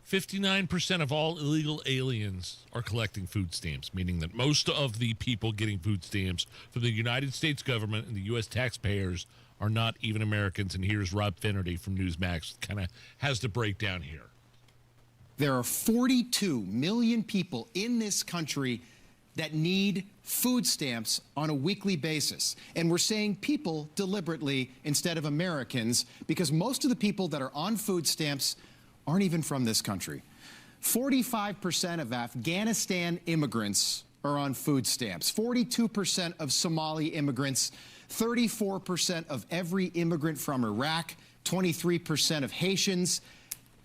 59% of all illegal aliens are collecting food stamps, meaning that most of the people getting food stamps from the United States government and the U.S. taxpayers are not even Americans. And here's Rob Finnerty from Newsmax, kind of has the breakdown here. There are 42 million people in this country that need food stamps on a weekly basis. And we're saying people deliberately instead of Americans, because most of the people that are on food stamps aren't even from this country. 45% of Afghanistan immigrants are on food stamps. 42% of Somali immigrants, 34% of every immigrant from Iraq, 23% of Haitians,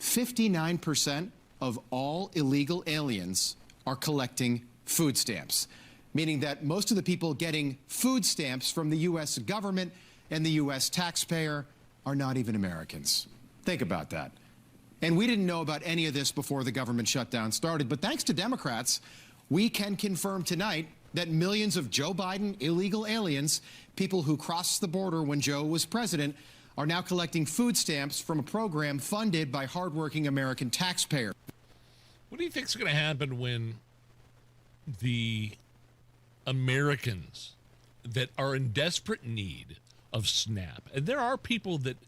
59% of all illegal aliens are collecting food stamps, meaning that most of the people getting food stamps from the U.S. government and the U.S. taxpayer are not even Americans. Think about that. And we didn't know about any of this before the government shutdown started, but thanks to Democrats, we can confirm tonight that millions of Joe Biden illegal aliens, people who crossed the border when Joe was president, are now collecting food stamps from a program funded by hardworking American taxpayers. What do you think is going to happen when the Americans that are in desperate need of SNAP, and there are people that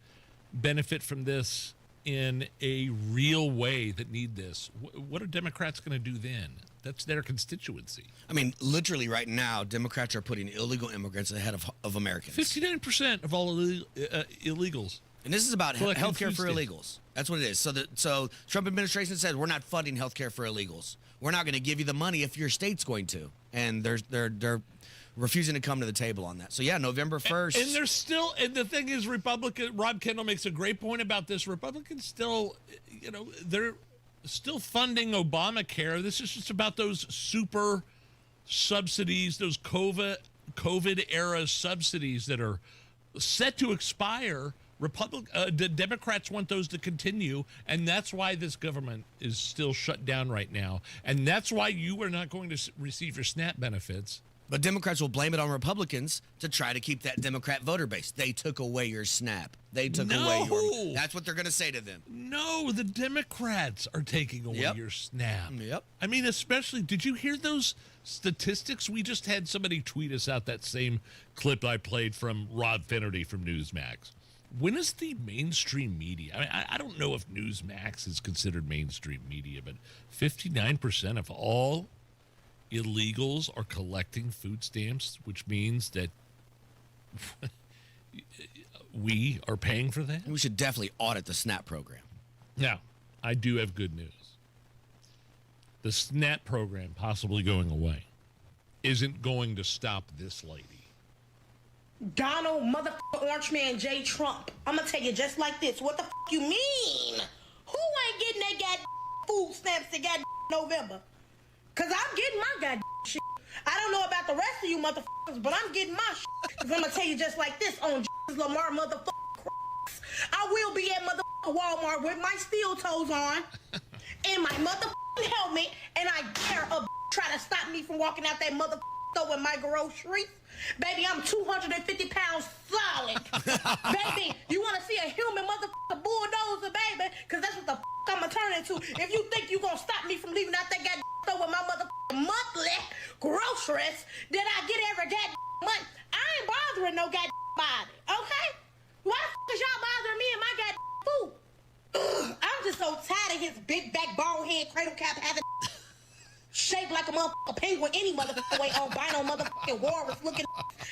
benefit from this in a real way that need this, what are Democrats going to do then? That's their constituency. I mean, literally right now, Democrats are putting illegal immigrants ahead of Americans. 59% of all illegals. And this is about health care for illegals. That's what it is. So Trump administration said, we're not funding health care for illegals. We're not going to give you the money if your state's going to. And they're refusing to come to the table on that. So, yeah, November 1st. And there's still, and the thing is, Rob Kendall makes a great point about this. Republicans still, they're still funding Obamacare. This is just about those super subsidies, those COVID-era subsidies that are set to expire. The Democrats want those to continue, and that's why this government is still shut down right now. And that's why you are not going to receive your SNAP benefits. But Democrats will blame it on Republicans to try to keep that Democrat voter base. They took away your SNAP. They took away your... That's what they're going to say to them. No, the Democrats are taking away your SNAP. Yep. I mean, especially, did you hear those statistics? We just had somebody tweet us out that same clip I played from Rob Finnerty from Newsmax. When is the mainstream media? I mean, I don't know if Newsmax is considered mainstream media, but 59% of all illegals are collecting food stamps, which means that we are paying for that. We should definitely audit the SNAP program. Now, I do have good news. The SNAP program possibly going away isn't going to stop this lady. Donald motherfucker Orange Man J. Trump. I'm gonna tell you just like this. What the you mean? Who ain't getting that goddamn food stamps in goddamn November? Cause I'm getting my goddamn shit. I don't know about the rest of you motherfuckers, but I'm getting my shit. Cause I'm gonna tell you just like this on Lamar motherfucker. I will be at motherfucker Walmart with my steel toes on and my motherfucking helmet, and I dare a try to stop me from walking out that motherfucker store with my groceries. Baby, I'm 250 pounds solid. Baby, you want to see a human motherfucker bulldozer, baby? Because that's what the I'm going to turn into. If you think you going to stop me from leaving out that goddamn store with my motherfucking monthly groceries that I get every goddamn month, I ain't bothering no goddamn body, okay? Why the fuck is y'all bothering me and my so tired of his big back, bald head, cradle cap having shaped like a motherfucking penguin any motherfucking way, albino motherfucking walrus looking.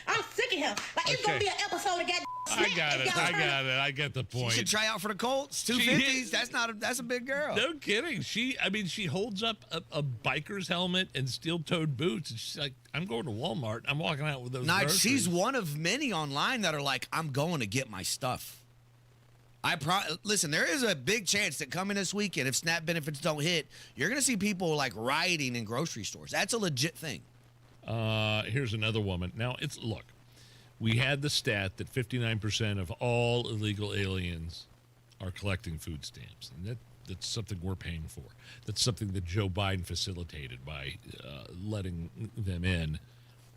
I'm sick of him. Like, it's gonna be an episode of I got it. I get the point. She should try out for the Colts. 250s. That's a big girl. No kidding. She holds up a biker's helmet and steel-toed boots, and she's like, "I'm going to Walmart. I'm walking out with those." Nigel, she's one of many online that are like, "I'm going to get my stuff." Listen, there is a big chance that coming this weekend, if SNAP benefits don't hit, you're going to see people like rioting in grocery stores. That's a legit thing. Here's another woman. Now, look, we had the stat that 59% of all illegal aliens are collecting food stamps, and that's something we're paying for. That's something that Joe Biden facilitated by letting them in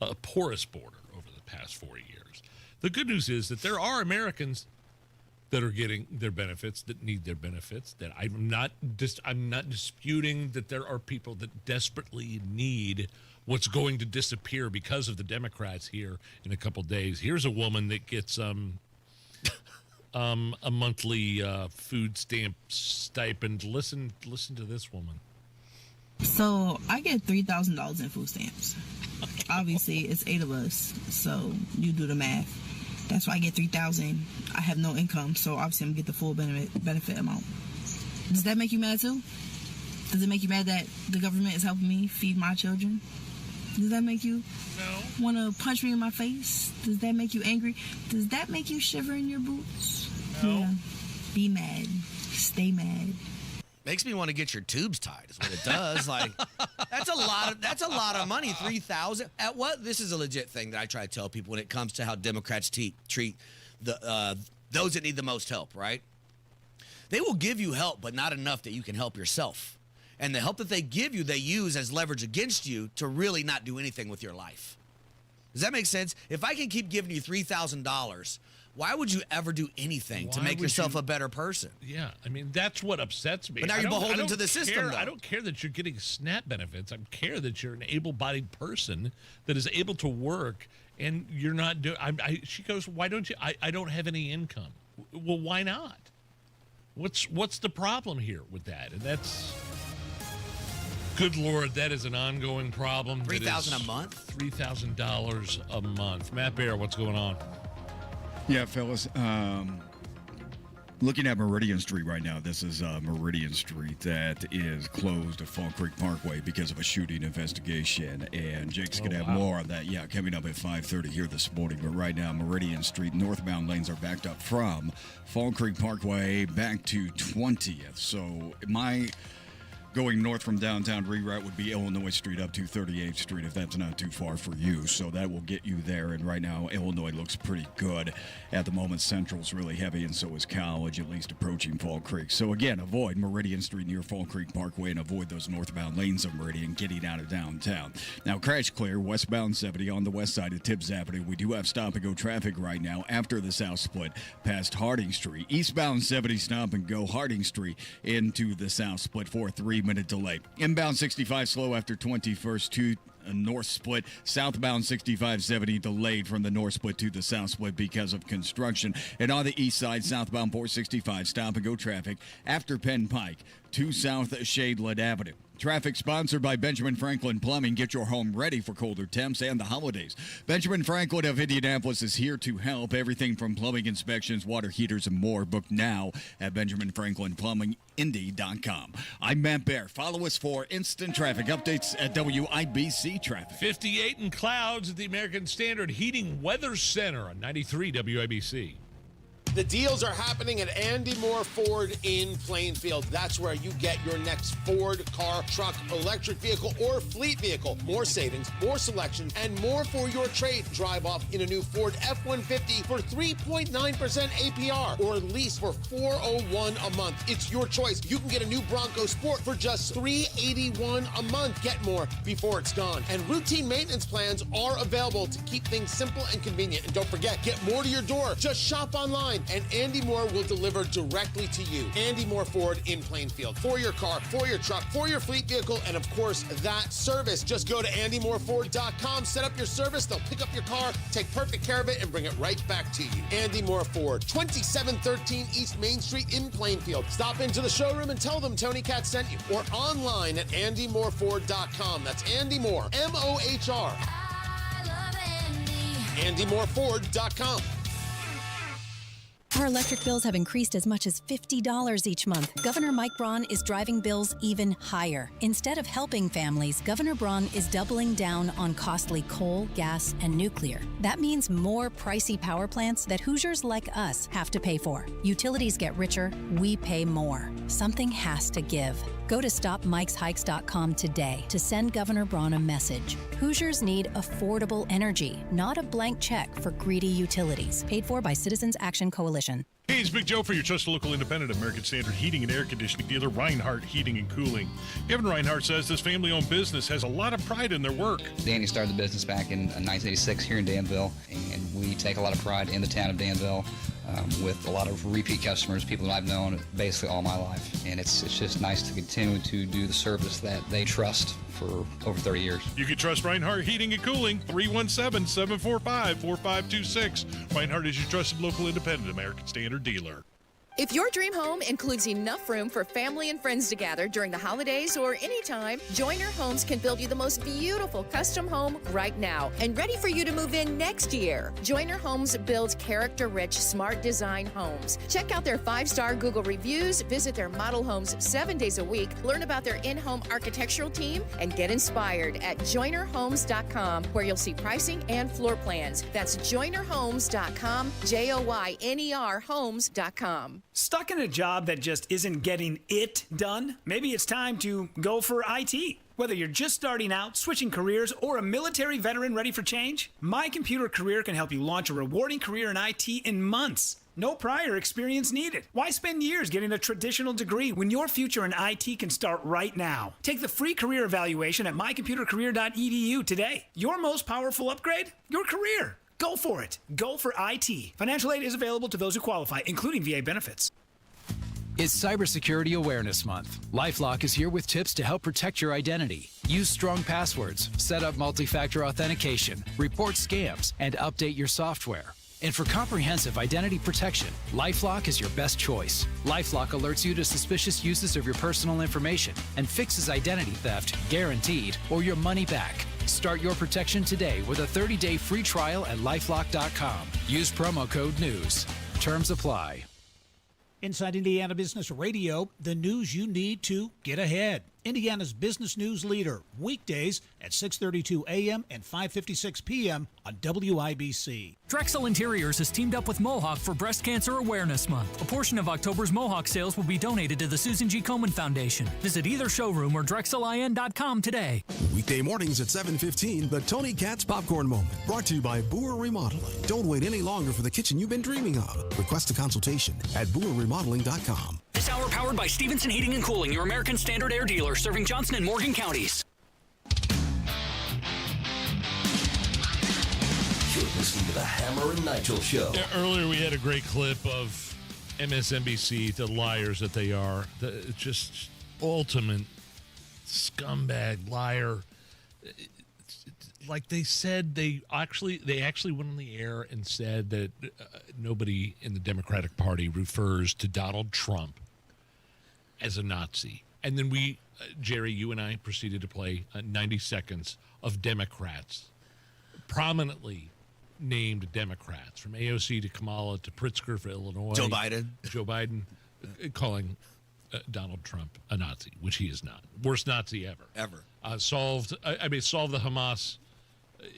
a porous border over the past 4 years. The good news is that there are Americans that are getting their benefits, that need their benefits, that I'm not disputing that there are people that desperately need what's going to disappear because of the Democrats here in a couple days. Here's a woman that gets a monthly food stamp stipend. Listen to this woman. So I get $3,000 in food stamps. Obviously, it's 8 of us, so you do the math. That's why I get $3,000. I have no income, so obviously I'm gonna get the full benefit amount. Does that make you mad too? Does it make you mad that the government is helping me feed my children? Does that make you want to punch me in my face? Does that make you angry? Does that make you shiver in your boots? No. Yeah. Be mad. Stay mad. Makes me want to get your tubes tied. Is what it does. Like, that's a lot of money. $3,000 at what? This is a legit thing that I try to tell people when it comes to how Democrats treat those that need the most help. Right? They will give you help, but not enough that you can help yourself. And the help that they give you, they use as leverage against you to really not do anything with your life. Does that make sense? If I can keep giving you $3,000. Why would you ever do anything to make yourself a better person? Yeah, I mean, that's what upsets me. But now you're beholden to the system, though. I don't care that you're getting SNAP benefits. I care that you're an able-bodied person that is able to work, and you're not doing... She goes, why don't you... I don't have any income. Well, why not? What's the problem here with that? And that's... Good Lord, that is an ongoing problem. $3,000 a month? $3,000 a month. Matt Bear, what's going on? Yeah, fellas. Looking at Meridian Street right now. This is Meridian Street that is closed at Fall Creek Parkway because of a shooting investigation. And Jake's going to have more on that, coming up at 5:30 here this morning. But right now, Meridian Street northbound lanes are backed up from Fall Creek Parkway back to 20th. So going north from downtown reroute would be Illinois Street up to 38th Street if that's not too far for you. So that will get you there. And right now, Illinois looks pretty good. At the moment, Central's really heavy, and so is College, at least approaching Fall Creek. So again, avoid Meridian Street near Fall Creek Parkway and avoid those northbound lanes of Meridian getting out of downtown. Now, crash clear, westbound 70 on the west side of Tibbs Avenue. We do have stop-and-go traffic right now after the south split past Harding Street. Eastbound 70 stop-and-go Harding Street into the south split for a 3-minute delay. Inbound 65 slow after 21st to north split. Southbound 6570 delayed from the north split to the south split because of construction. And on the east side, southbound 465 stop-and-go traffic after Penn Pike to South Shadeland Avenue. Traffic sponsored by Benjamin Franklin Plumbing. Get your home ready for colder temps and the holidays. Benjamin Franklin of Indianapolis is here to help. Everything from plumbing inspections, water heaters, and more. Book now at BenjaminFranklinPlumbingIndy.com. I'm Matt Bear. Follow us for instant traffic updates at WIBC Traffic. 58 in clouds at the American Standard Heating Weather Center on 93 WIBC. The deals are happening at Andy Moore Ford in Plainfield. That's where you get your next Ford car, truck, electric vehicle, or fleet vehicle. More savings, more selection, and more for your trade. Drive off in a new Ford F-150 for 3.9% APR or lease for $401 a month. It's your choice. You can get a new Bronco Sport for just $381 a month. Get more before it's gone. And routine maintenance plans are available to keep things simple and convenient. And don't forget, get more to your door. Just shop online online, and Andy Moore will deliver directly to you. Andy Moore Ford in Plainfield. For your car, for your truck, for your fleet vehicle, and of course, that service. Just go to andymoreford.com, set up your service, they'll pick up your car, take perfect care of it, and bring it right back to you. Andy Moore Ford, 2713 East Main Street in Plainfield. Stop into the showroom and tell them Tony Katz sent you. Or online at andymoreford.com. That's Andy Moore, M-O-H-R. andymoreford.com. Our electric bills have increased as much as $50 each month. Governor Mike Braun is driving bills even higher. Instead of helping families, Governor Braun is doubling down on costly coal, gas, and nuclear. That means more pricey power plants that Hoosiers like us have to pay for. Utilities get richer, we pay more. Something has to give. Go to StopMikesHikes.com today to send Governor Braun a message. Hoosiers need affordable energy, not a blank check for greedy utilities. Paid for by Citizens Action Coalition. Hey, it's Big Joe for your trusted local independent American Standard heating and air conditioning dealer, Reinhardt Heating and Cooling. Kevin Reinhardt says this family-owned business has a lot of pride in their work. Danny started the business back in 1986 here in Danville, and we take a lot of pride in the town of Danville with a lot of repeat customers, people that I've known basically all my life. And it's just nice to continue to do the service that they trust for over 30 years. You can trust Reinhardt Heating and Cooling, 317-745-4526. Reinhardt is your trusted local independent American Standard dealer. If your dream home includes enough room for family and friends to gather during the holidays or anytime, Joyner Homes can build you the most beautiful custom home right now and ready for you to move in next year. Joyner Homes builds character-rich, smart design homes. Check out their 5-star Google reviews, visit their model homes 7 days a week, learn about their in-home architectural team, and get inspired at JoynerHomes.com, where you'll see pricing and floor plans. That's JoynerHomes.com, JOYNER Homes.com. Stuck in a job that just isn't getting it done? Maybe it's time to go for IT. Whether you're just starting out, switching careers, or a military veteran ready for change, My Computer Career can help you launch a rewarding career in IT in months. No prior experience needed. Why spend years getting a traditional degree when your future in IT can start right now? Take the free career evaluation at mycomputercareer.edu today. Your most powerful upgrade? Your career. Go for it. Go for IT. Financial aid is available to those who qualify, including VA benefits. It's Cybersecurity Awareness Month. LifeLock is here with tips to help protect your identity. Use strong passwords, set up multi-factor authentication, report scams, and update your software. And for comprehensive identity protection, LifeLock is your best choice. LifeLock alerts you to suspicious uses of your personal information and fixes identity theft, guaranteed, or your money back. Start your protection today with a 30-day free trial at LifeLock.com. Use promo code NEWS. Terms apply. Inside Indiana Business Radio, the news you need to get ahead. Indiana's business news leader, weekdays at 6:32 a.m. and 5:56 p.m. on WIBC. Drexel Interiors has teamed up with Mohawk for Breast Cancer Awareness Month. A portion of October's Mohawk sales will be donated to the Susan G. Komen Foundation. Visit either showroom or DrexelIN.com today. Weekday mornings at 7:15, the Tony Katz Popcorn Moment, brought to you by Boer Remodeling. Don't wait any longer for the kitchen you've been dreaming of. Request a consultation at BoerRemodeling.com. This hour powered by Stevenson Heating and Cooling, your American Standard Air dealer, serving Johnson and Morgan counties. You're listening to the Hammer and Nigel Show. Yeah, earlier we had a great clip of MSNBC, the liars that they are, the just ultimate scumbag liar. Like they said, they actually went on the air and said that nobody in the Democratic Party refers to Donald Trump as a Nazi. And then we, Jerry, you and I proceeded to play 90 seconds of Democrats, prominently named Democrats, from AOC to Kamala to Pritzker for Illinois. Joe Biden calling Donald Trump a Nazi, which he is not. Worst Nazi ever. Solved the Hamas.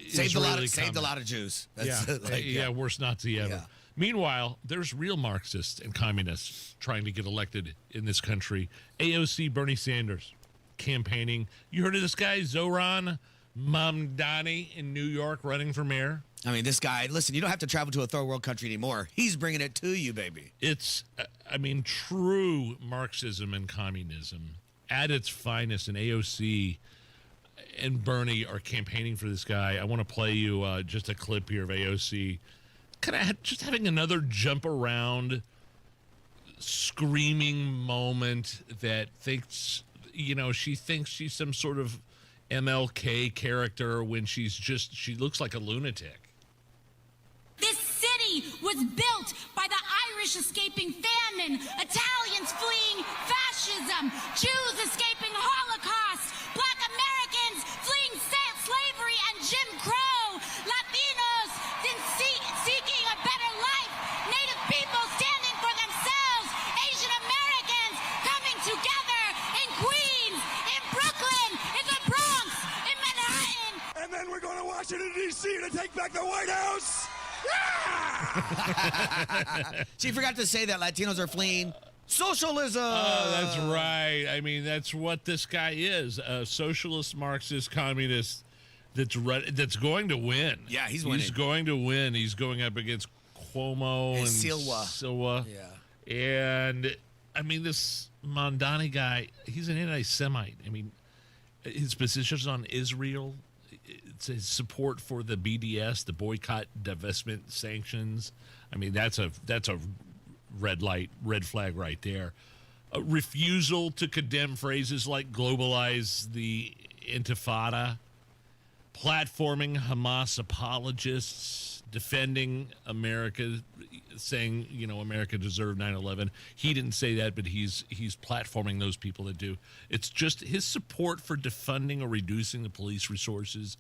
Saved a lot of Jews. That's worst Nazi ever. Yeah. Meanwhile, there's real Marxists and communists trying to get elected in this country. AOC Bernie Sanders campaigning. You heard of this guy, Zohran Mamdani in New York, running for mayor? I mean, this guy, listen, you don't have to travel to a third world country anymore. He's bringing it to you, baby. It's, true Marxism and communism at its finest, and AOC and Bernie are campaigning for this guy. I want to play you just a clip here of AOC kind of just having another jump around, screaming moment that thinks, she thinks she's some sort of MLK character when she looks like a lunatic. This city was built by the Irish escaping famine, Italians fleeing fascism, Jews escaping Holocaust, Black Americans fleeing slavery and Jim Crow, Latinos seeking a better life, Native people standing for themselves, Asian Americans coming together in Queens, in Brooklyn, in the Bronx, in Manhattan. And then we're going to Washington, D.C. to take back the White House. She forgot to say that Latinos are fleeing socialism. Oh, that's right. I mean, that's what this guy is, a socialist, Marxist, communist that's going to win. Yeah, he's winning. He's going to win. He's going up against Cuomo and Silva. Yeah. And, I mean, this Mondani guy, he's an anti-Semite. I mean, his positions on Israel, it's his support for the BDS, the boycott, divestment sanctions. I mean, that's a red flag right there. A refusal to condemn phrases like globalize the Intifada, platforming Hamas apologists, defending America, saying, America deserved 9/11. He didn't say that, but he's platforming those people that do. It's just his support for defunding or reducing the police resources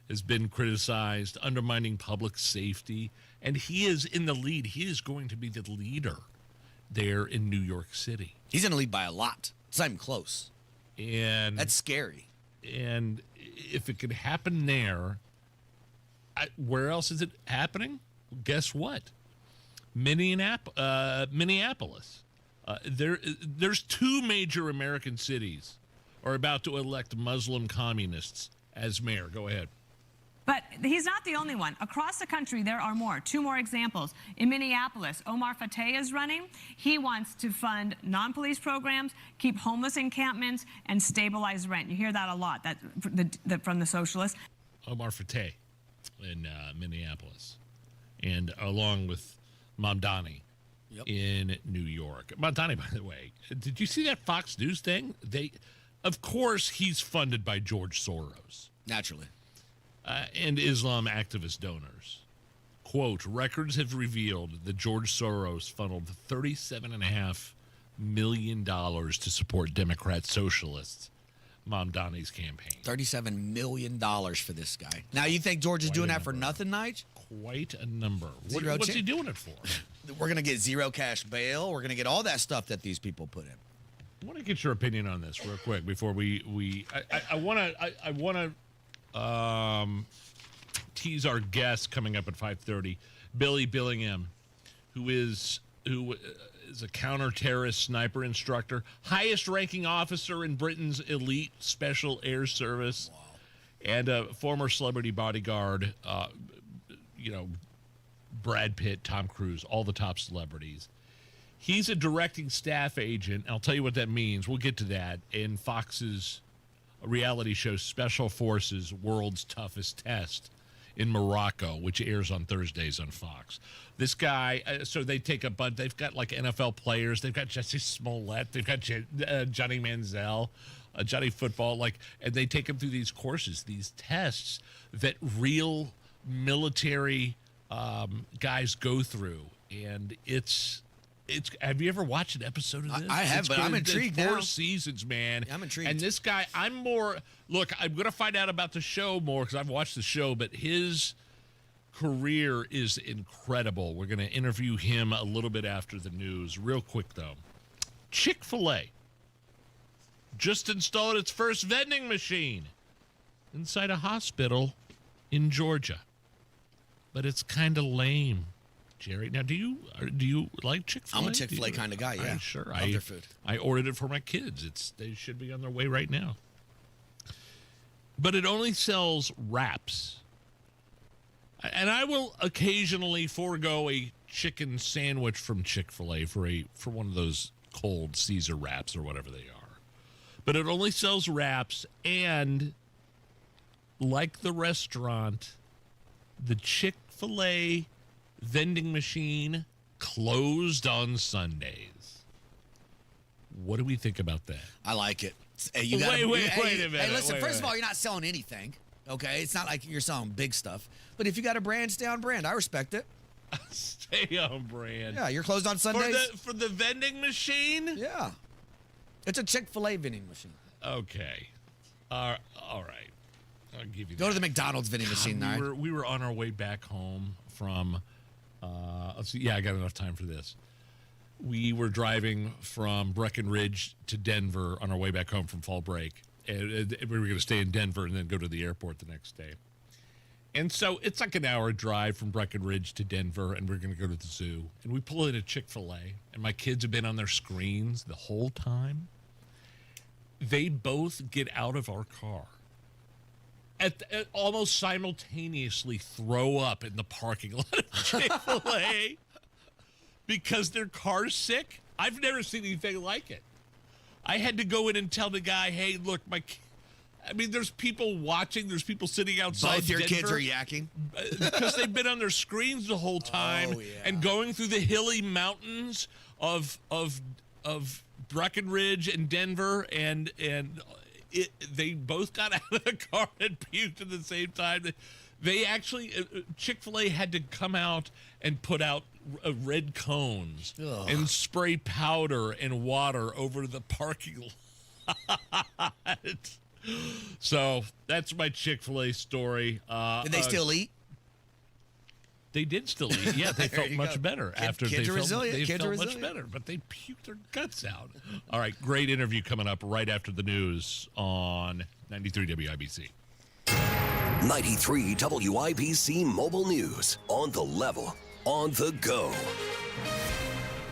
has been criticized, undermining public safety, and he is in the lead. He is going to be the leader there in New York City. He's going to lead by a lot. It's not even close. And that's scary. And if it could happen there, where else is it happening? Guess what? Minneapolis. There's two major American cities are about to elect Muslim communists as mayor. Go ahead. But he's not the only one. Across the country, there are more. Two more examples. In Minneapolis, Omar Fateh is running. He wants to fund non-police programs, keep homeless encampments, and stabilize rent. You hear that a lot from the socialists. Omar Fateh in Minneapolis, and along with Mamdani in New York. Mamdani, by the way, did you see that Fox News thing? Of course, he's funded by George Soros. Naturally. And Islam activist donors. Quote, records have revealed that George Soros funneled $37.5 million to support Democrat socialists, Mamdani's campaign. $37 million for this guy. Now, you think George is doing that for nothing, Nige? Quite a number. What's he doing it for? We're going to get zero cash bail. We're going to get all that stuff that these people put in. I want to get your opinion on this real quick before I want to tease our guest coming up at 5:30, Billy Billingham, who is a counter-terrorist sniper instructor, highest-ranking officer in Britain's elite special air service, and a former celebrity bodyguard. Brad Pitt, Tom Cruise, all the top celebrities. He's a directing staff agent. I'll tell you what that means. We'll get to that in Fox's reality show Special Forces World's Toughest Test in Morocco, which airs on Thursdays on Fox. This guy, so they take a bunch, they've got like NFL players, they've got Jesse Smollett, they've got Johnny Manziel, Johnny Football, and they take them through these courses, these tests that real military guys go through. And it's have you ever watched an episode of this? I have, but I'm intrigued now. 4 seasons, man. Yeah, I'm intrigued. And this guy, I'm going to find out about the show more because I've watched the show, but his career is incredible. We're going to interview him a little bit after the news. Real quick, though. Chick-fil-A just installed its first vending machine inside a hospital in Georgia. But it's kind of lame. Jerry, now do you like Chick-fil-A? I'm a Chick-fil-A kind of guy, yeah. Sure. Love their food. I ordered it for my kids. They should be on their way right now. But it only sells wraps. And I will occasionally forego a chicken sandwich from Chick-fil-A for one of those cold Caesar wraps or whatever they are. But it only sells wraps, and like the restaurant, the Chick-fil-A vending machine closed on Sundays. What do we think about that? I like it. Wait a minute. Hey, listen, Wait, first wait. of all, you're not selling anything, okay? It's not like you're selling big stuff. But if you got a brand, stay on brand. I respect it. Stay on brand. Yeah, you're closed on Sundays. For the vending machine? Yeah. It's a Chick-fil-A vending machine. Okay. All right. I'll give you Go to the McDonald's vending machine, all right? We were on our way back home from, let's see, I got enough time for this. We were driving from Breckenridge to Denver on our way back home from fall break. And we were going to stay in Denver and then go to the airport the next day. And so it's like an hour drive from Breckenridge to Denver, and we're going to go to the zoo. And we pull in a Chick-fil-A, and my kids have been on their screens the whole time. They both get out of our car. At almost simultaneously throw up in the parking lot of Chick-fil-A because their car's sick. I've never seen anything like it. I had to go in and tell the guy, hey, look, there's people watching. There's people sitting outside Both your Denver kids are yakking? because they've been on their screens the whole time and going through the hilly mountains of Breckenridge and Denver, and they both got out of the car and puked at the same time. They actually, Chick-fil-A had to come out and put out red cones and spray powder and water over the parking lot. So that's my Chick-fil-A story. Did they still eat? They did still eat. Yeah, they felt much better after kids they are resilient. They Kids are felt much resilient. better, but they puked their guts out. All right, great interview coming up right after the news on 93 WIBC. 93 WIBC Mobile News. On the level, on the go.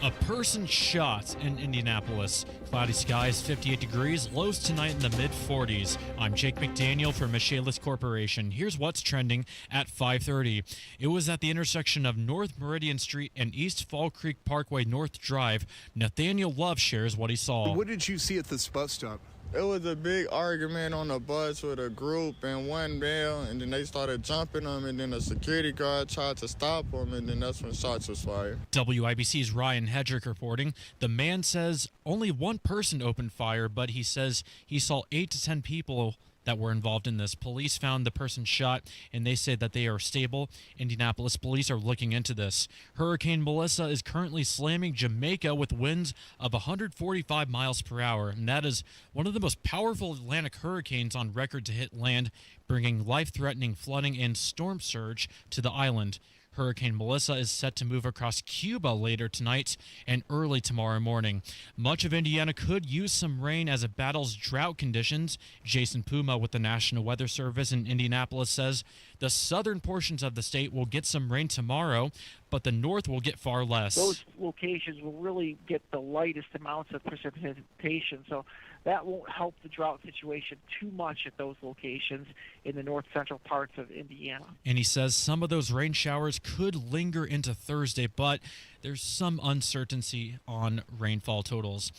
A person shot in Indianapolis. Cloudy skies, 58 degrees. Lows tonight in the mid-40s. I'm Jake McDaniel for Michaelis Corporation. Here's what's trending at 5:30. It was at the intersection of North Meridian Street and East Fall Creek Parkway North Drive. Nathaniel Love shares what he saw. What did you see at this bus stop? It was a big argument on the bus with a group and one male, and then they started jumping them, and then a security guard tried to stop them, and then that's when shots was fired. WIBC's Ryan Hedrick reporting. The man says only one person opened fire, but he says he saw 8 to 10 people that were involved in this. Police found the person shot, and they say that they are stable. Indianapolis police are looking into this. Hurricane Melissa is currently slamming Jamaica with winds of 145 miles per hour, and that is one of the most powerful Atlantic hurricanes on record to hit land, bringing life-threatening flooding and storm surge to the island. Hurricane Melissa is set to move across Cuba later tonight and early tomorrow morning. Much of Indiana could use some rain as it battles drought conditions. Jason Puma with the National Weather Service in Indianapolis says the southern portions of the state will get some rain tomorrow, but the north will get far less. Those locations will really get the lightest amounts of precipitation, so that won't help the drought situation too much at those locations in the north central parts of Indiana. And he says some of those rain showers could linger into Thursday, but there's some uncertainty on rainfall totals.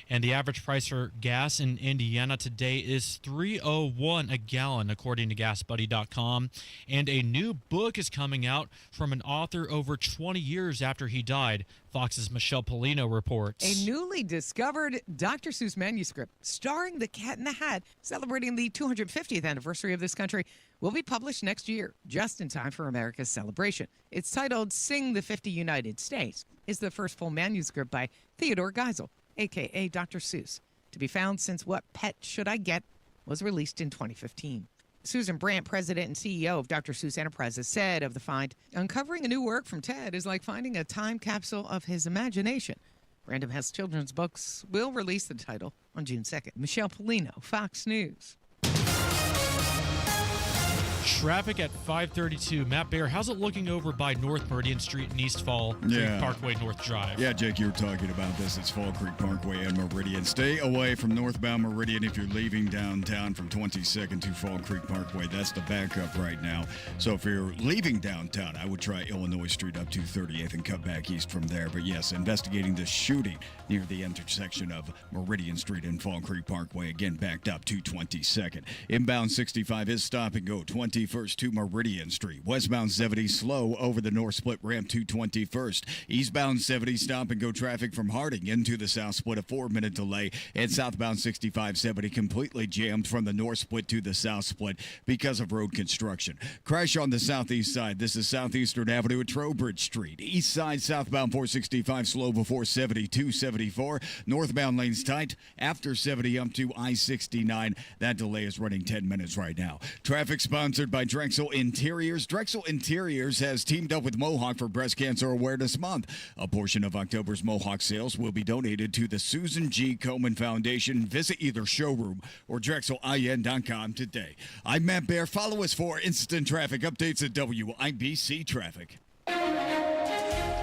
And the average price for gas in Indiana today is $3.01 a gallon, according to GasBuddy.com. And a new book is coming out from an author over 20 years after he died. Fox's Michelle Polino reports. A newly discovered Dr. Seuss manuscript starring the Cat in the Hat, celebrating the 250th anniversary of this country, will be published next year, just in time for America's celebration. It's titled Sing the 50 United States. It's the first full manuscript by Theodore Geisel, a.k.a. Dr. Seuss, to be found since What Pet Should I Get was released in 2015. Susan Brandt, president and CEO of Dr. Seuss Enterprises, said of the find, uncovering a new work from Ted is like finding a time capsule of his imagination. Random House Children's Books will release the title on June 2nd. Michelle Polino, Fox News. Traffic at 5:32. Matt Bear, how's it looking over by North Meridian Street and East Fall Creek Parkway North Drive? Yeah, Jake, you were talking about this. It's Fall Creek Parkway and Meridian. Stay away from northbound Meridian if you're leaving downtown from 22nd to Fall Creek Parkway. That's the backup right now. So if you're leaving downtown, I would try Illinois Street up to 30th and cut back east from there. But yes, investigating the shooting near the intersection of Meridian Street and Fall Creek Parkway. Again, backed up to 22nd. Inbound 65 is stop and go. 25 221st to Meridian Street. Westbound 70 slow over the north split ramp 221st. Eastbound 70 stop and go traffic from Harding into the south split, a 4-minute delay. And southbound 6570 completely jammed from the north split to the south split because of road construction. Crash on the southeast side. This is Southeastern Avenue at Trowbridge Street. East side southbound 465 slow before 7274. Northbound lanes tight after 70 up to I-69. That delay is running 10 minutes right now. Traffic sponsored by Drexel Interiors. Drexel Interiors has teamed up with Mohawk for Breast Cancer Awareness Month. A portion of October's Mohawk sales will be donated to the Susan G. Komen Foundation. Visit either showroom or DrexelIN.com today. I'm Matt Bear. Follow us for instant traffic updates at WIBC Traffic.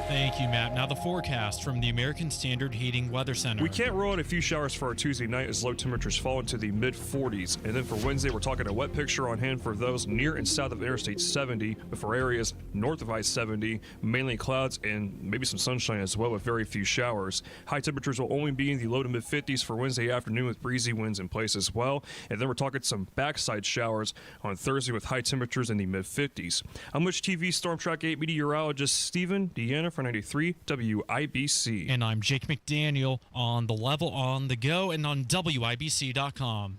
Thank you, Matt. Now the forecast from the American Standard Heating Weather Center. We can't rule out a few showers for our Tuesday night as low temperatures fall into the mid-40s. And then for Wednesday, we're talking a wet picture on hand for those near and south of Interstate 70, but for areas north of I-70, mainly clouds and maybe some sunshine as well with very few showers. High temperatures will only be in the low to mid-50s for Wednesday afternoon with breezy winds in place as well. And then we're talking some backside showers on Thursday with high temperatures in the mid-50s. I'm Wish TV Storm Track 8 meteorologist Stephen Deanna for 93 WIBC. And I'm Jake McDaniel on The Level on the Go and on WIBC.com.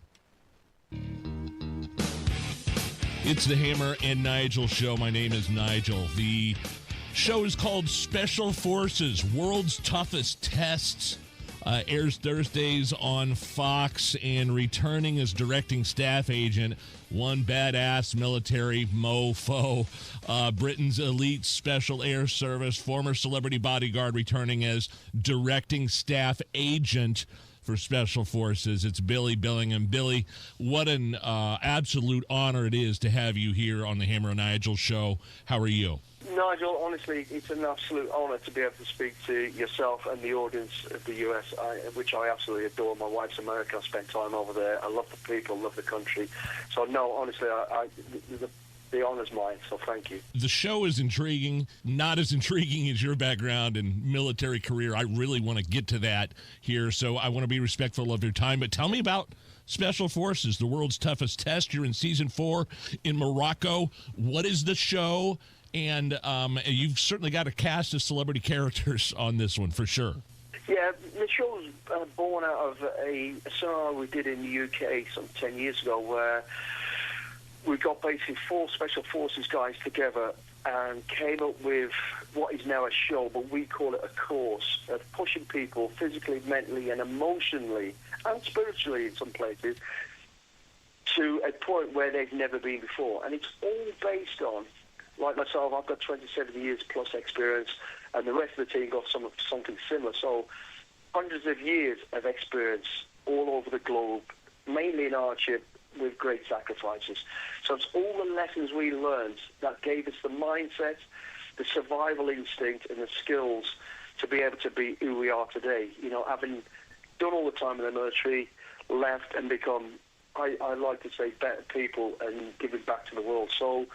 It's the Hammer and Nigel show. My name is Nigel. The show is called Special Forces, World's Toughest Tests. Airs Thursdays on Fox, and returning as directing staff agent, one badass military mofo, Britain's elite special air service, former celebrity bodyguard, returning as directing staff agent for Special Forces. It's Billy Billingham. Billy, what an absolute honor it is to have you here on the Hammer and Nigel show. How are you? Nigel, honestly, it's an absolute honor to be able to speak to yourself and the audience of the U.S., which I absolutely adore. My wife's American. I spent time over there. I love the people, love the country. So, no, honestly, the honor's mine, so thank you. The show is intriguing, not as intriguing as your background and military career. I really want to get to that here, so I want to be respectful of your time. But tell me about Special Forces, the world's toughest test. You're in season 4 in Morocco. What is the show? And you've certainly got a cast of celebrity characters on this one, for sure. Yeah, the show's born out of a seminar we did in the UK some 10 years ago where we got basically 4 Special Forces guys together and came up with what is now a show, but we call it a course of pushing people physically, mentally, and emotionally, and spiritually in some places, to a point where they've never been before. And it's all based on, like myself, I've got 27 years plus experience, and the rest of the team got something similar. So hundreds of years of experience all over the globe, mainly in hardship, with great sacrifices. So it's all the lessons we learned that gave us the mindset, the survival instinct, and the skills to be able to be who we are today. You know, having done all the time in the military, left and become, I like to say, better people and giving back to the world. So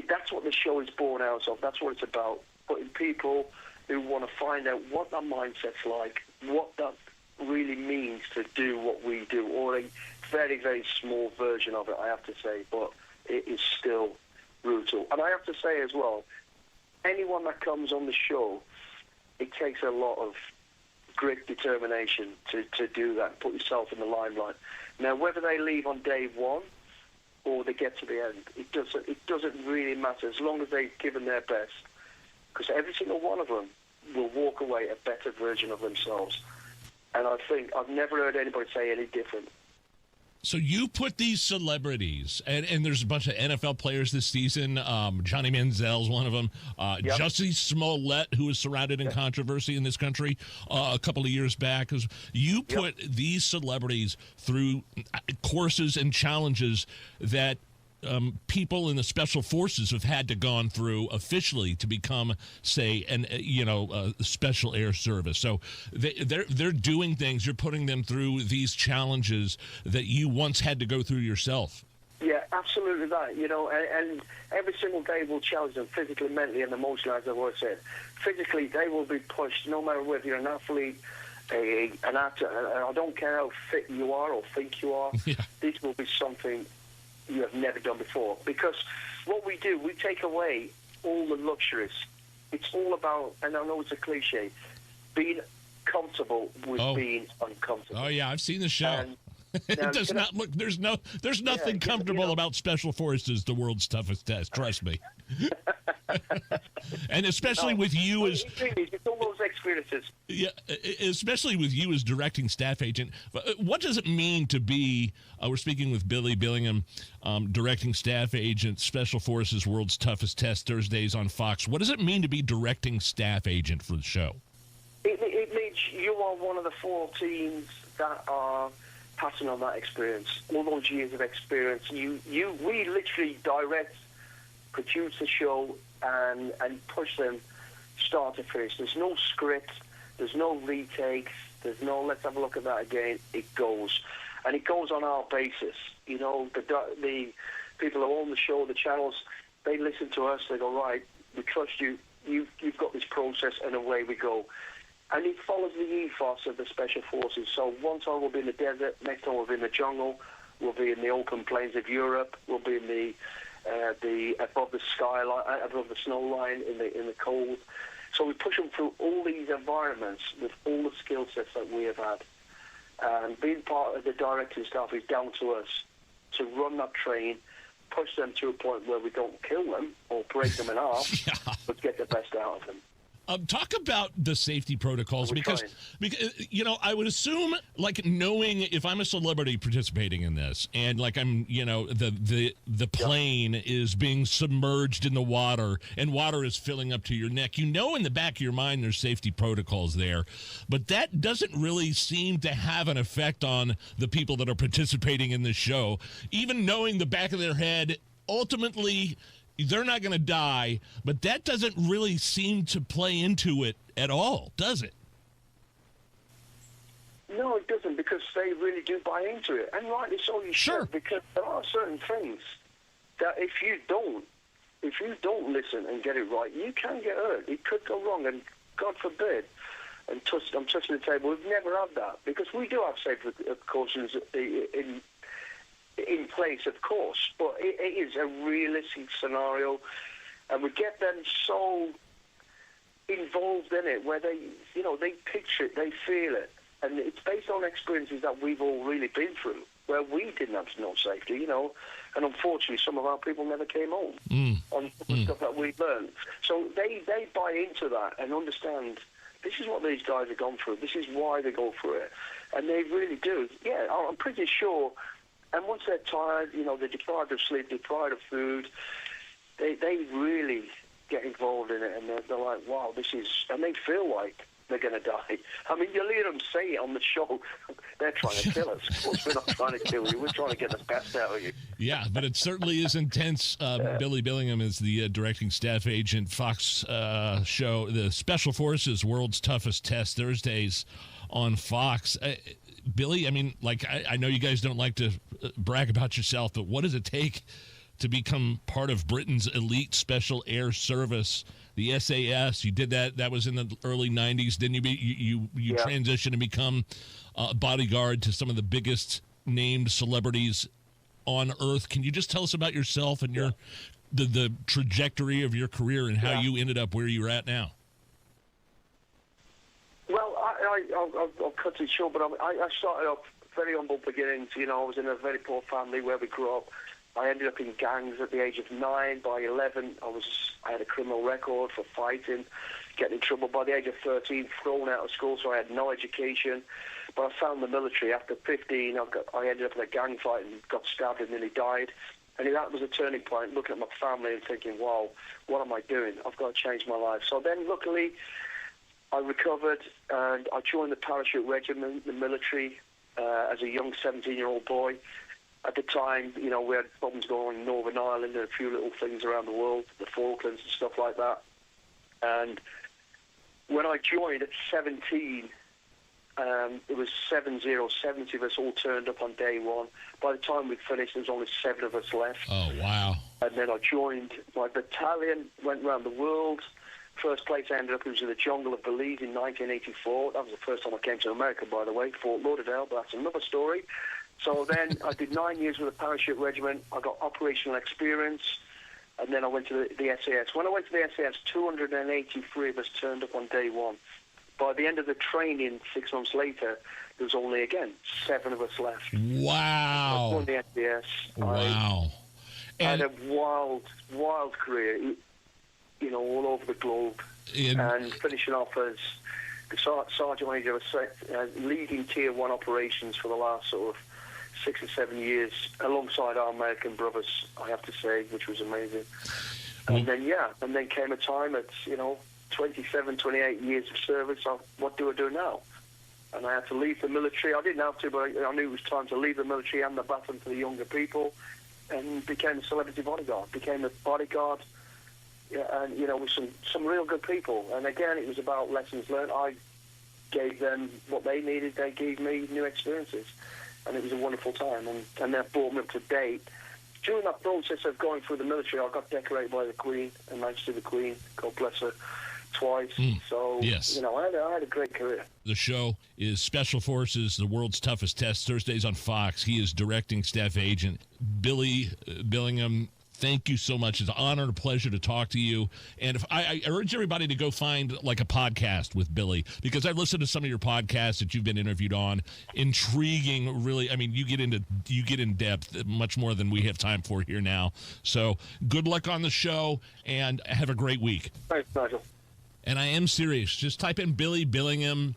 that's what the show is born out of. That's what it's about, putting people who want to find out what that mindset's like, what that really means to do what we do, or a very, very small version of it, I have to say, but it is still brutal. And I have to say as well, anyone that comes on the show, it takes a lot of grit, determination to do that, put yourself in the limelight. Now, whether they leave on day 1 or they get to the end, it doesn't really matter as long as they've given their best, because every single one of them will walk away a better version of themselves. And I think I've never heard anybody say any different. So you put these celebrities, and there's a bunch of NFL players this season. Johnny Manziel's one of them. Jussie Smollett, who was surrounded in controversy in this country a couple of years back. You put these celebrities through courses and challenges that people in the Special Forces have had to gone through officially to become, say, Special Air Service. So they're doing things. You're putting them through these challenges that you once had to go through yourself. Yeah, absolutely that. And every single day will challenge them physically, mentally, and emotionally, as I've always said. Physically, they will be pushed, no matter whether you're an athlete, an actor. I don't care how fit you are or think you are. This will be something you have never done before. Because what we do, we take away all the luxuries. It's all about, and I know it's a cliche, being comfortable with being uncomfortable. Oh yeah, I've seen the show. It now, does not look. There's nothing comfortable about Special Forces, the world's toughest test. Trust me. And especially with you as it's all those experiences. Yeah, especially with you as directing staff agent. What does it mean to be? We're speaking with Billy Billingham, directing staff agent, Special Forces, World's Toughest Test, Thursdays on Fox. What does it mean to be directing staff agent for the show? It means you are one of the 4 teams that are passing on that experience, all those years of experience. We literally direct, produce the show, and push them start to finish. There's no script, there's no retakes, there's no let's have a look at that again. It goes, and it goes on our basis. You know, the people who own the show, the channels, they listen to us. They go, right, we trust you. You've got this process, and away we go. And it follows the ethos of the Special Forces. So one time we'll be in the desert, next time we'll be in the jungle, we'll be in the open plains of Europe, we'll be in the above the skyline, above the snow line, in the cold. So we push them through all these environments with all the skill sets that we have had. And being part of the directing staff is down to us to run that train, push them to a point where we don't kill them or break them in half, but get the best out of them. Talk about the safety protocols because you know, I would assume, like, knowing if I'm a celebrity participating in this and like I'm, you know, the plane is being submerged in the water and water is filling up to your neck, you know, in the back of your mind there's safety protocols there, but that doesn't really seem to have an effect on the people that are participating in this show. Even knowing the back of their head, ultimately they're not going to die, but that doesn't really seem to play into it at all, does it? No, it doesn't, because they really do buy into it. And rightly so, you should, because there are certain things that if you don't listen and get it right, you can get hurt. It could go wrong, and God forbid, I'm touching the table, we've never had that, because we do have safety precautions in place, of course, but it is a realistic scenario, and we get them so involved in it where they picture it, they feel it, and it's based on experiences that we've all really been through, where we didn't have no safety, you know, and unfortunately some of our people never came home on the stuff that we learned. So they buy into that and understand this is what these guys have gone through, this is why they go through it, and they really do. Yeah, I'm pretty sure. And once they're tired, you know, they're deprived of sleep, deprived of food, they really get involved in it, and they're like, wow, this is... And they feel like they're going to die. I mean, you'll hear them say it on the show. They're trying to kill us. Of course, we're not trying to kill you. We're trying to get the best out of you. Yeah, but it certainly is intense. Billy Billingham is the directing staff agent, Fox show, the Special Forces World's Toughest Test, Thursdays on Fox. Billy, I mean, like, I know you guys don't like to brag about yourself, but what does it take to become part of Britain's elite special air service, the SAS? You did that. That was in the early 90s. Then you transitioned and become a bodyguard to some of the biggest named celebrities on Earth. Can you just tell us about yourself and your the trajectory of your career and how you ended up where you're at now? Well, I'll cut it short, but I started off very humble beginnings. You know, I was in a very poor family where we grew up. I ended up in gangs at the age of 9. By 11, I had a criminal record for fighting, getting in trouble. By the age of 13, thrown out of school, so I had no education. But I found the military. After 15, I ended up in a gang fight and got stabbed and nearly died. And that was a turning point, looking at my family and thinking, wow, what am I doing? I've got to change my life. So then, luckily, I recovered, and I joined the parachute regiment, the military, as a young 17-year-old boy. At the time, you know, we had problems going on in Northern Ireland and a few little things around the world, the Falklands and stuff like that. And when I joined at 17, it was 70 of us all turned up on day one. By the time we'd finished, there was only 7 of us left. Oh, wow. And then I joined my battalion, went around the world. First place I ended up was in the jungle of Belize in 1984. That was the first time I came to America, by the way, Fort Lauderdale, but that's another story. So then I did 9 years with the parachute regiment. I got operational experience, and then I went to the SAS. When I went to the SAS, 283 of us turned up on day one. By the end of the training, 6 months later, there was only, again, 7 of us left. Wow. I won the SAS. Wow. I had a wild career, you know, all over the globe. And finishing off as the Sergeant Major of leading Tier 1 operations for the last sort of 6 or 7 years, alongside our American brothers, I have to say, which was amazing. And then came a time at, 27, 28 years of service. What do I do now? And I had to leave the military. I didn't have to, but I knew it was time to leave the military and the baton for the younger people, and became a celebrity bodyguard. Became a bodyguard, and with some real good people. And again, it was about lessons learned. I gave them what they needed. They gave me new experiences, and it was a wonderful time. And that brought me up to date. During that process of going through the military, I got decorated by the Queen, Her Majesty the Queen, God bless her, twice. So, yes. I had a great career. The show is Special Forces, The World's Toughest Test, Thursdays on Fox. He is directing staff agent Billy Billingham. Thank you so much. It's an honor and a pleasure to talk to you. And if I urge everybody to go find like a podcast with Billy, because I've listened to some of your podcasts that you've been interviewed on. Intriguing, really. I mean, you get in depth much more than we have time for here now. So good luck on the show and have a great week. Thanks, Nigel. And I am serious. Just type in Billy Billingham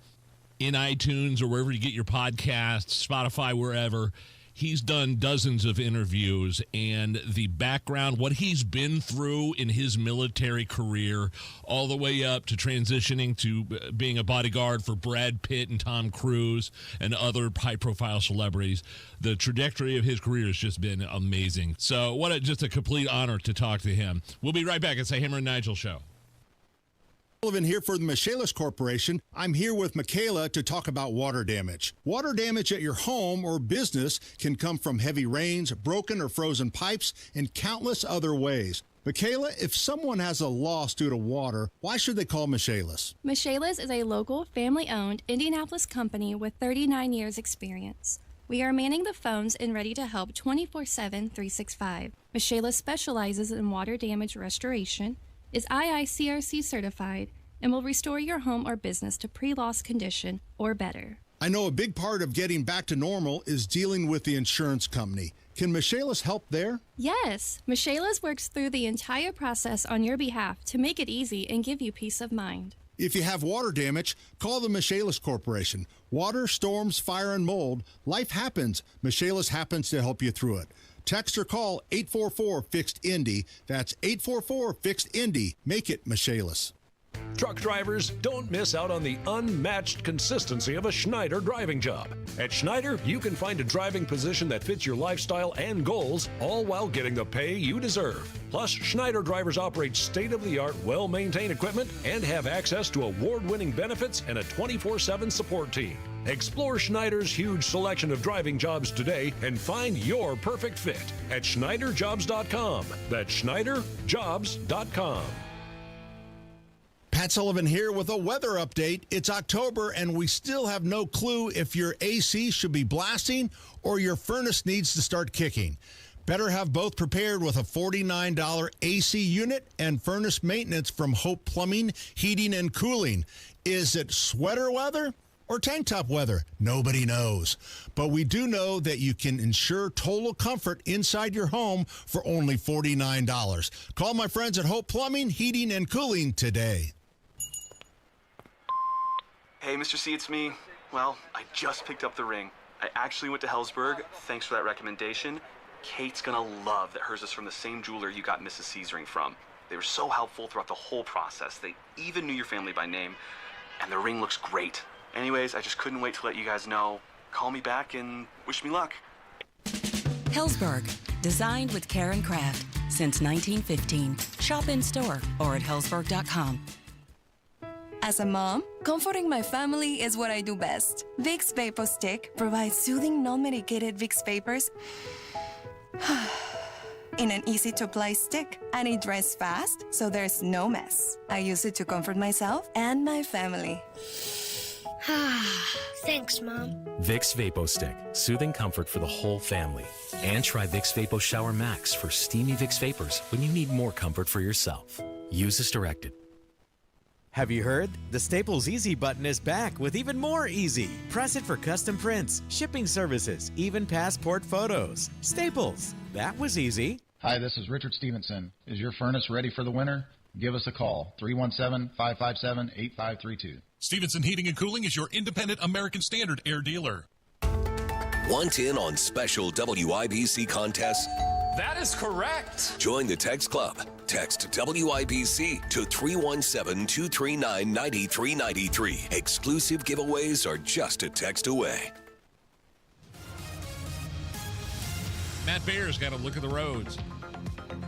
in iTunes or wherever you get your podcasts, Spotify, wherever. He's done dozens of interviews, and the background, what he's been through in his military career, all the way up to transitioning to being a bodyguard for Brad Pitt and Tom Cruise and other high-profile celebrities. The trajectory of his career has just been amazing. So just a complete honor to talk to him. We'll be right back. It's a Hammer and Nigel show. Sullivan here for the Michaelis Corporation. I'm here with Michaela to talk about water damage. Water damage at your home or business can come from heavy rains, broken or frozen pipes, and countless other ways. Michaela, if someone has a loss due to water, why should they call Michaelis? Michaelis is a local, family-owned Indianapolis company with 39 years experience. We are manning the phones and ready to help 24/7, 365. Michaelis specializes in water damage restoration, is IICRC certified, and will restore your home or business to pre-loss condition or better. I know a big part of getting back to normal is dealing with the insurance company. Can Michaelis help there? Yes, Michaelis works through the entire process on your behalf to make it easy and give you peace of mind. If you have water damage, call the Michaelis Corporation. Water, storms, fire, and mold, life happens. Michaelis happens to help you through it. Text or call 844-FIXED-INDY. That's 844-FIXED-INDY. Make it Michaelis. Truck drivers, don't miss out on the unmatched consistency of a Schneider driving job. At Schneider, you can find a driving position that fits your lifestyle and goals, all while getting the pay you deserve. Plus, Schneider drivers operate state-of-the-art, well-maintained equipment and have access to award-winning benefits and a 24/7 support team. Explore Schneider's huge selection of driving jobs today and find your perfect fit at SchneiderJobs.com. That's SchneiderJobs.com. Pat Sullivan here with a weather update. It's October, and we still have no clue if your AC should be blasting or your furnace needs to start kicking. Better have both prepared with a $49 AC unit and furnace maintenance from Hope Plumbing, Heating, and Cooling. Is it sweater weather or tank top weather? Nobody knows. But we do know that you can ensure total comfort inside your home for only $49. Call my friends at Hope Plumbing, Heating, and Cooling today. Hey, Mr. C, it's me. Well, I just picked up the ring. I actually went to Hellsberg. Thanks for that recommendation. Kate's gonna love that hers is from the same jeweler you got Mrs. C's ring from. They were so helpful throughout the whole process. They even knew your family by name, and the ring looks great. Anyways, I just couldn't wait to let you guys know. Call me back and wish me luck. Hellsberg, designed with care and craft since 1915. Shop in store or at hellsberg.com. As a mom, comforting my family is what I do best. Vicks Vapor Stick provides soothing, non-medicated Vicks vapors in an easy-to-apply stick, and it dries fast, so there's no mess. I use it to comfort myself and my family. Thanks, Mom. Vicks VapoStick, soothing comfort for the whole family. And try Vicks Vapo Shower Max for steamy Vicks Vapors when you need more comfort for yourself. Use as directed. Have you heard? The Staples Easy button is back with even more easy. Press it for custom prints, shipping services, even passport photos. Staples. That was easy. Hi, this is Richard Stevenson. Is your furnace ready for the winter? Give us a call, 317-557-8532. Stevenson Heating and Cooling is your independent American Standard air dealer. Want in on special WIBC contests? That is correct. Join the text club. Text WIBC to 317-239-9393. Exclusive giveaways are just a text away. Matt Bear's got to look at the roads.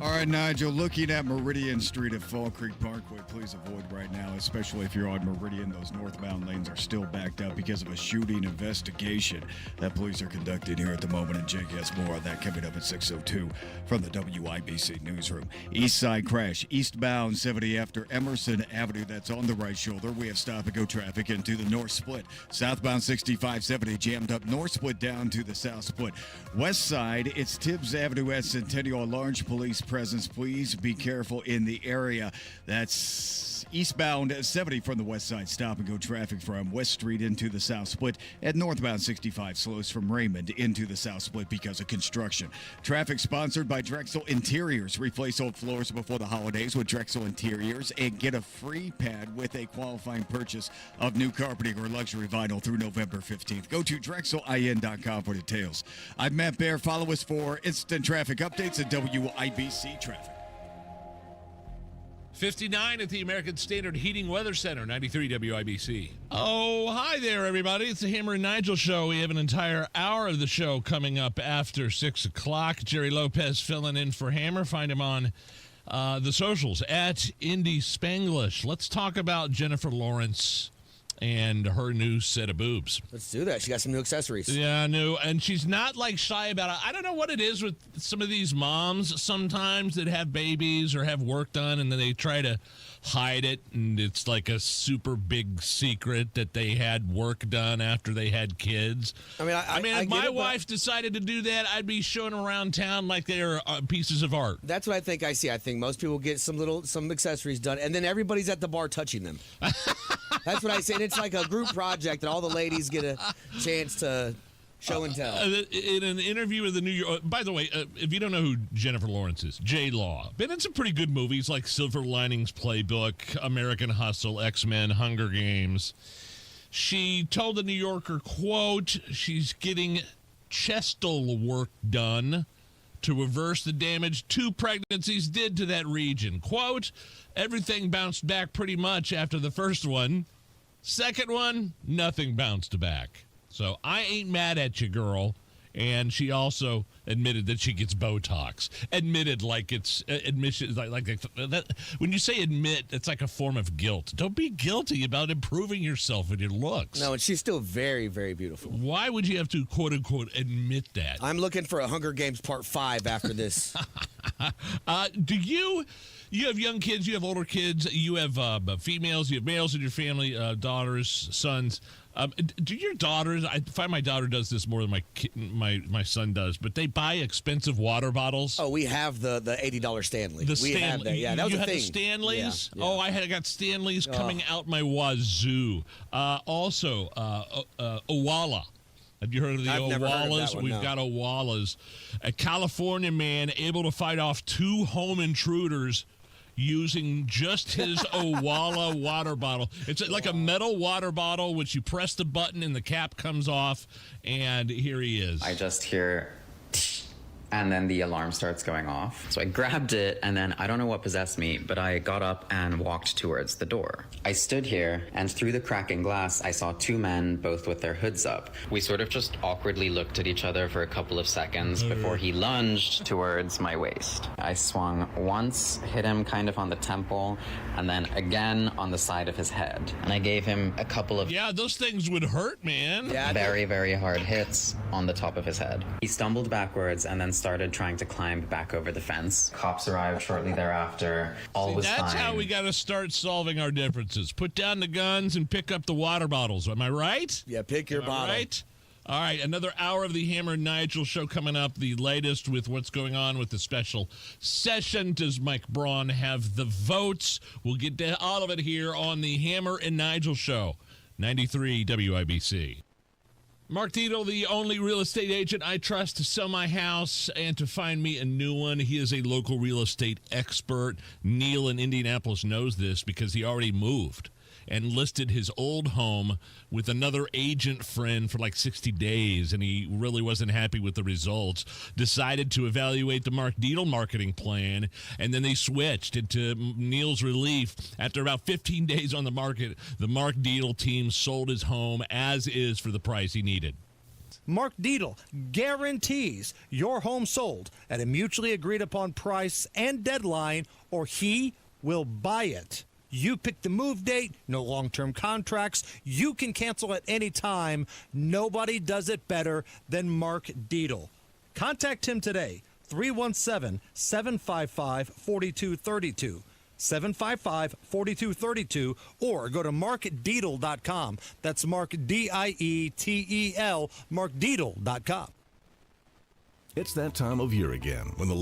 All right, Nigel, looking at Meridian Street at Fall Creek Parkway, please avoid right now, especially if you're on Meridian. Those northbound lanes are still backed up because of a shooting investigation that police are conducting here at the moment. And Jake has more on that coming up at 6:02 from the WIBC newsroom. East side crash, eastbound 70 after Emerson Avenue. That's on the right shoulder. We have stop-and-go traffic into the north split. Southbound 6570 jammed up north split down to the south split. West side, it's Tibbs Avenue at Centennial. A large police presence. Please be careful in the area. That's eastbound 70 from the west side. Stop and go traffic from West Street into the south split. At northbound 65 slows from Raymond into the south split because of construction. Traffic sponsored by Drexel Interiors. Replace old floors before the holidays with Drexel Interiors and get a free pad with a qualifying purchase of new carpeting or luxury vinyl through November 15th. Go to drexelin.com for details. I'm Matt Bear. Follow us for instant traffic updates at WIBC Traffic. 59 at the American Standard Heating Weather Center, 93 WIBC. Oh, hi there, everybody. It's the Hammer and Nigel show. We have an entire hour of the show coming up after 6 o'clock. Jerry Lopez filling in for Hammer. Find him on the socials at Indy Spanglish. Let's talk about Jennifer Lawrence and her new set of boobs. Let's do that. She got some new accessories. Yeah, new, and she's not like shy about it. I don't know what it is with some of these moms sometimes that have babies or have work done and then they try to hide it, and it's like a super big secret that they had work done after they had kids. I mean, if my wife decided to do that, I'd be showing them around town like they're pieces of art. That's what I think I see. I think most people get some accessories done, and then everybody's at the bar touching them. That's what I say. And it's like a group project, and all the ladies get a chance to show and tell. In an interview with the New York... by the way, if you don't know who Jennifer Lawrence is, J-Law. Been in some pretty good movies like Silver Linings Playbook, American Hustle, X-Men, Hunger Games. She told the New Yorker, quote, she's getting chestal work done to reverse the damage 2 pregnancies did to that region. Quote, everything bounced back pretty much after the first one. Second one, nothing bounced back. So I ain't mad at you, girl. And she also admitted that she gets Botox. Admitted like it's admission, like that. When you say admit, it's like a form of guilt. Don't be guilty about improving yourself and your looks. No, and she's still very, very beautiful. Why would you have to, quote unquote, admit that? I'm looking for a Hunger Games Part 5 after this. Do you have young kids, you have older kids, you have females, you have males in your family, daughters, sons. Do your daughters, I find my daughter does this more than my son does, but they buy expensive water bottles. Oh, we have the $80 Stanley. We have that. Yeah, that was you a had thing. The Stanleys? Yeah. Oh, I got Stanleys coming out my wazoo. Also, Owala. Have you heard of the I've never heard of Owalas? that one, We've no. got Owalas. A California man able to fight off 2 home intruders using just his Owala water bottle. It's like a metal water bottle, which you press the button and the cap comes off, and here he is. I just hear, and then the alarm starts going off. So I grabbed it, and then I don't know what possessed me, but I got up and walked towards the door. I stood here, and through the cracking glass, I saw 2 men, both with their hoods up. We sort of just awkwardly looked at each other for a couple of seconds before he lunged towards my waist. I swung once, hit him kind of on the temple, and then again on the side of his head. And I gave him a couple of... Yeah, those things would hurt, man. Very, very hard hits on the top of his head. He stumbled backwards and then started trying to climb back over the fence. Cops arrived shortly thereafter. All was fine. That's how we got to start solving our differences. Put down the guns and pick up the water bottles. Am I right? Yeah, pick your bottle. Right? All right, another hour of the Hammer and Nigel show coming up. The latest with what's going on with the special session. Does Mike Braun have the votes? We'll get to all of it here on the Hammer and Nigel show. 93 WIBC. Mark Diddy, the only real estate agent I trust to sell my house and to find me a new one. He is a local real estate expert. Neil in Indianapolis knows this because he already moved and listed his old home with another agent friend for like 60 days, and he really wasn't happy with the results. Decided to evaluate the Mark Diddy marketing plan, and then they switched. And to Neil's relief, after about 15 days on the market, the Mark Diddy team sold his home as is for the price he needed. Mark Diddy guarantees your home sold at a mutually agreed upon price and deadline, or he will buy it. You pick the move date, no long-term contracts. You can cancel at any time. Nobody does it better than Mark Diddy. Contact him today, 317-755-4232. 755-4232, or go to markdiddy.com. That's Mark, D-I-E-T-E-L, markdiddy.com. It's that time of year again when the